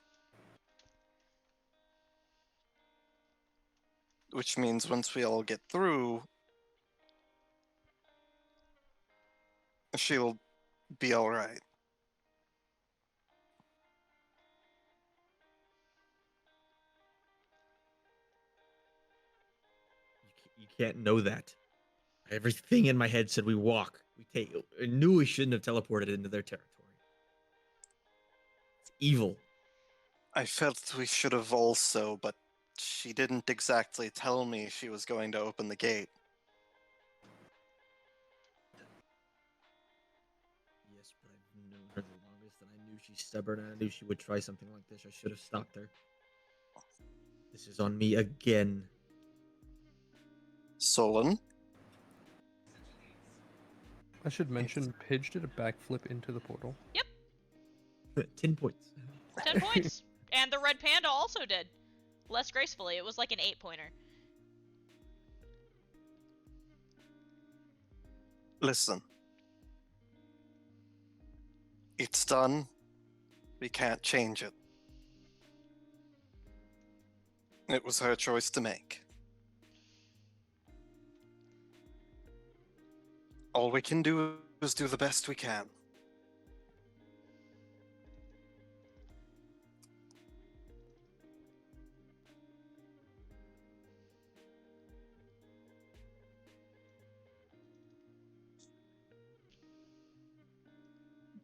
Which means once we all get through, she'll be alright. You can't know that. Everything in my head said we walk. We take. I knew we shouldn't have teleported into their territory. It's evil. I felt we should have also, but she didn't exactly tell me she was going to open the gate. Yes, but I've known her the longest, and I knew she's stubborn, and I knew she would try something like this. I should have stopped her. This is on me again. Solon? I should mention, Pidge did a backflip into the portal. 10 points. 10 points. And the red panda also did. Less gracefully. It was like an 8-pointer. Listen. It's done. We can't change it. It was her choice to make. All we can do is do the best we can.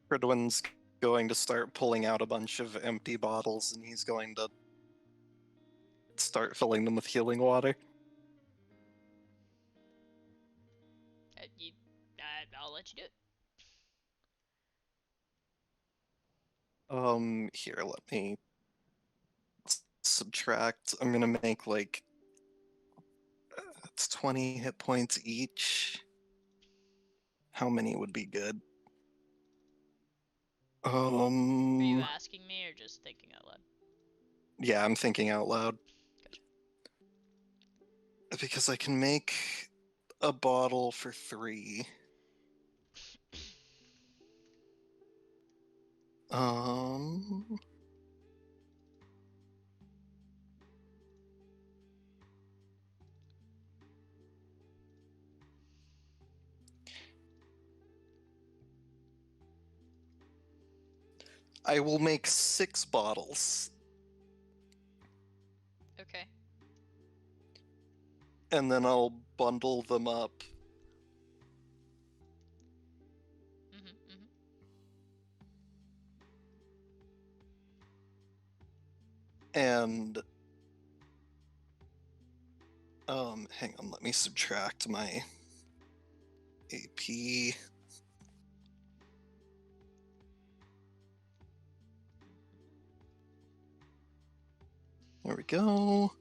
Fridwin's going to start pulling out a bunch of empty bottles, and he's going to start filling them with healing water. I'll let you do it. Here, let me subtract. I'm gonna make like it's 20 hit points each. How many would be good? Are you Um. asking me or just thinking out loud? Yeah, I'm thinking out loud. Gotcha. Because I can make a bottle for 3. Um. I will make 6 bottles, Okay. and then I'll bundle them up. Mm-hmm. And hang on, let me subtract my AP. There we go.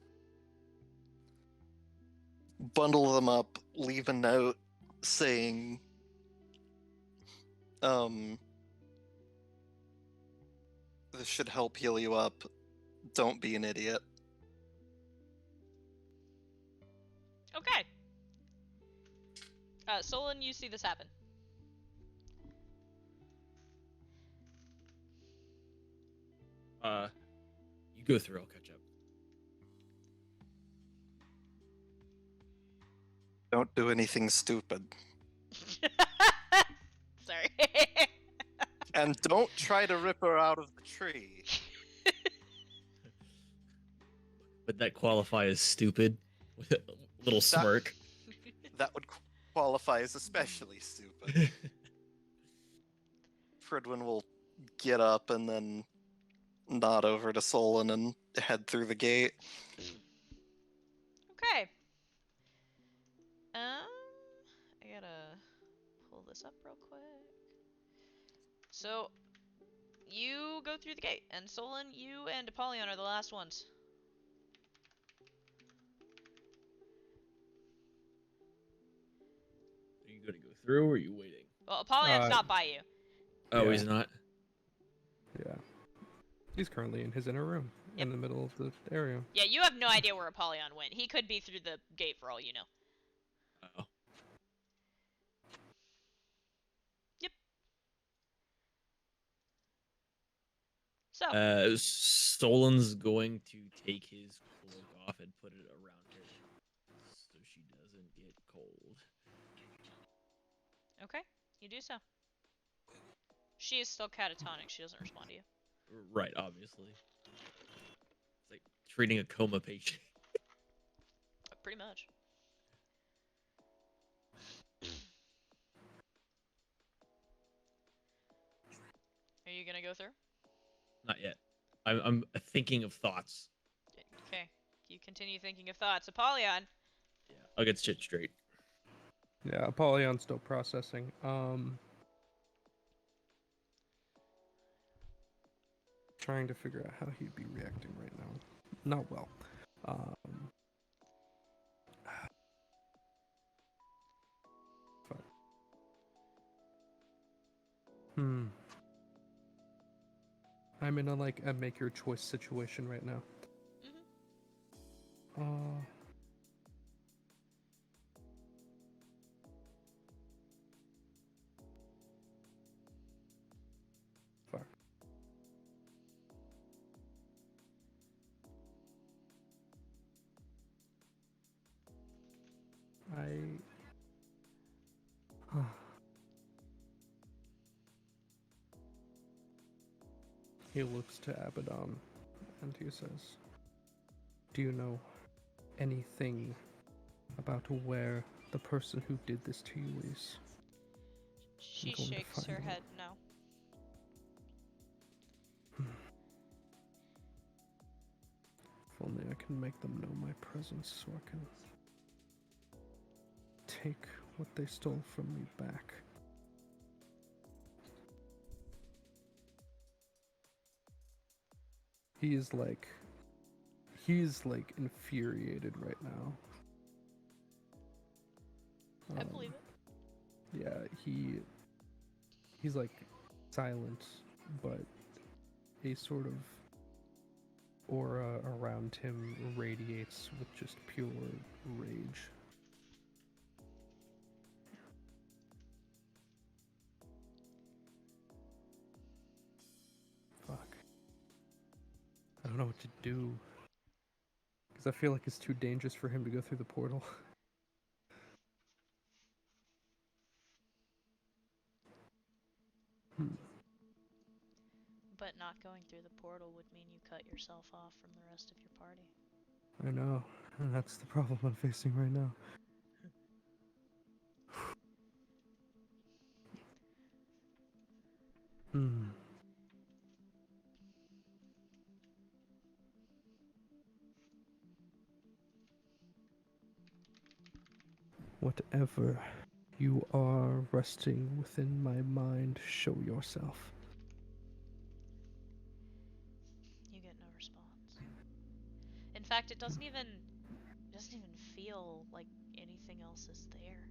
Bundle them up, leave a note saying, this should help heal you up. Don't be an idiot. Okay. Solon, you see this happen. You go through. I'll catch up. Don't do anything stupid. Sorry. And don't try to rip her out of the tree. Would that qualify as stupid? With a little smirk. That would qualify as especially stupid. Fridwin will get up and then nod over to Solon and head through the gate. Okay. I gotta pull this up real quick. So, you go through the gate, and Solon, you and Apollyon are the last ones. Are you gonna go through or are you waiting? Well, Apollyon's not by you. Oh, Yeah. he's not? Yeah. He's currently in his inner room Yep. in the middle of the area. Yeah, you have no idea where Apollyon went. He could be through the gate for all you know. Oh. So, Solon's going to take his cloak off and put it around her so she doesn't get cold. okay, you do so. She is still catatonic. She doesn't respond to you. Right, obviously. It's like treating a coma patient. Pretty much. Are you gonna go through? Not yet. I'm thinking of thoughts. Okay. You continue thinking of thoughts. Apollyon. Yeah, I'll get shit straight. Yeah, Apollyon's still processing. Trying to figure out how he'd be reacting right now. Not well. Fuck. I'm in a make your choice situation right now. Fuck. He looks to Abaddon and he says, "Do you know anything about where the person who did this to you is?" She going to shakes her find head no. If only I can make them know my presence so I can take what they stole from me back. He's infuriated right now. I believe it. Yeah, he's like silent but a sort of aura around him radiates with just pure rage. Fuck. I don't know what to do. Because I feel like it's too dangerous for him to go through the portal. But not going through the portal would mean you cut yourself off from the rest of your party. I know, and that's the problem I'm facing right now. Hmm. Whatever you are resting within my mind, show yourself. You get no response. In fact, it doesn't even feel like anything else is there.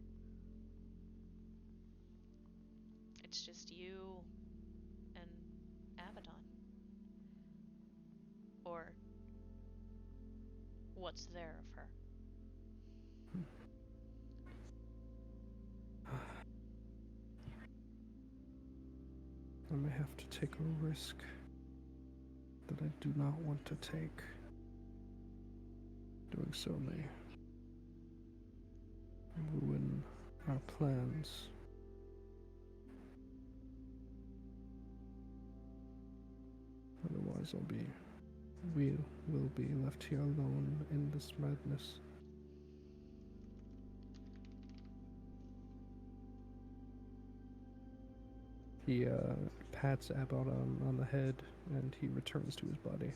It's just you and Abaddon. Or what's there of her. I may have to take a risk that I do not want to take. Doing so may ruin our plans. Otherwise, we will be left here alone in this madness. He pats Abaddon on the head and he returns to his body.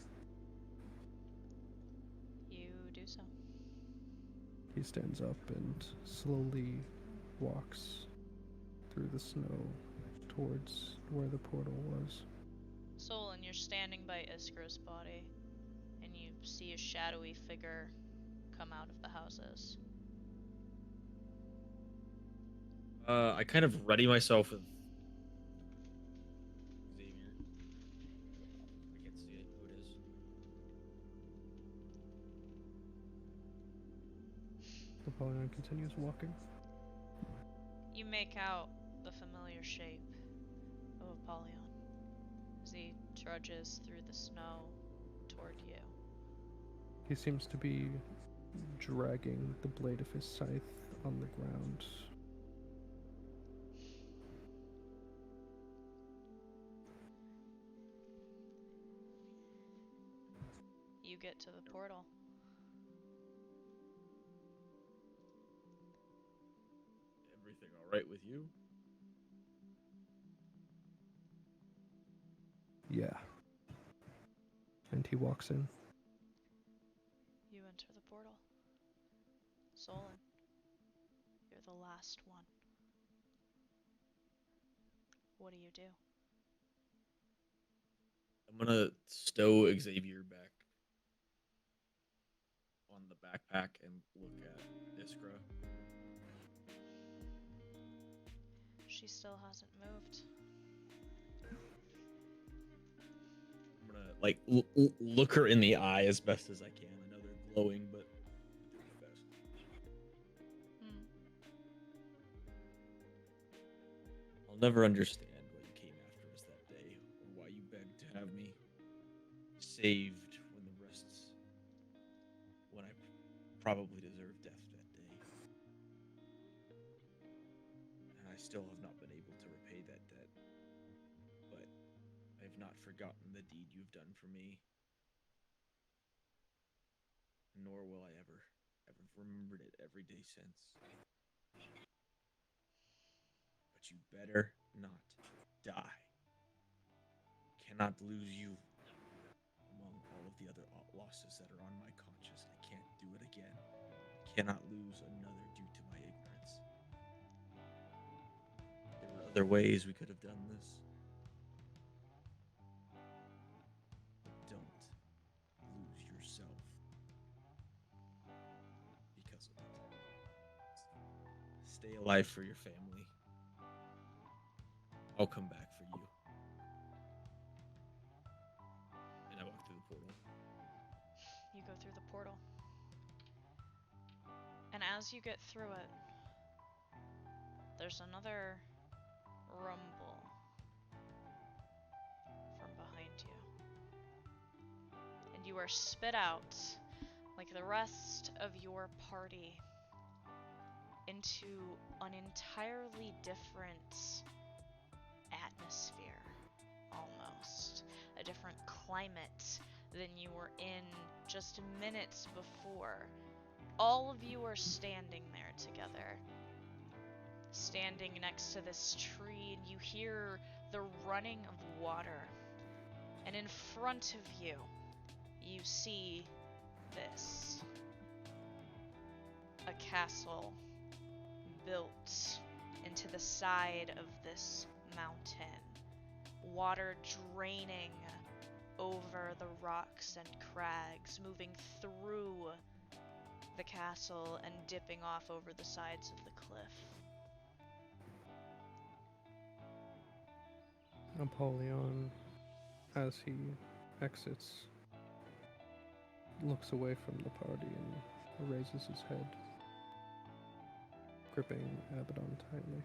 You do so. He stands up and slowly walks through the snow towards where the portal was. Solon, you're standing by Iskra's body, and you see a shadowy figure come out of the houses. I kind of ready myself with Xavier. I can't see it. Who it is? Apollyon continues walking. You make out the familiar shape of Apollyon as he trudges through the snow toward you. He seems to be dragging the blade of his scythe on the ground. You get to the portal. Everything all right with you? Yeah. And he walks in. You enter the portal. Solon, you're the last one. What do you do? I'm gonna stow Xavier back on the backpack and look at Iskra. She still hasn't moved. I'm gonna like look her in the eye as best as I can. I know they're glowing, but fast. Hmm. I'll never understand why you came after us that day, or why you begged to have me saved when I probably deserved death that day. And I still have not been able to repay that debt. But I have not forgotten the deed you've done for me. Nor will I ever remembered it every day since. But you better not die. Cannot lose you among all of the other losses that are on my conscience. I can't do it again. Cannot lose another due to my ignorance. There were other ways we could have done this. But don't lose yourself because of it. Stay alive for your family. I'll come back for you. through the portal. And as you get through it, there's another rumble from behind you. And you are spit out, like the rest of your party, into an entirely different atmosphere, almost. A different climate than you were in just minutes before. All of you are standing there together. Standing next to this tree, and you hear the running of water. And in front of you, you see this. A castle built into the side of this mountain. Water draining over the rocks and crags, moving through the castle and dipping off over the sides of the cliff. Apollyon, as he exits, looks away from the party and raises his head, gripping Abaddon tightly.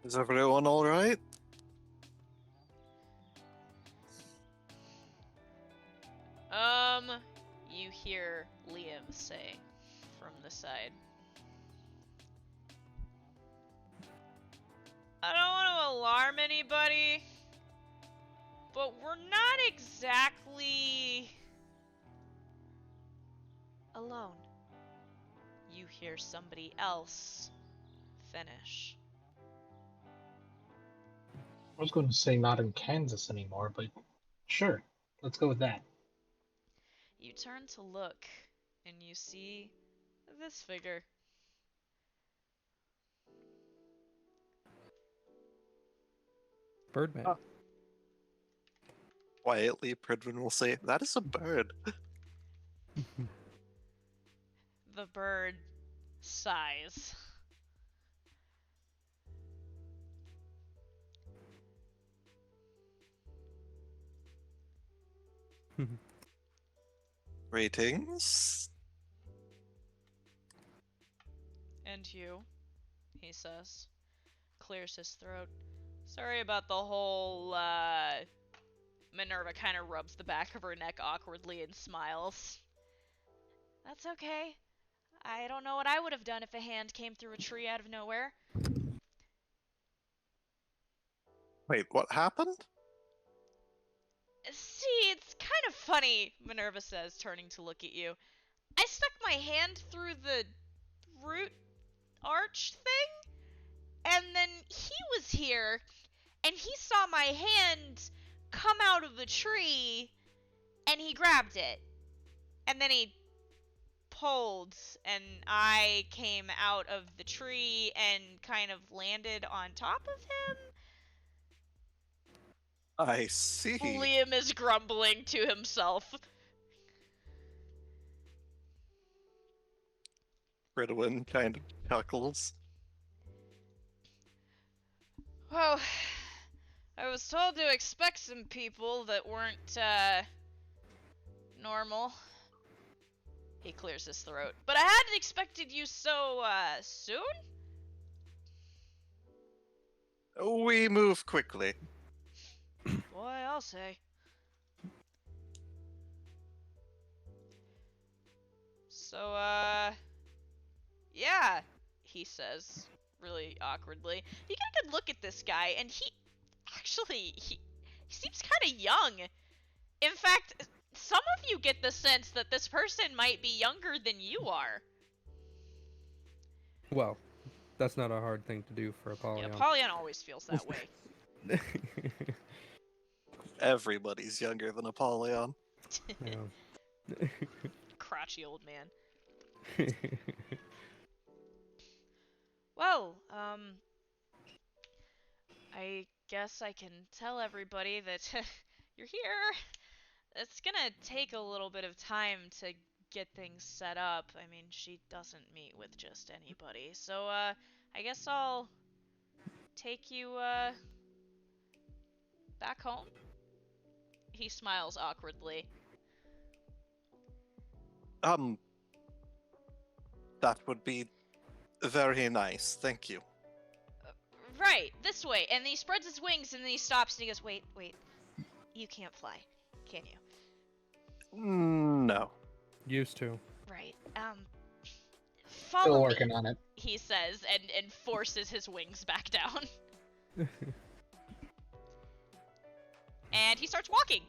Is everyone alright? You hear Liam say from the side. I don't want to alarm anybody, but we're not exactly alone. You hear somebody else finish. I was going to say not in Kansas anymore, but sure, let's go with that. You turn to look, and you see this figure. Birdman. Ah. Quietly, Pridwin will say, "That is a bird." The bird sighs. Greetings. And you, he says. Clears his throat. Sorry about the whole, Minerva kind of rubs the back of her neck awkwardly and smiles. That's okay. I don't know what I would have done if a hand came through a tree out of nowhere. Wait, what happened? See, it's kind of funny, Minerva says, turning to look at you. I stuck my hand through the root arch thing, and then he was here, and he saw my hand come out of the tree, and he grabbed it. And then he pulled, and I came out of the tree and kind of landed on top of him. I see. Liam is grumbling to himself. Pridwin kind of chuckles. Well, I was told to expect some people that weren't, normal. He clears his throat. But I hadn't expected you so, soon? We move quickly. Boy, I'll say. So, yeah, he says, really awkwardly. You get a good look at this guy, and he seems kind of young. In fact, some of you get the sense that this person might be younger than you are. Well, that's not a hard thing to do for Apollyon. Yeah, Apollyon always feels that way. Everybody's younger than Apollyon. Yeah. Crotchy old man. Well, I guess I can tell everybody that you're here. It's gonna take a little bit of time to get things set up. I mean, she doesn't meet with just anybody. So, I guess I'll take you, back home? He smiles awkwardly. That would be very nice. Thank you. Right, this way. And he spreads his wings and then he stops and he goes, wait. You can't fly, can you? No. Used to. Right. Still Follow me, working on it. he says, and forces his wings back down. And he starts walking.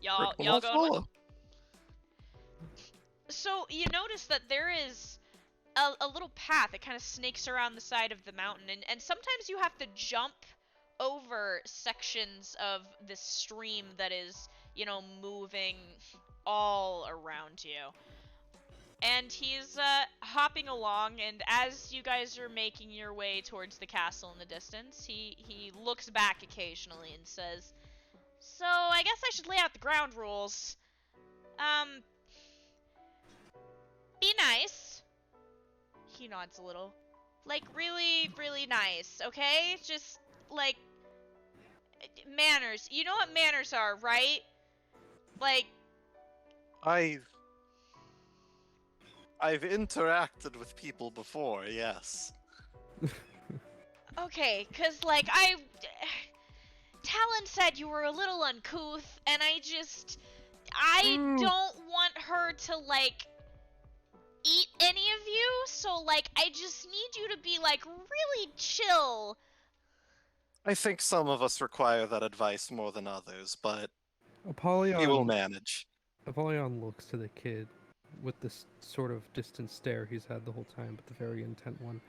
Y'all going with? Follow. So you notice that there is a little path that kind of snakes around the side of the mountain, and sometimes you have to jump over sections of this stream that is, moving all around you. And he's hopping along, and as you guys are making your way towards the castle in the distance, he looks back occasionally and says, "So I guess I should lay out the ground rules. Be nice." He nods a little. Like, really, really nice, okay? Just, like, manners. You know what manners are, right? Like, I've interacted with people before, yes. okay, cause, like, Talon said you were a little uncouth, and I don't want her to, like, eat any of you, so, like, I just need you to be, like, really chill. I think some of us require that advice more than others, but we will Apollyon, manage. Apollyon looks to the kid with this sort of distant stare he's had the whole time, but the very intent one.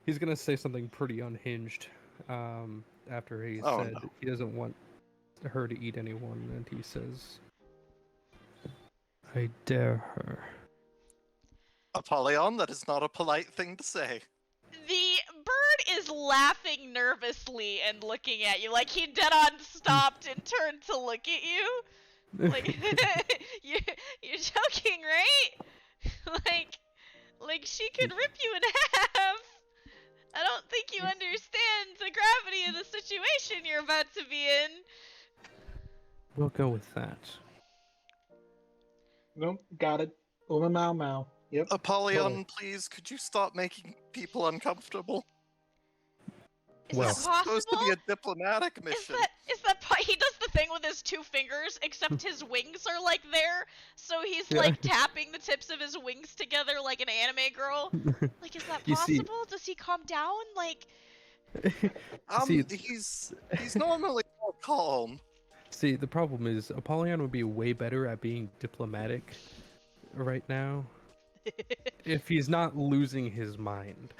He's gonna say something pretty unhinged after he said no. he doesn't want her to eat anyone, and he says, "I dare her." Apollyon, that is not a polite thing to say. The bird is laughing nervously and looking at you, like he dead on stopped and turned to look at you. Like, you're joking, right? like she could rip you in half. I don't think you understand the gravity of the situation you're about to be in. We'll go with that. Nope, got it. Uma Mau Mau. Yep. Apollyon, Totally. please, could you stop making people uncomfortable? Is Well- that It's possible? supposed to be a diplomatic mission. He does the thing with his two fingers, except his wings are like there, so he's Yeah. like tapping the tips of his wings together like an anime girl. Like, is that You see- possible? Does he calm down? Like, See, He's normally more calm. See, the problem is Apollyon would be way better at being diplomatic right now if he's not losing his mind.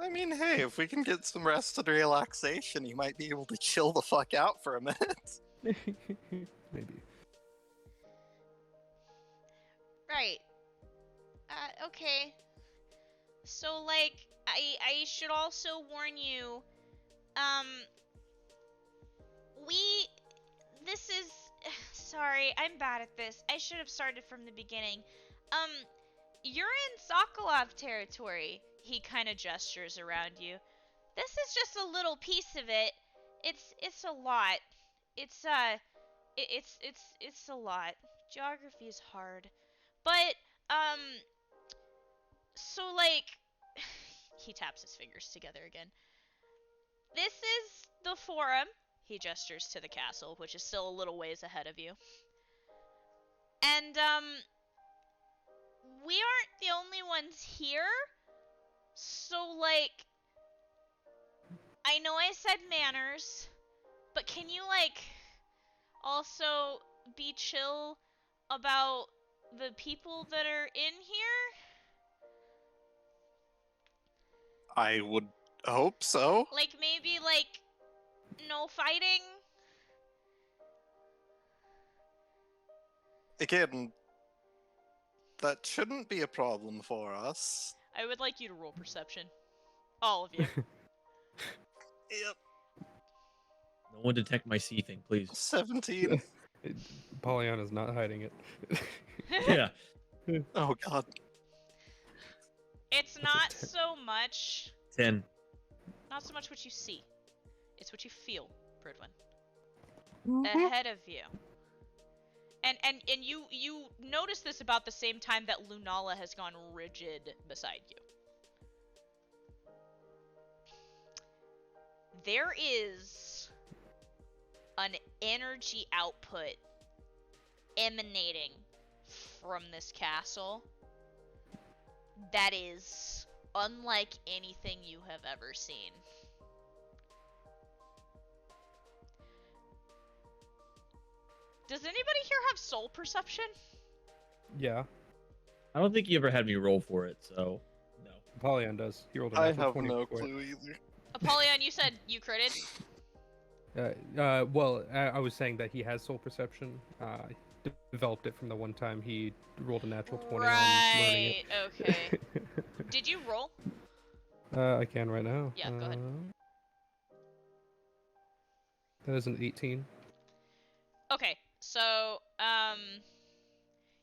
I mean, hey, if we can get some rest and relaxation, you might be able to chill the fuck out for a minute. Maybe. right. Okay. So, like, I should also warn you, this is, sorry, I'm bad at this. I should have started from the beginning. You're in Sokolov territory. He kind of gestures around you. This is just a little piece of it. It's a lot. It's a lot. Geography is hard. But, so, like, he taps his fingers together again. This is the forum. He gestures to the castle, which is still a little ways ahead of you. And, we aren't the only ones here. So, like, I know I said manners, but can you, like, also be chill about the people that are in here? I would hope so. Like, maybe, like, no fighting? Again, that shouldn't be a problem for us. I would like you to roll perception. All of you. Yep. No one detect my seething, please. 17. Apollyon is not hiding it. Yeah. Oh god. It's a not 10. so much 10. what you see. It's what you feel, Bridwin. Mm-hmm. Ahead of you. And you notice this about the same time that Lunala has gone rigid beside you. There is an energy output emanating from this castle that is unlike anything you have ever seen. Does anybody here have soul perception? Yeah, I don't think you ever had me roll for it, so no. Apollyon does. He rolled a I natural have 20 no for it. clue either. Apollyon, you said you critted? Well, I was saying that he has soul perception. Developed it from the one time he rolled a natural 20 on learning Right, okay. it. Did you roll? I can right now. Yeah, go ahead. That is an 18. Okay, so,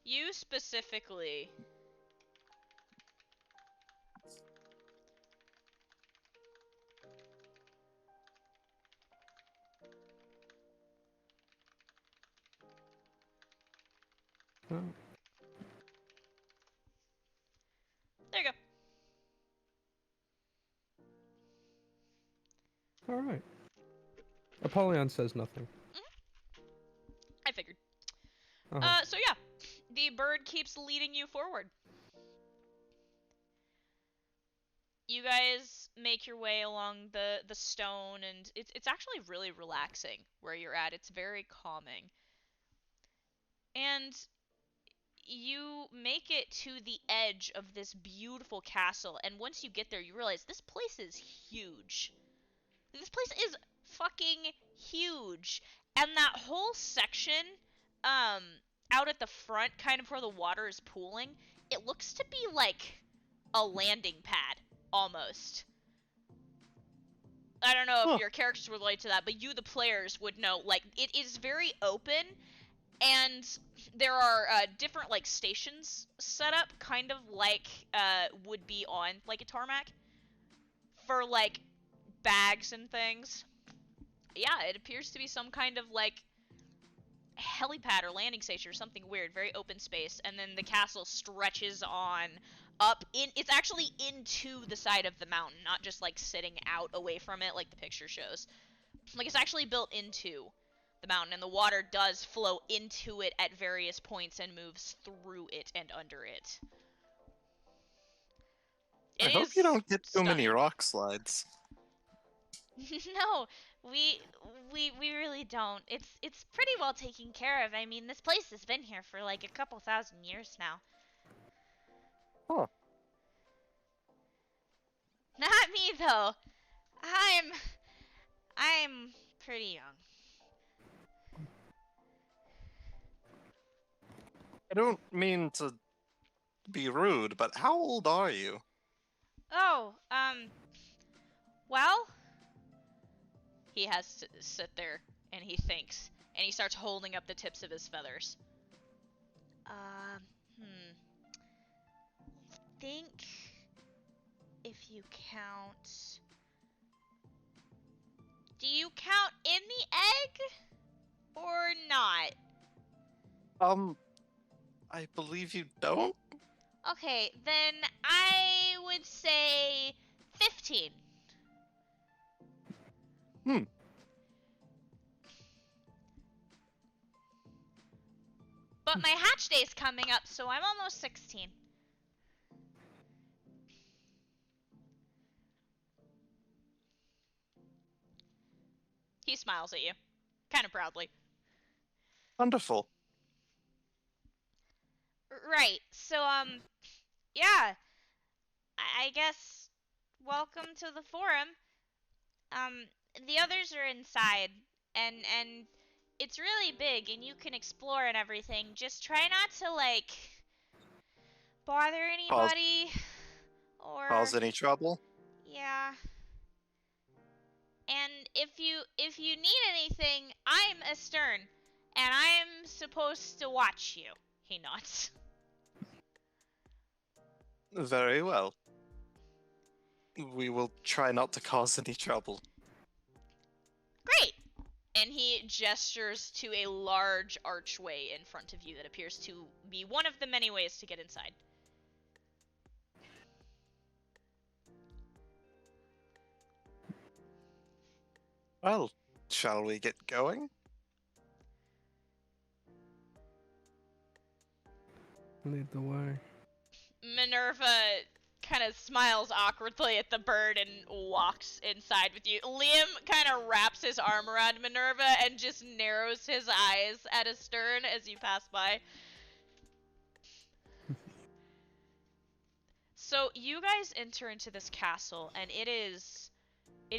you specifically... Oh, There you go. all right. Apollyon says nothing. I figured. Uh-huh. So yeah, the bird keeps leading you forward. You guys make your way along the stone, and it's actually really relaxing where you're at. It's very calming. And you make it to the edge of this beautiful castle, and once you get there, you realize this place is huge. This place is fucking huge. And that whole section, um, out at the front, kind of where the water is pooling, it looks to be like a landing pad, almost. I don't know if Huh. your characters would relate to that, but you, the players, would know. Like, it is very open, and there are different, like, stations set up, kind of like would be on, like, a tarmac, for, like, bags and things. Yeah, it appears to be some kind of, like, helipad or landing station or something weird, very open space, and then the castle stretches on up in, it's actually into the side of the mountain, not just like sitting out away from it like the picture shows. Like, it's actually built into the mountain, and the water does flow into it at various points and moves through it and under it. I It hope is you don't get too many stunning. rock slides. No, we really don't. It's pretty well taken care of. I mean, this place has been here for like a couple thousand years now. Huh. Not me though. I'm pretty young. I don't mean to be rude, but how old are you? Oh, well, he has to sit there and he thinks, and he starts holding up the tips of his feathers. Hmm. Think if you count. Do you count in the egg or not? I believe you don't? Okay, then I would say 15. Hmm. But my hatch day's coming up, so I'm almost 16. He smiles at you, kind of proudly. Wonderful. Right, so, yeah. I guess welcome to the forum. Um, the others are inside, and it's really big, and you can explore and everything. Just try not to, like, bother Cause, anybody, or... cause any trouble? Yeah. And if you need anything, I'm Astern, and I'm supposed to watch you He nods. Very well. We will try not to cause any trouble. Great! And he gestures to a large archway in front of you that appears to be one of the many ways to get inside. Well, shall we get going? Lead the way. Minerva kind of smiles awkwardly at the bird and walks inside with you. Liam kind of wraps his arm around Minerva and just narrows his eyes at Astern as you pass by. So you guys enter into this castle, and it is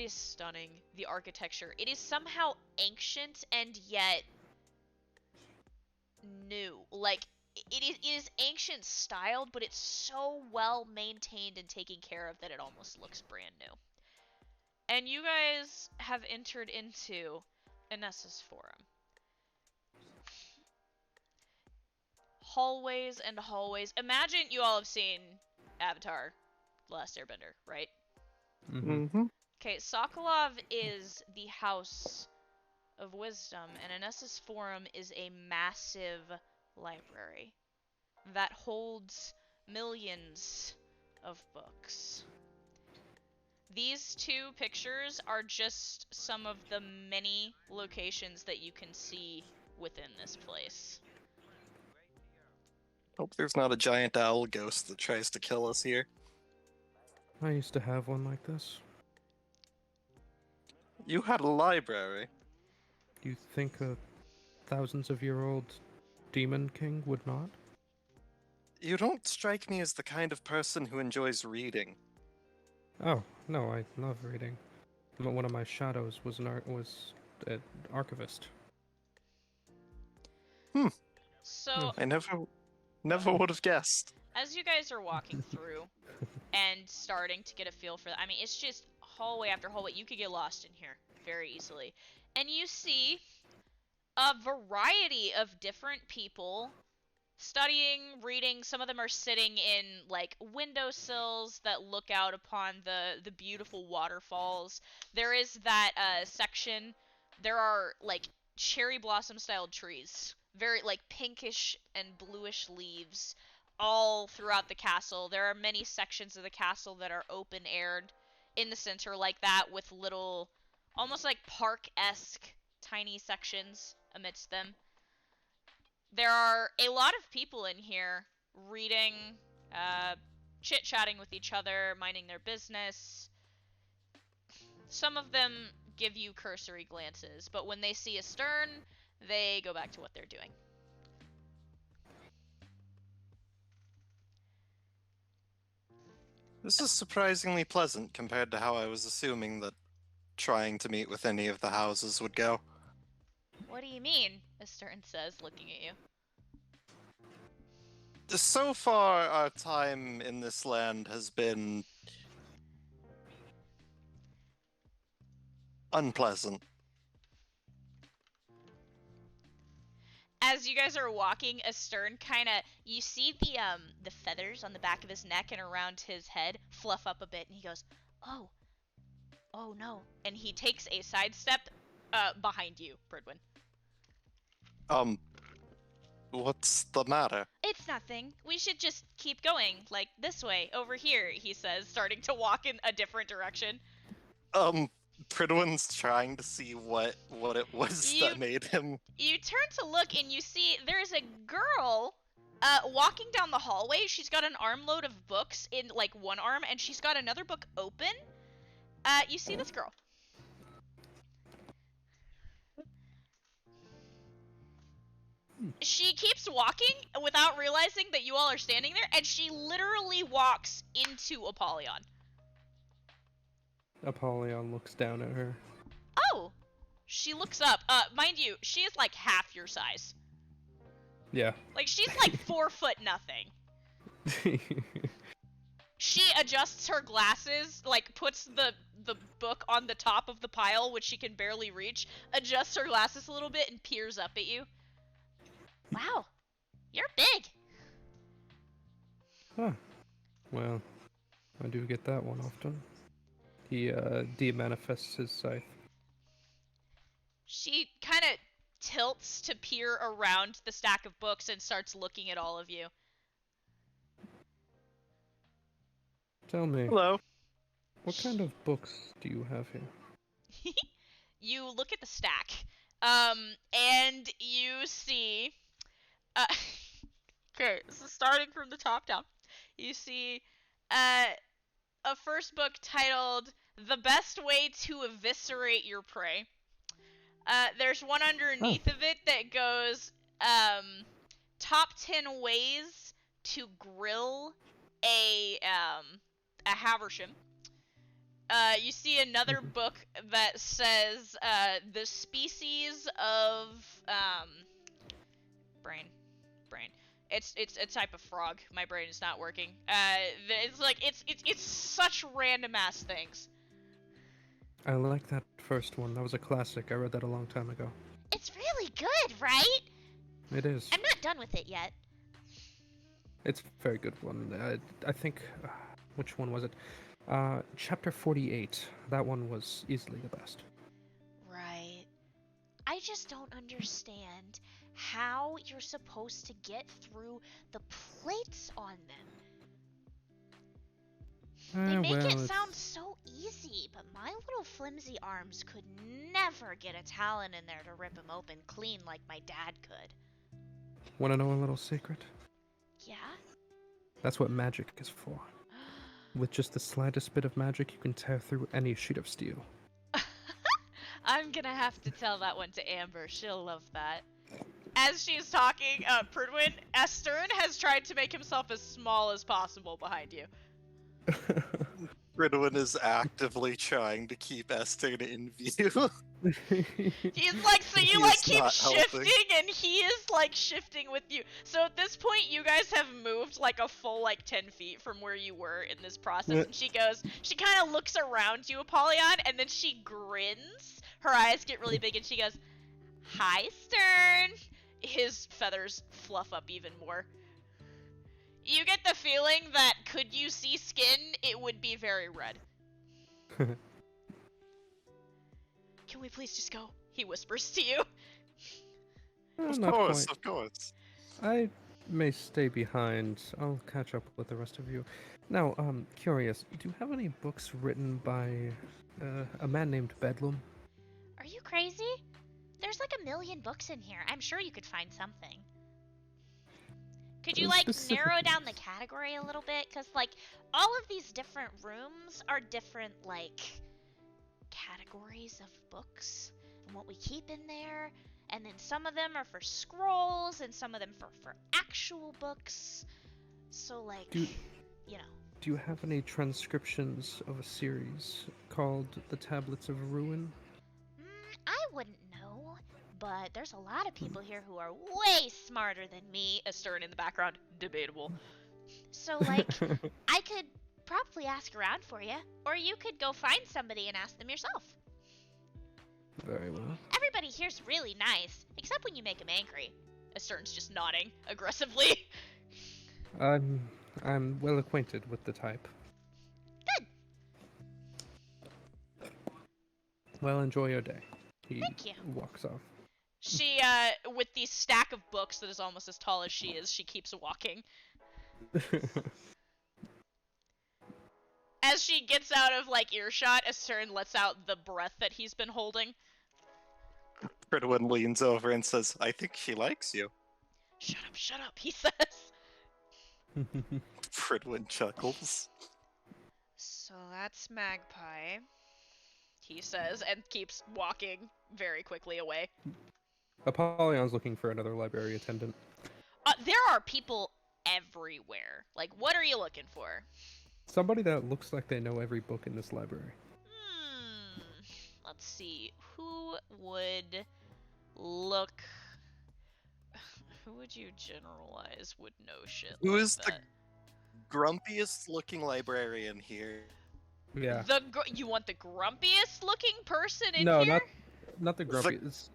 stunning, the architecture. It is somehow ancient and yet new. Like, it is ancient styled, but it's so well maintained and taken care of that it almost looks brand new. And you guys have entered into Inessa's Forum. Hallways and hallways. Imagine you all have seen Avatar: The Last Airbender, right? Mm-hmm. Okay, Sokolov is the House of Wisdom, and Inessa's Forum is a massive library that holds millions of books. These two pictures are just some of the many locations that you can see within this place. Hope there's not a giant owl ghost that tries to kill us here. I used to have one like this. You had a library. You think a thousands of year old demon king would not? You don't strike me as the kind of person who enjoys reading. Oh, no, I love reading. One of my shadows was an archivist. So, I never would have guessed. as you guys are walking through and starting to get a feel for that, I mean, it's just hallway after hallway. You could get lost in here very easily. And you see a variety of different people studying, reading. Some of them are sitting in like windowsills that look out upon the beautiful waterfalls. There is that section. There are like cherry blossom styled trees, very like pinkish and bluish leaves all throughout the castle. There are many sections of the castle that are open aired in the center like that, with little almost like park-esque tiny sections amidst them. There are a lot of people in here reading, chit-chatting with each other, minding their business. Some of them give you cursory glances, but when they see Astern, they go back to what they're doing. This is surprisingly pleasant compared to how I was assuming that trying to meet with any of the houses would go. What do you mean? Astern says, looking at you. So far, our time in this land has been unpleasant. As you guys are walking, Astern you see the feathers on the back of his neck and around his head fluff up a bit, and he goes, "Oh, oh no!" And he takes a sidestep, behind you, Bridwin. What's the matter? It's nothing. We should just keep going, like this way, over here, he says, starting to walk in a different direction. Pridwin's trying to see what it was that made him. You turn to look and you see there's a girl walking down the hallway. She's got an armload of books in like one arm, and she's got another book open. You see this girl. She keeps walking without realizing that you all are standing there, and she literally walks into Apollyon. Apollyon looks down at her. Oh! She looks up. Mind you, she is like half your size. Yeah. Like, she's like 4 foot nothing. She adjusts her glasses, like puts the book on the top of the pile, which she can barely reach, adjusts her glasses a little bit, and peers up at you. Wow. You're big. Huh. Well, I do get that one often. He de-manifests his scythe. She kind of tilts to peer around the stack of books and starts looking at all of you. Tell me, Hello. what kind of books do you have here? You look at the stack, and you see, uh, okay, so starting from the top down, you see, a first book titled "The Best Way to Eviscerate Your Prey." There's one underneath of it that goes, top 10 ways to grill a Haversham. You see another book that says the species of brain. It's a type of frog. My brain is not working. It's like it's such random ass things. I like that first one. That was a classic. I read that a long time ago. It's really good, right? It is. I'm not done with it yet. It's a very good one. I think, which one was it? Chapter 48. That one was easily the best. Right. I just don't understand how you're supposed to get through the plates on them. They make it sound so easy, but my little flimsy arms could never get a talon in there to rip them open clean like my dad could. Want to know a little secret? Yeah? That's what magic is for. With just the slightest bit of magic, you can tear through any sheet of steel. I'm gonna have to tell that one to Amber. She'll love that. As she's talking, Pridwin, Estern has tried to make himself as small as possible behind you. Ridwin is actively trying to keep Esther in view. He's like, so you He like is keep not shifting, helping. and he is like shifting with you. So at this point, you guys have moved like a full like 10 feet from where you were in this process. And she kind of looks around you, Apollyon, and then she grins. Her eyes get really big, and she goes, "Hi, Stern." His feathers fluff up even more. You get the feeling that could you see skin, it would be very red. Can we please just go? He whispers to you. Of Not course, quite. of course. I may stay behind. I'll catch up with the rest of you. Now, curious, do you have any books written by a man named Bedlam? Are you crazy? There's like a million books in here. I'm sure you could find something. Could you like Specific narrow down the ones. category a little bit? Because like all of these different rooms are different like categories of books and what we keep in there. And then some of them are for scrolls and some of them for actual books. So like, Do you know. Do you have any transcriptions of a series called The Tablets of Ruin? I wouldn't know, but there's a lot of people here who are way smarter than me. Astern in the background, debatable. So, like, I could probably ask around for you, or you could go find somebody and ask them yourself. Very well. Everybody here's really nice, except when you make them angry. Astern's just nodding aggressively. I'm well acquainted with the type. Good. Well, enjoy your day. He Thank you. walks off. She, with the stack of books that is almost as tall as she is, she keeps walking. As she gets out of, like, earshot, Astern lets out the breath that he's been holding. Ridwin leans over and says, "I think she likes you." Shut up, he says. Ridwin chuckles. So that's Magpie, he says, and keeps walking very quickly away. Apollyon's looking for another library attendant. There are people everywhere. Like, what are you looking for? Somebody that looks like they know every book in this library. Let's see. Who would look... Who would you generalize would know shit Who like is that? the grumpiest looking librarian here? Yeah. You want the grumpiest looking person in No, here? not the grumpy. It's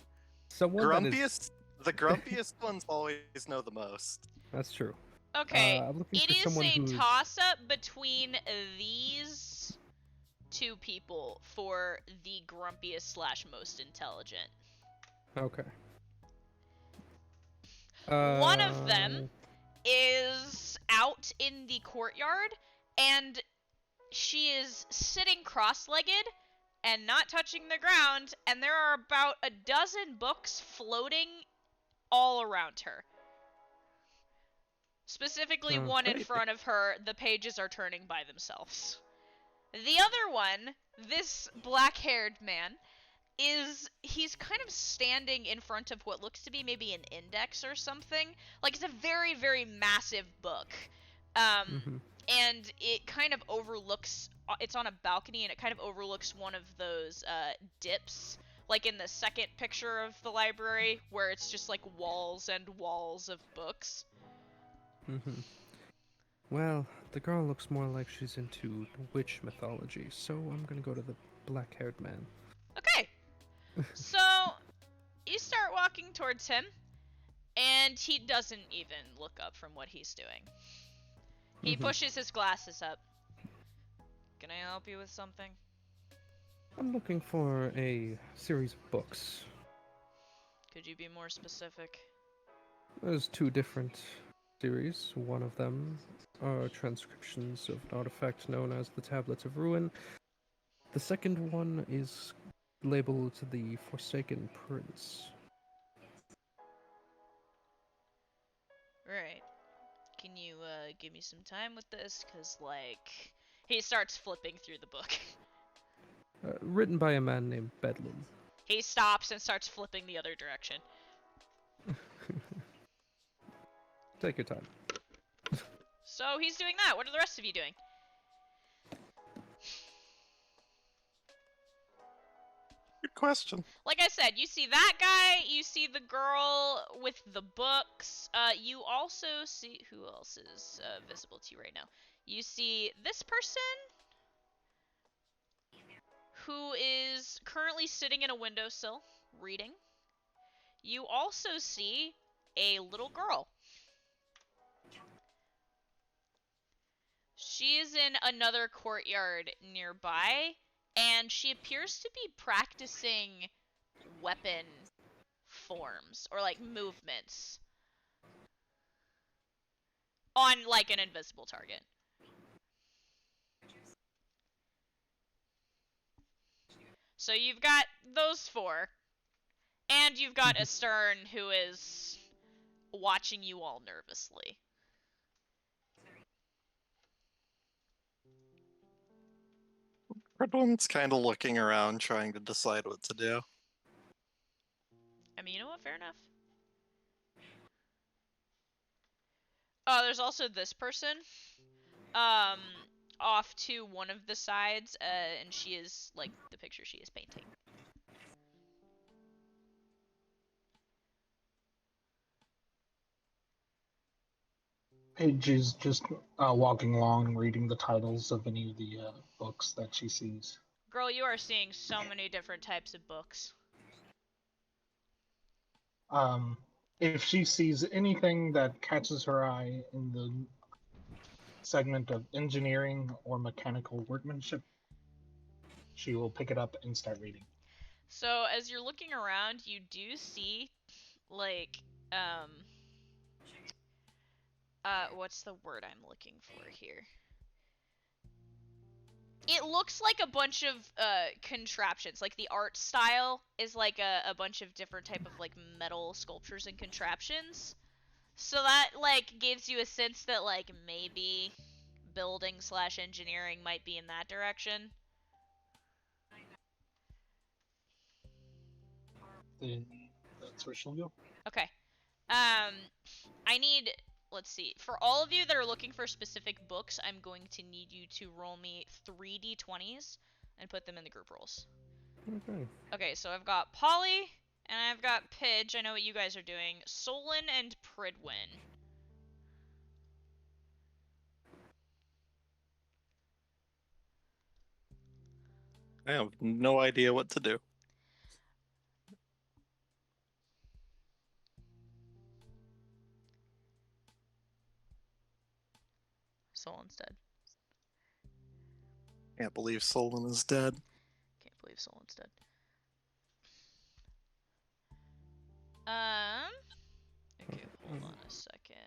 someone that is Grumpiest? The grumpiest ones always know the most. That's true. Okay, I'm looking it for is someone a who's toss-up between these two people for the grumpiest slash most intelligent. okay. One of them is out in the courtyard, and she is sitting cross-legged and not touching the ground, and there are about a dozen books floating all around her. Specifically, one in Okay. front of her, the pages are turning by themselves. The other one, this black-haired man, he's kind of standing in front of what looks to be maybe an index or something. Like, it's a very, very massive book. Mhm. And it kind of overlooks, it's on a balcony, and it kind of overlooks one of those dips, like in the second picture of the library, where it's just like walls and walls of books. Mhm. Well, the girl looks more like she's into witch mythology, so I'm gonna go to the black-haired man. Okay, so you start walking towards him, and he doesn't even look up from what he's doing. He Mhm. pushes his glasses up. Can I help you with something? I'm looking for a series of books. Could you be more specific? There's two different series. One of them are transcriptions of an artifact known as the Tablets of Ruin. The second one is labeled the Forsaken Prince. Right. Can you give me some time with this? Cause like he starts flipping through the book. Written by a man named Bedlam. He stops and starts flipping the other direction. Take your time. So he's doing that. What are the rest of you doing? Good question. Like I said, you see that guy, you see the girl with the books, you also see, who else is visible to you right now? You see this person, who is currently sitting in a windowsill, reading. You also see a little girl. She is in another courtyard nearby, and she appears to be practicing weapon forms, or like movements, on like an invisible target. So you've got those four, and you've got Astern, who is watching you all nervously. Redwin's kind of looking around, trying to decide what to do. I mean, you know what? Fair enough. Oh, there's also this person, um, off to one of the sides, and she is, like, the picture she is painting. Paige is just walking along, reading the titles of any of the books that she sees. Girl, you are seeing so many different types of books. If she sees anything that catches her eye in the segment of engineering or mechanical workmanship, she will pick it up and start reading. So, as you're looking around, you do see, like, what's the word I'm looking for here? It looks like a bunch of contraptions. Like the art style is like a bunch of different type of like metal sculptures and contraptions. So that like gives you a sense that like maybe building slash engineering might be in that direction. Then that's where she'll go. Okay. I need, let's see. For all of you that are looking for specific books, I'm going to need you to roll me 3d20s and put them in the group rolls. Okay. Okay, so I've got Polly, and I've got Pidge. I know what you guys are doing. Solon and Pridwin. I have no idea what to do. Solon's dead. Can't believe Solon is dead. Can't believe Solon's dead. Okay, hold on a second.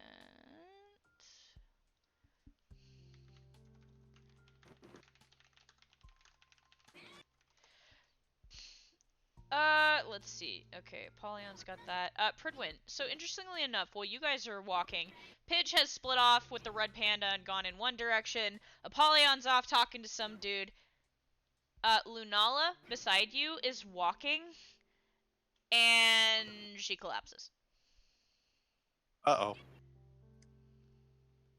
Let's see. Okay, Apollion's got that. Pridwin. So interestingly enough, while you guys are walking, Pidge has split off with the red panda and gone in one direction. Apollion's off talking to some dude. Lunala, beside you, is walking, and she collapses. Uh-oh.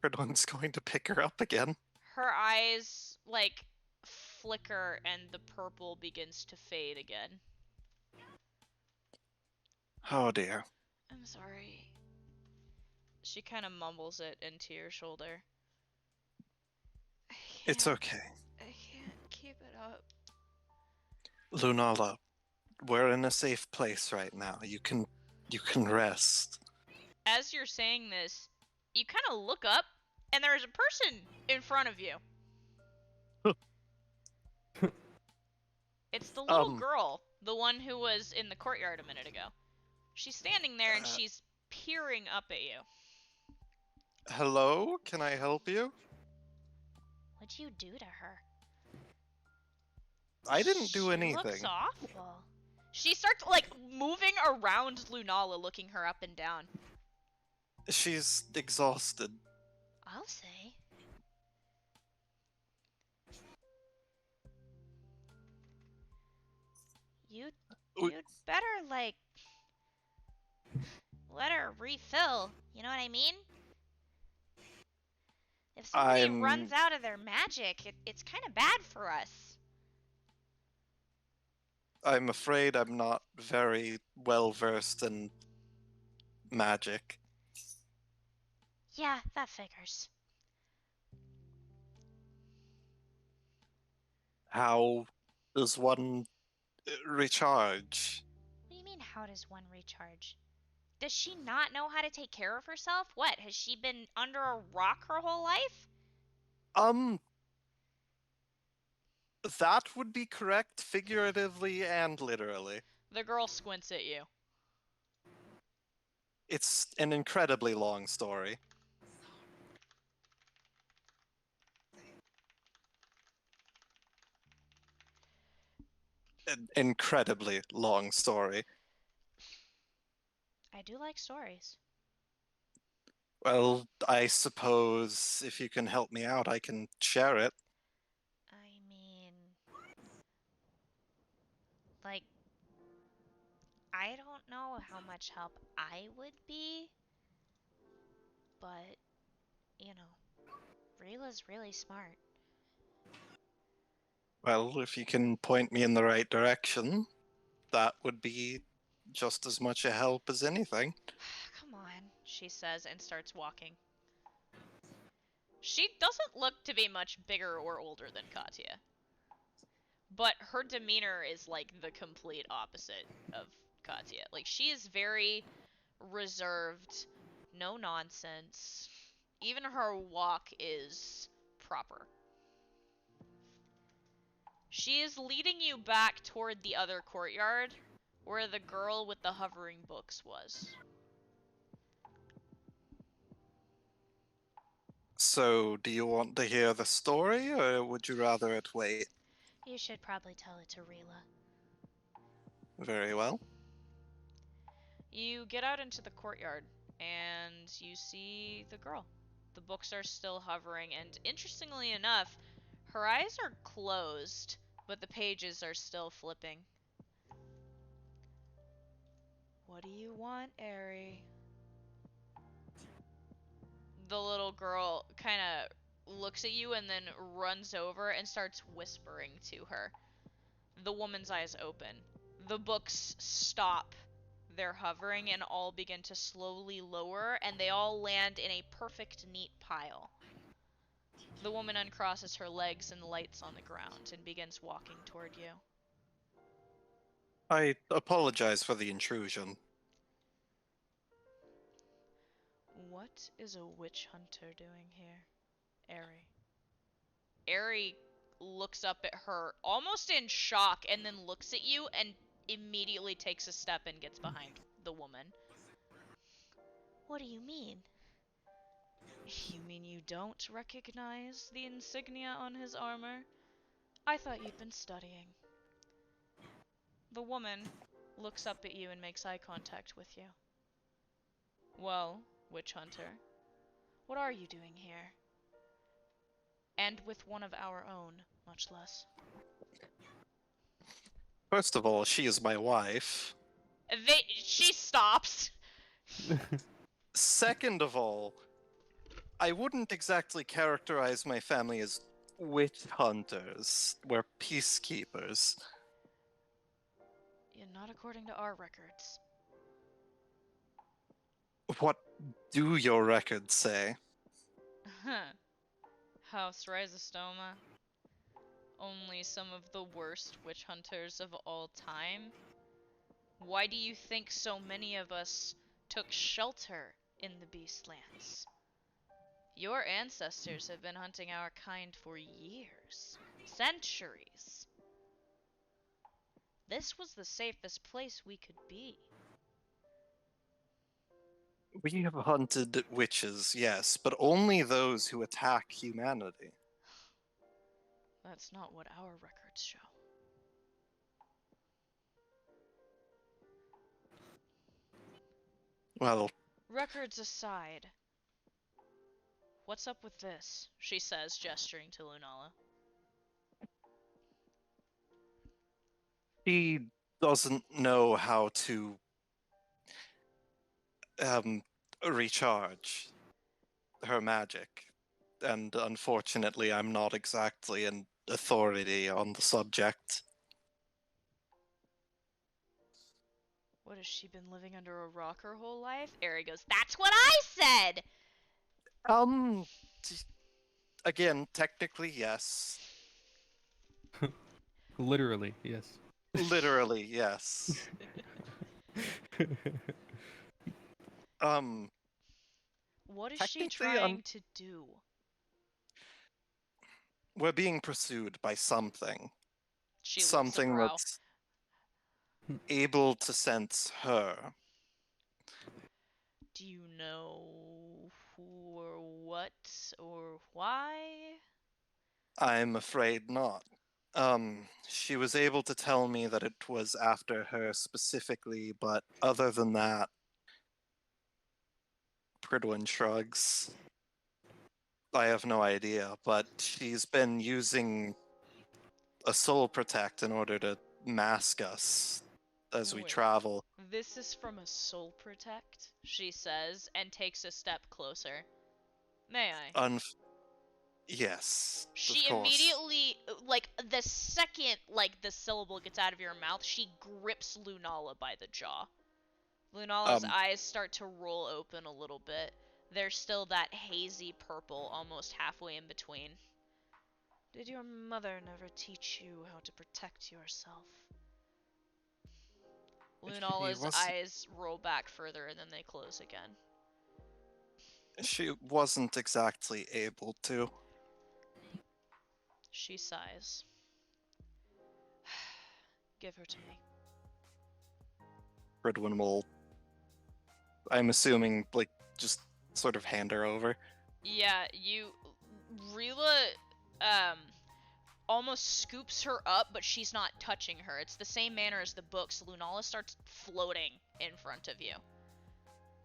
Fridwin's going to pick her up again. Her eyes, like, flicker, and the purple begins to fade again. Oh dear. I'm sorry. She kind of mumbles it into your shoulder. It's okay. I can't keep it up. Lunala, we're in a safe place right now. You can rest. As you're saying this, you kind of look up, and there is a person in front of you. It's the little girl, the one who was in the courtyard a minute ago. She's standing there, and she's peering up at you. Hello? Can I help you? What'd you do to her? I didn't do anything. She looks awful. She starts, like, moving around Lunala, looking her up and down. She's exhausted. I'll say. You'd better, like, let her refill. You know what I mean? If somebody runs out of their magic, it's kind of bad for us. I'm afraid I'm not very well versed in magic. Yeah, that figures. How does one recharge? What do you mean, how does one recharge? Does she not know how to take care of herself? What, has she been under a rock her whole life? That would be correct figuratively and literally. The girl squints at you. It's an incredibly long story. An incredibly long story. I do like stories. Well, I suppose if you can help me out, I can share it. I mean, like, I don't know how much help I would be, but, you know, Rila's really smart. Well, if you can point me in the right direction, that would be just as much a help as anything. Come on, she says, and starts walking. She doesn't look to be much bigger or older than Katya. But her demeanor is like the complete opposite of Katya. Like, she is very reserved, no nonsense. Even her walk is proper. She is leading you back toward the other courtyard, where the girl with the hovering books was. So, do you want to hear the story, or would you rather it wait? You should probably tell it to Rila. Very well. You get out into the courtyard, and you see the girl. The books are still hovering, and interestingly enough, her eyes are closed, but the pages are still flipping. What do you want, Aerie? The little girl kind of looks at you and then runs over and starts whispering to her. The woman's eyes open. The books stop their hovering and all begin to slowly lower, and they all land in a perfect, neat pile. The woman uncrosses her legs and lights on the ground and begins walking toward you. I apologize for the intrusion. What is a witch hunter doing here? Ari. Ari looks up at her almost in shock and then looks at you and immediately takes a step and gets behind the woman. What do you mean? You mean you don't recognize the insignia on his armor? I thought you'd been studying. The woman looks up at you and makes eye contact with you. Well, witch hunter, what are you doing here? And with one of our own, much less. First of all, she is my wife. She stops. Second of all, I wouldn't exactly characterize my family as witch hunters. We're peacekeepers. Yeah, not according to our records. What do your records say? House Rhizostoma. Only some of the worst witch hunters of all time. Why do you think so many of us took shelter in the Beastlands? Your ancestors have been hunting our kind for years, centuries. This was the safest place we could be. We have hunted witches, yes, but only those who attack humanity. That's not what our records show. Well, Records aside, what's up with this? She says, gesturing to Lunala. she doesn't know how to recharge her magic. And unfortunately, I'm not exactly an authority on the subject. What has she been living under a rock her whole life? Ari goes, that's what I said! T- Again, technically, yes. Literally, yes. Literally, yes. What is she Technically, trying to do? we're being pursued by something. She lifts a Something brow. that's able to sense her. Do you know who or what or why? I'm afraid not. She was able to tell me that it was after her specifically, but other than that, Pridwin shrugs. I have no idea, but she's been using a soul protect in order to mask us as we Wait. travel. This is from a soul protect, she says, and takes a step closer. May I? Yes, She of course. immediately, like, the second, like, the syllable gets out of your mouth, she grips Lunala by the jaw. Lunala's eyes start to roll open a little bit. There's still that hazy purple almost halfway in between. Did your mother never teach you how to protect yourself? Lunala's eyes roll back further and then they close again. She wasn't exactly able to. She sighs. Give her to me. Pridwin will, I'm assuming, like, just sort of hand her over. Yeah, Rila, almost scoops her up, but she's not touching her. It's the same manner as the books. Lunala starts floating in front of you.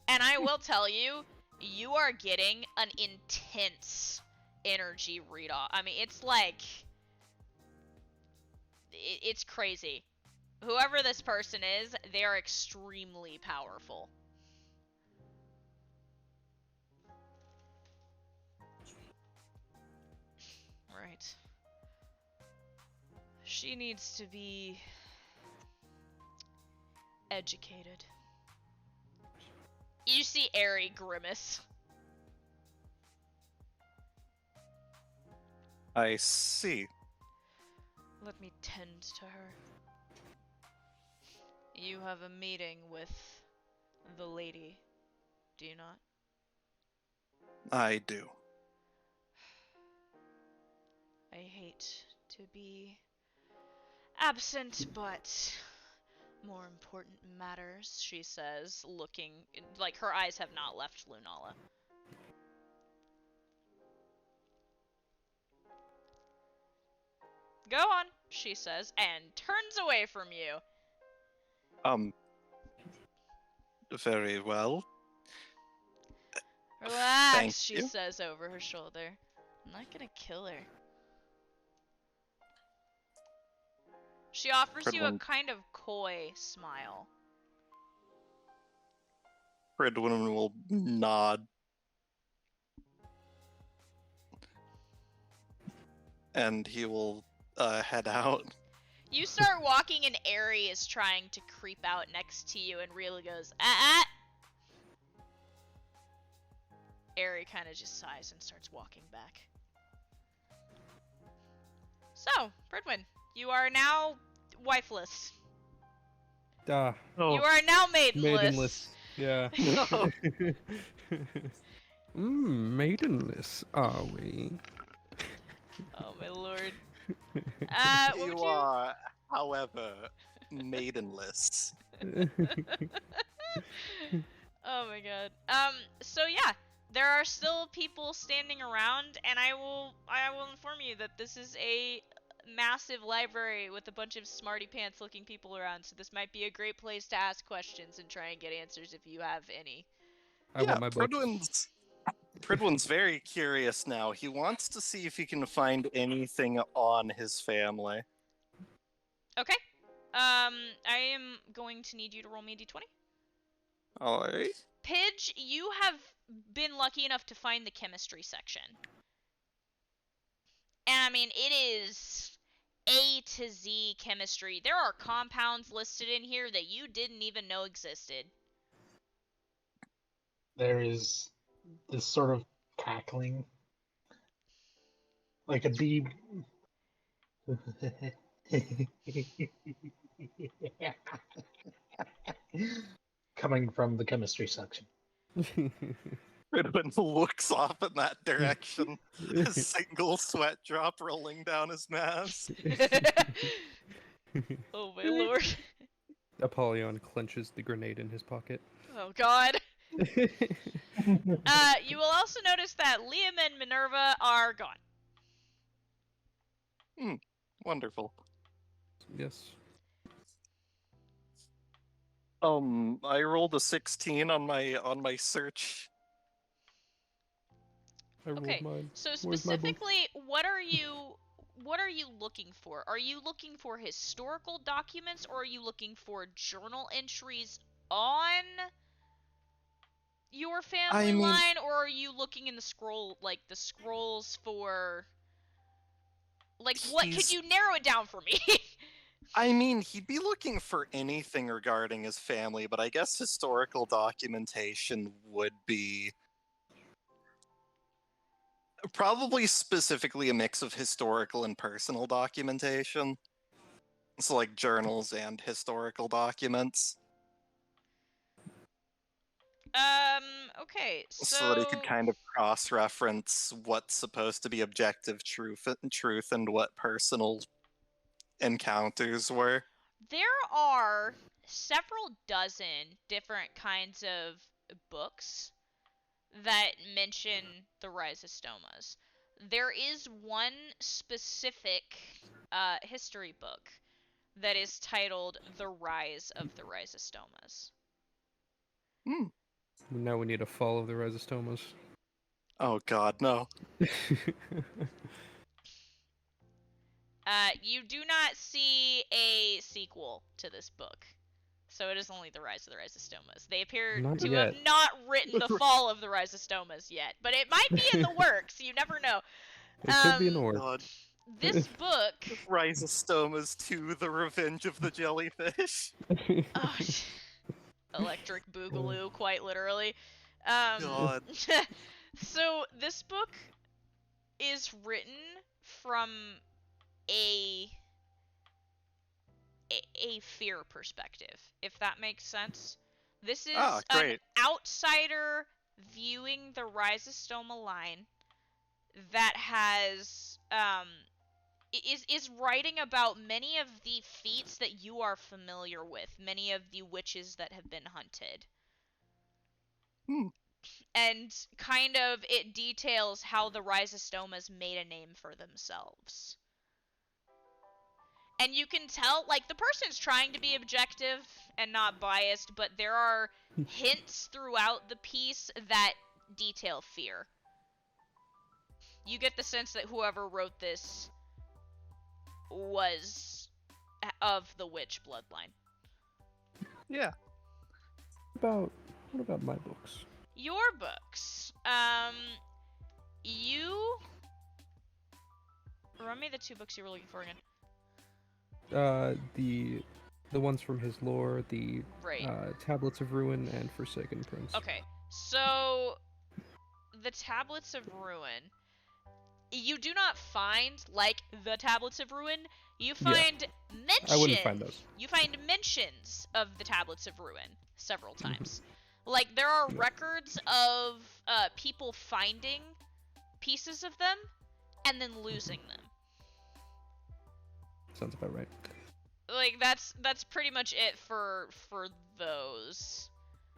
And I will tell you, you are getting an intense energy read off. I mean, it's like, it's crazy. Whoever this person is, they are extremely powerful. Right. She needs to be educated. You see Ari grimace. I see. Let me tend to her. You have a meeting with the lady, do you not? I do. I hate to be absent, but more important matters, she says, looking like her eyes have not left Lunala. Go on, she says, and turns away from you. Very well. Relax, Thank she you. says over her shoulder. I'm not gonna kill her. She offers you a Fridwin, kind of coy smile. Fridwin will nod. And he will head out. You start walking and Aerie is trying to creep out next to you and really goes, ah! Aerie kind of just sighs and starts walking back. So, Fridwin, you are now wifeless. Ah, Oh, You are now maidenless. maidenless. Yeah. no. Maidenless, are we? Oh my lord. What You would you... are, however, maidenless. Oh my god. So yeah, there are still people standing around, and I will inform you that this is a massive library with a bunch of smarty pants looking people around, so this might be a great place to ask questions and try and get answers if you have any. I want my books. Pridwin's very curious now. He wants to see if he can find anything on his family. Okay. I am going to need you to roll me a d20. Alright. Pidge, you have been lucky enough to find the chemistry section. And I mean, it is A to Z chemistry. There are compounds listed in here that you didn't even know existed. There is this sort of cackling, like a bee. Coming from the chemistry section. Pridwin looks off in that direction, a single sweat drop rolling down his mask. Oh my lord. Apollyon clenches the grenade in his pocket. Oh god. You will also notice that Liam and Minerva are gone. Wonderful. Yes. I rolled a 16 on my search. I rolled Okay, mine. so Where's my book? specifically, what are you looking for? Are you looking for historical documents, or are you looking for journal entries on your family I mean- line, or are you looking in the scrolls for, like, what? Could He's- you narrow it down for me? I mean, he'd be looking for anything regarding his family, but I guess historical documentation would be probably specifically a mix of historical and personal documentation. So, like journals and historical documents, Okay, so that he could kind of cross-reference what's supposed to be objective truth and what personal encounters were. there are several dozen different kinds of books that mention the rhizostomas. There is one specific history book that is titled The Rise of the Rhizostomas. Now we need a fall of the rhizostomas. Oh god, no. You do not see a sequel to this book. So it is only The Rise of the Rhizostomas. They appear Not to yet. have not written The Fall of the Rhizostomas yet, but it might be in the works. You never know. It could be in the works. God. This book... Rhizostomas 2, The Revenge of the Jellyfish. Oh, electric boogaloo, quite literally. God. So this book is written from a fear perspective, if that makes sense. This is an Great. outsider viewing the rhizostoma line that has is writing about many of the feats that you are familiar with, many of the witches that have been hunted. Hmm. And kind of it details how the rhizostomas made a name for themselves. And you can tell, like, the person's trying to be objective and not biased, but there are hints throughout the piece that detail fear. You get the sense that whoever wrote this was of the witch bloodline. Yeah. What about my books? Your books. You... Remind me the 2 books you were looking for again. The ones from his lore, the Right. Tablets of Ruin and Forsaken Prince. Okay, so the Tablets of Ruin, you do not find, like, the Tablets of Ruin. You Yeah. find mentions. I wouldn't find those. You find mentions of the Tablets of Ruin several times. Like, there are Yeah. records of people finding pieces of them and then losing them. Sounds about right. Like, that's pretty much it for those.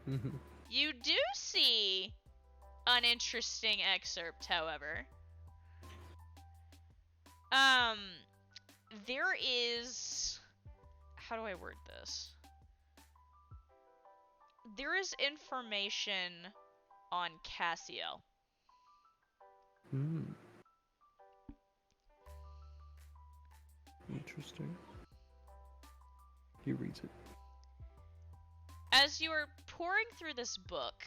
Mm-hmm. You do see an interesting excerpt, however. There is... How do I word this? There is information on Cassiel. Hmm. Interesting. He reads it. As you are pouring through this book,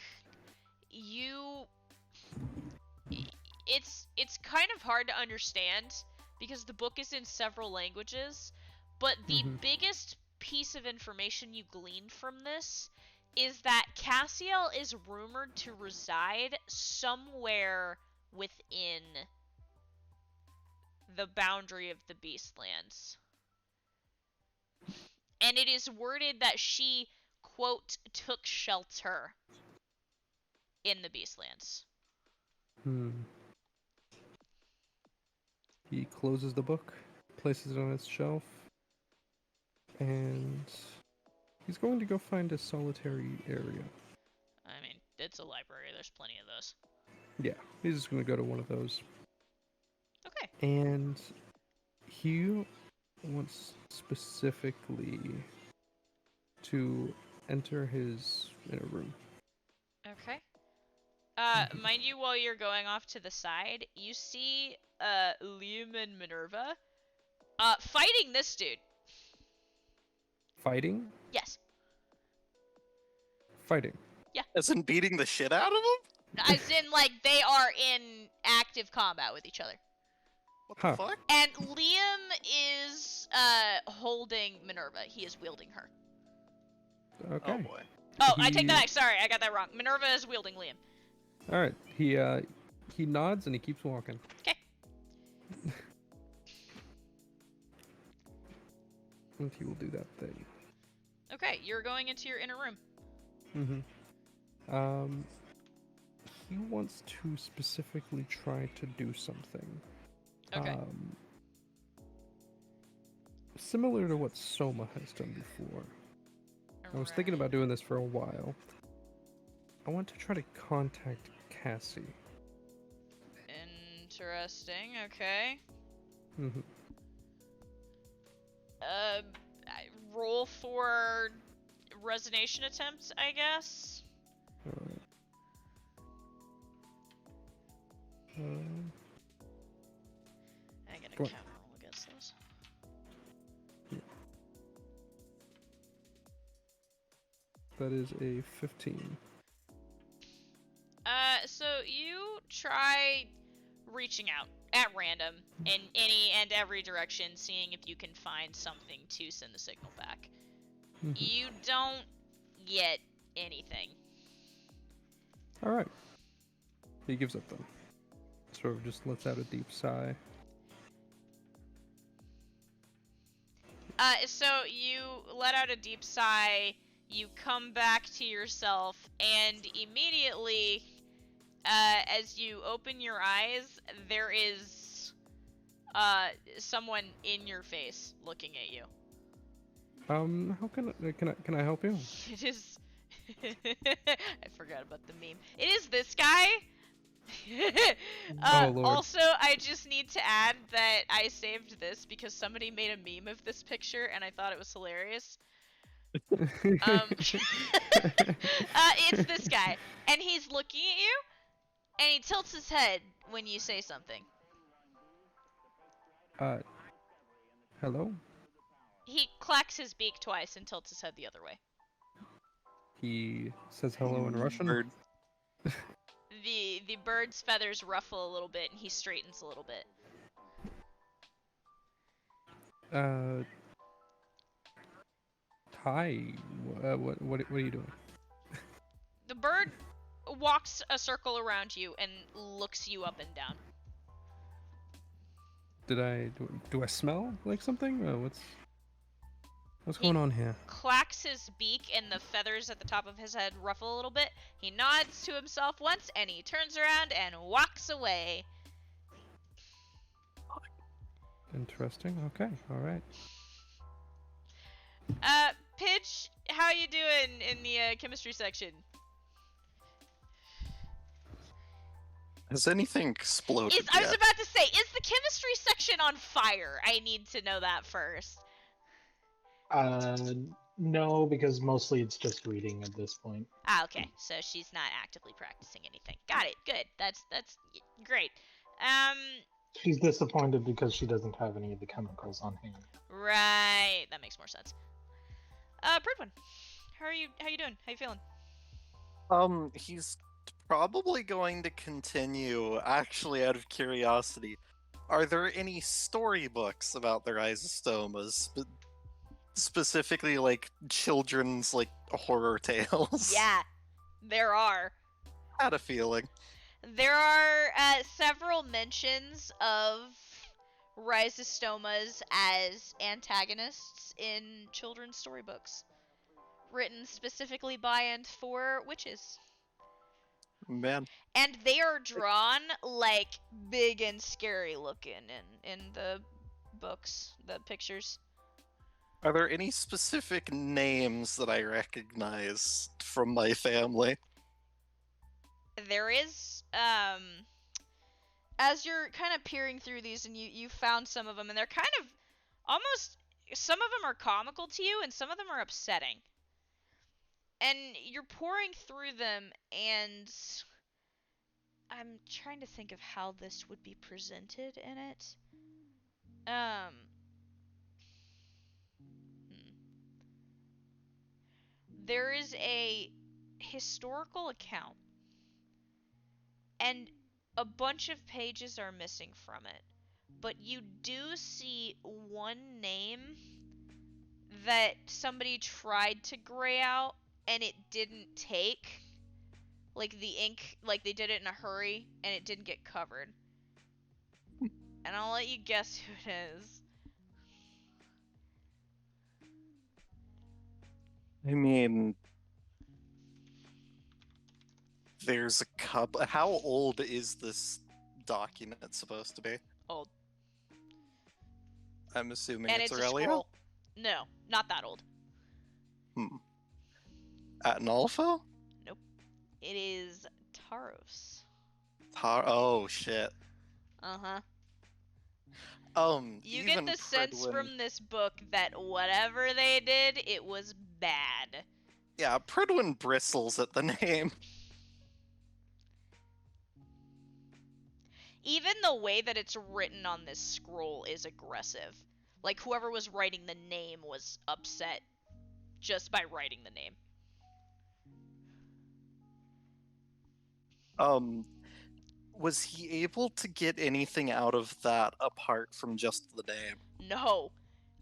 it's kind of hard to understand because the book is in several languages, but the biggest piece of information you glean from this is that Cassiel is rumored to reside somewhere within the boundary of the Beastlands. And it is worded that she, quote, took shelter in the Beastlands. He closes the book, places it on its shelf, and he's going to go find a solitary area. I mean, it's a library. There's plenty of those. Yeah, he's just going to go to one of those. Okay. And he wants specifically to enter his inner room. Okay. Mind you, while you're going off to the side, you see Liam and Minerva fighting this dude. Fighting? Yes. Fighting. As in beating the shit out of him? As in, like, they are in active combat with each other. What Huh. the fuck? And Liam is holding Minerva. He is wielding her. Okay. Oh boy. Oh, I take that back. Sorry, I got that wrong. Minerva is wielding Liam. All right. He nods and he keeps walking. Okay. And he will do that thing. Okay, you're going into your inner room. He wants to specifically try to do something. Okay. Similar to what Soma has done before. I was thinking about doing this for a while. I want to try to contact Cassie. Interesting. Okay. Roll for resonation attempt, I guess. I get a Go on. count roll against those. That is a 15. So you try reaching out at random in any and every direction, seeing if you can find something to send the signal back. You don't get anything. Alright. He gives up then. Sort of just lets out a deep sigh. So you let out a deep sigh, you come back to yourself, and immediately, as you open your eyes, there is someone in your face looking at you. How can I help you? It is. I forgot about the meme. It is this guy. Oh, Lord. Also, I just need to add that I saved this because somebody made a meme of this picture and I thought it was hilarious. It's this guy, and he's looking at you, and he tilts his head when you say something. Hello? He clacks his beak twice and tilts his head the other way. He says hello in Russian. Bird. The bird's feathers ruffle a little bit, and he straightens a little bit. Hi. What are you doing? The bird walks a circle around you and looks you up and down. Do I smell like something? What's going on here? Clacks his beak, and the feathers at the top of his head ruffle a little bit. He nods to himself once, and he turns around and walks away. Interesting. Okay. All right. Pitch, how you doing in the chemistry section? Has anything exploded I was yet? about to say, is the chemistry section on fire? I need to know that first. No, because mostly it's just reading at this point. Ah, okay. So she's not actively practicing anything. Got it. Good. That's great. She's disappointed because she doesn't have any of the chemicals on hand. Right. That makes more sense. Pridwin, how you doing? How you feeling? He's probably going to continue. Actually, out of curiosity, are there any storybooks about the rhizostomas? Specifically, like children's, like horror tales. Yeah, there are. Had a feeling. There are several mentions of rhizostomas as antagonists in children's storybooks, written specifically by and for witches. Man, And they are drawn like big and scary looking in the books, the pictures. are there any specific names that I recognize from my family? There is, as you're kind of peering through these and you found some of them, and they're kind of almost, some of them are comical to you and some of them are upsetting. And you're pouring through them, and I'm trying to think of how this would be presented in it. There is a historical account, and a bunch of pages are missing from it. But you do see one name that somebody tried to gray out, and it didn't take. Like the ink, like they did it in a hurry, and it didn't get covered. And I'll let you guess who it is. I mean, there's a couple. How old is this document supposed to be? Old. I'm assuming And it's it's a Aurelia. scroll. No, not that old. At an alpha? Nope. It is Taros. Oh shit. Uh-huh. You Even get the sense Pridwin- from this book that whatever they did, it was bad. Yeah, Pridwin bristles at the name. Even the way that it's written on this scroll is aggressive. Like, whoever was writing the name was upset just by writing the name. Was he able to get anything out of that apart from just the name? No.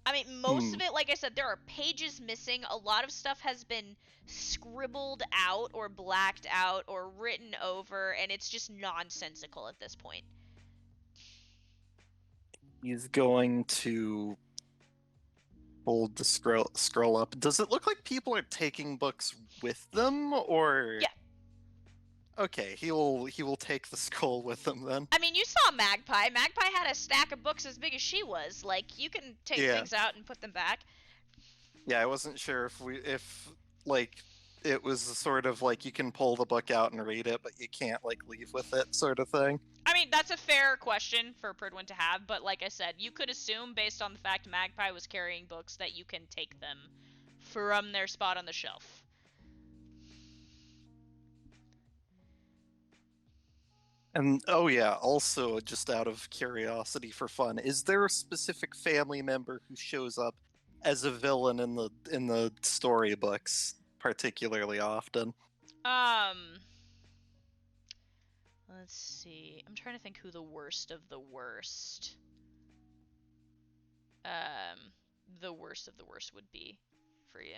I mean, most of it, like I said, there are pages missing. A lot of stuff has been scribbled out or blacked out or written over, and it's just nonsensical at this point. He's going to hold the scroll up. Does it look like people are taking books with them, or? Yeah. Okay, he will take the skull with him then. I mean, you saw Magpie. Magpie had a stack of books as big as she was. Like, you can take Yeah. things out and put them back. Yeah, I wasn't sure if like it was sort of like you can pull the book out and read it, but you can't like leave with it, sort of thing. I mean, that's a fair question for Pridwin to have, but like I said, you could assume based on the fact Magpie was carrying books that you can take them from their spot on the shelf. And oh yeah, also just out of curiosity for fun, is there a specific family member who shows up as a villain in the storybooks particularly often? Let's see. I'm trying to think who the worst of the worst. The worst of the worst would be for you.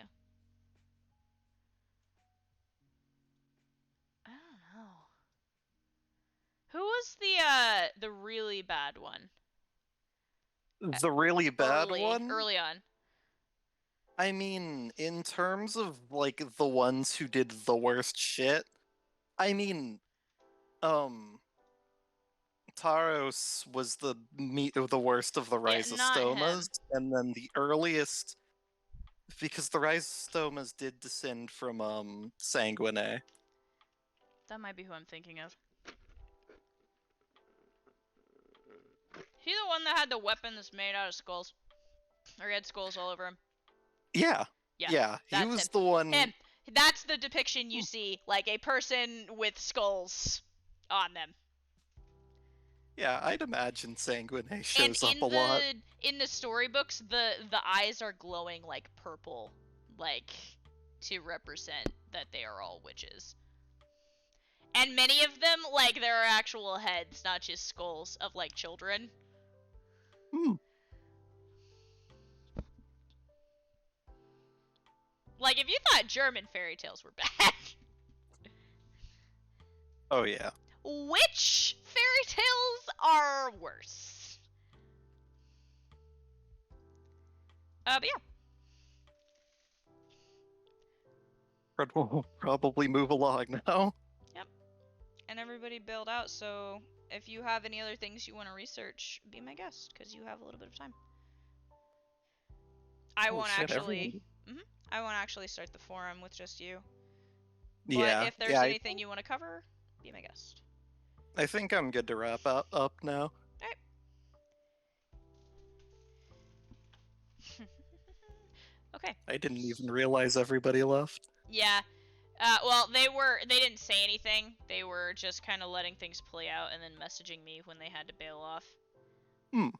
I don't know. Who was the really bad one? The really bad one? Early on. I mean, in terms of like the ones who did the worst shit, I mean, Taros was the worst of the Yeah, not him. Rhizostomas, and then the earliest, because the Rhizostomas did descend from Sanguinae. That might be who I'm thinking of. He the one that had the weapons made out of skulls? Or he had skulls all over him? Yeah, Yeah, he that's was him. the one. Him. That's the depiction you see, like a person with skulls on them. Yeah, I'd imagine Sanguinae And shows up a lot. in the storybooks, the eyes are glowing like purple, like to represent that they are all witches. And many of them, like, there are actual heads, not just skulls of like children. Hmm. Like, if you thought German fairy tales were bad, Oh yeah. which fairy tales are worse? But yeah. Fred will probably move along now. Yep. And everybody bailed out, so if you have any other things you want to research, be my guest, because you have a little bit of time. I won't actually. I won't actually start the forum with just you. But Yeah. if there's anything you want to cover, be my guest. I think I'm good to wrap up now. Alright. Okay. I didn't even realize everybody left. Yeah. Well, they didn't say anything. They were just kind of letting things play out and then messaging me when they had to bail off. Hmm.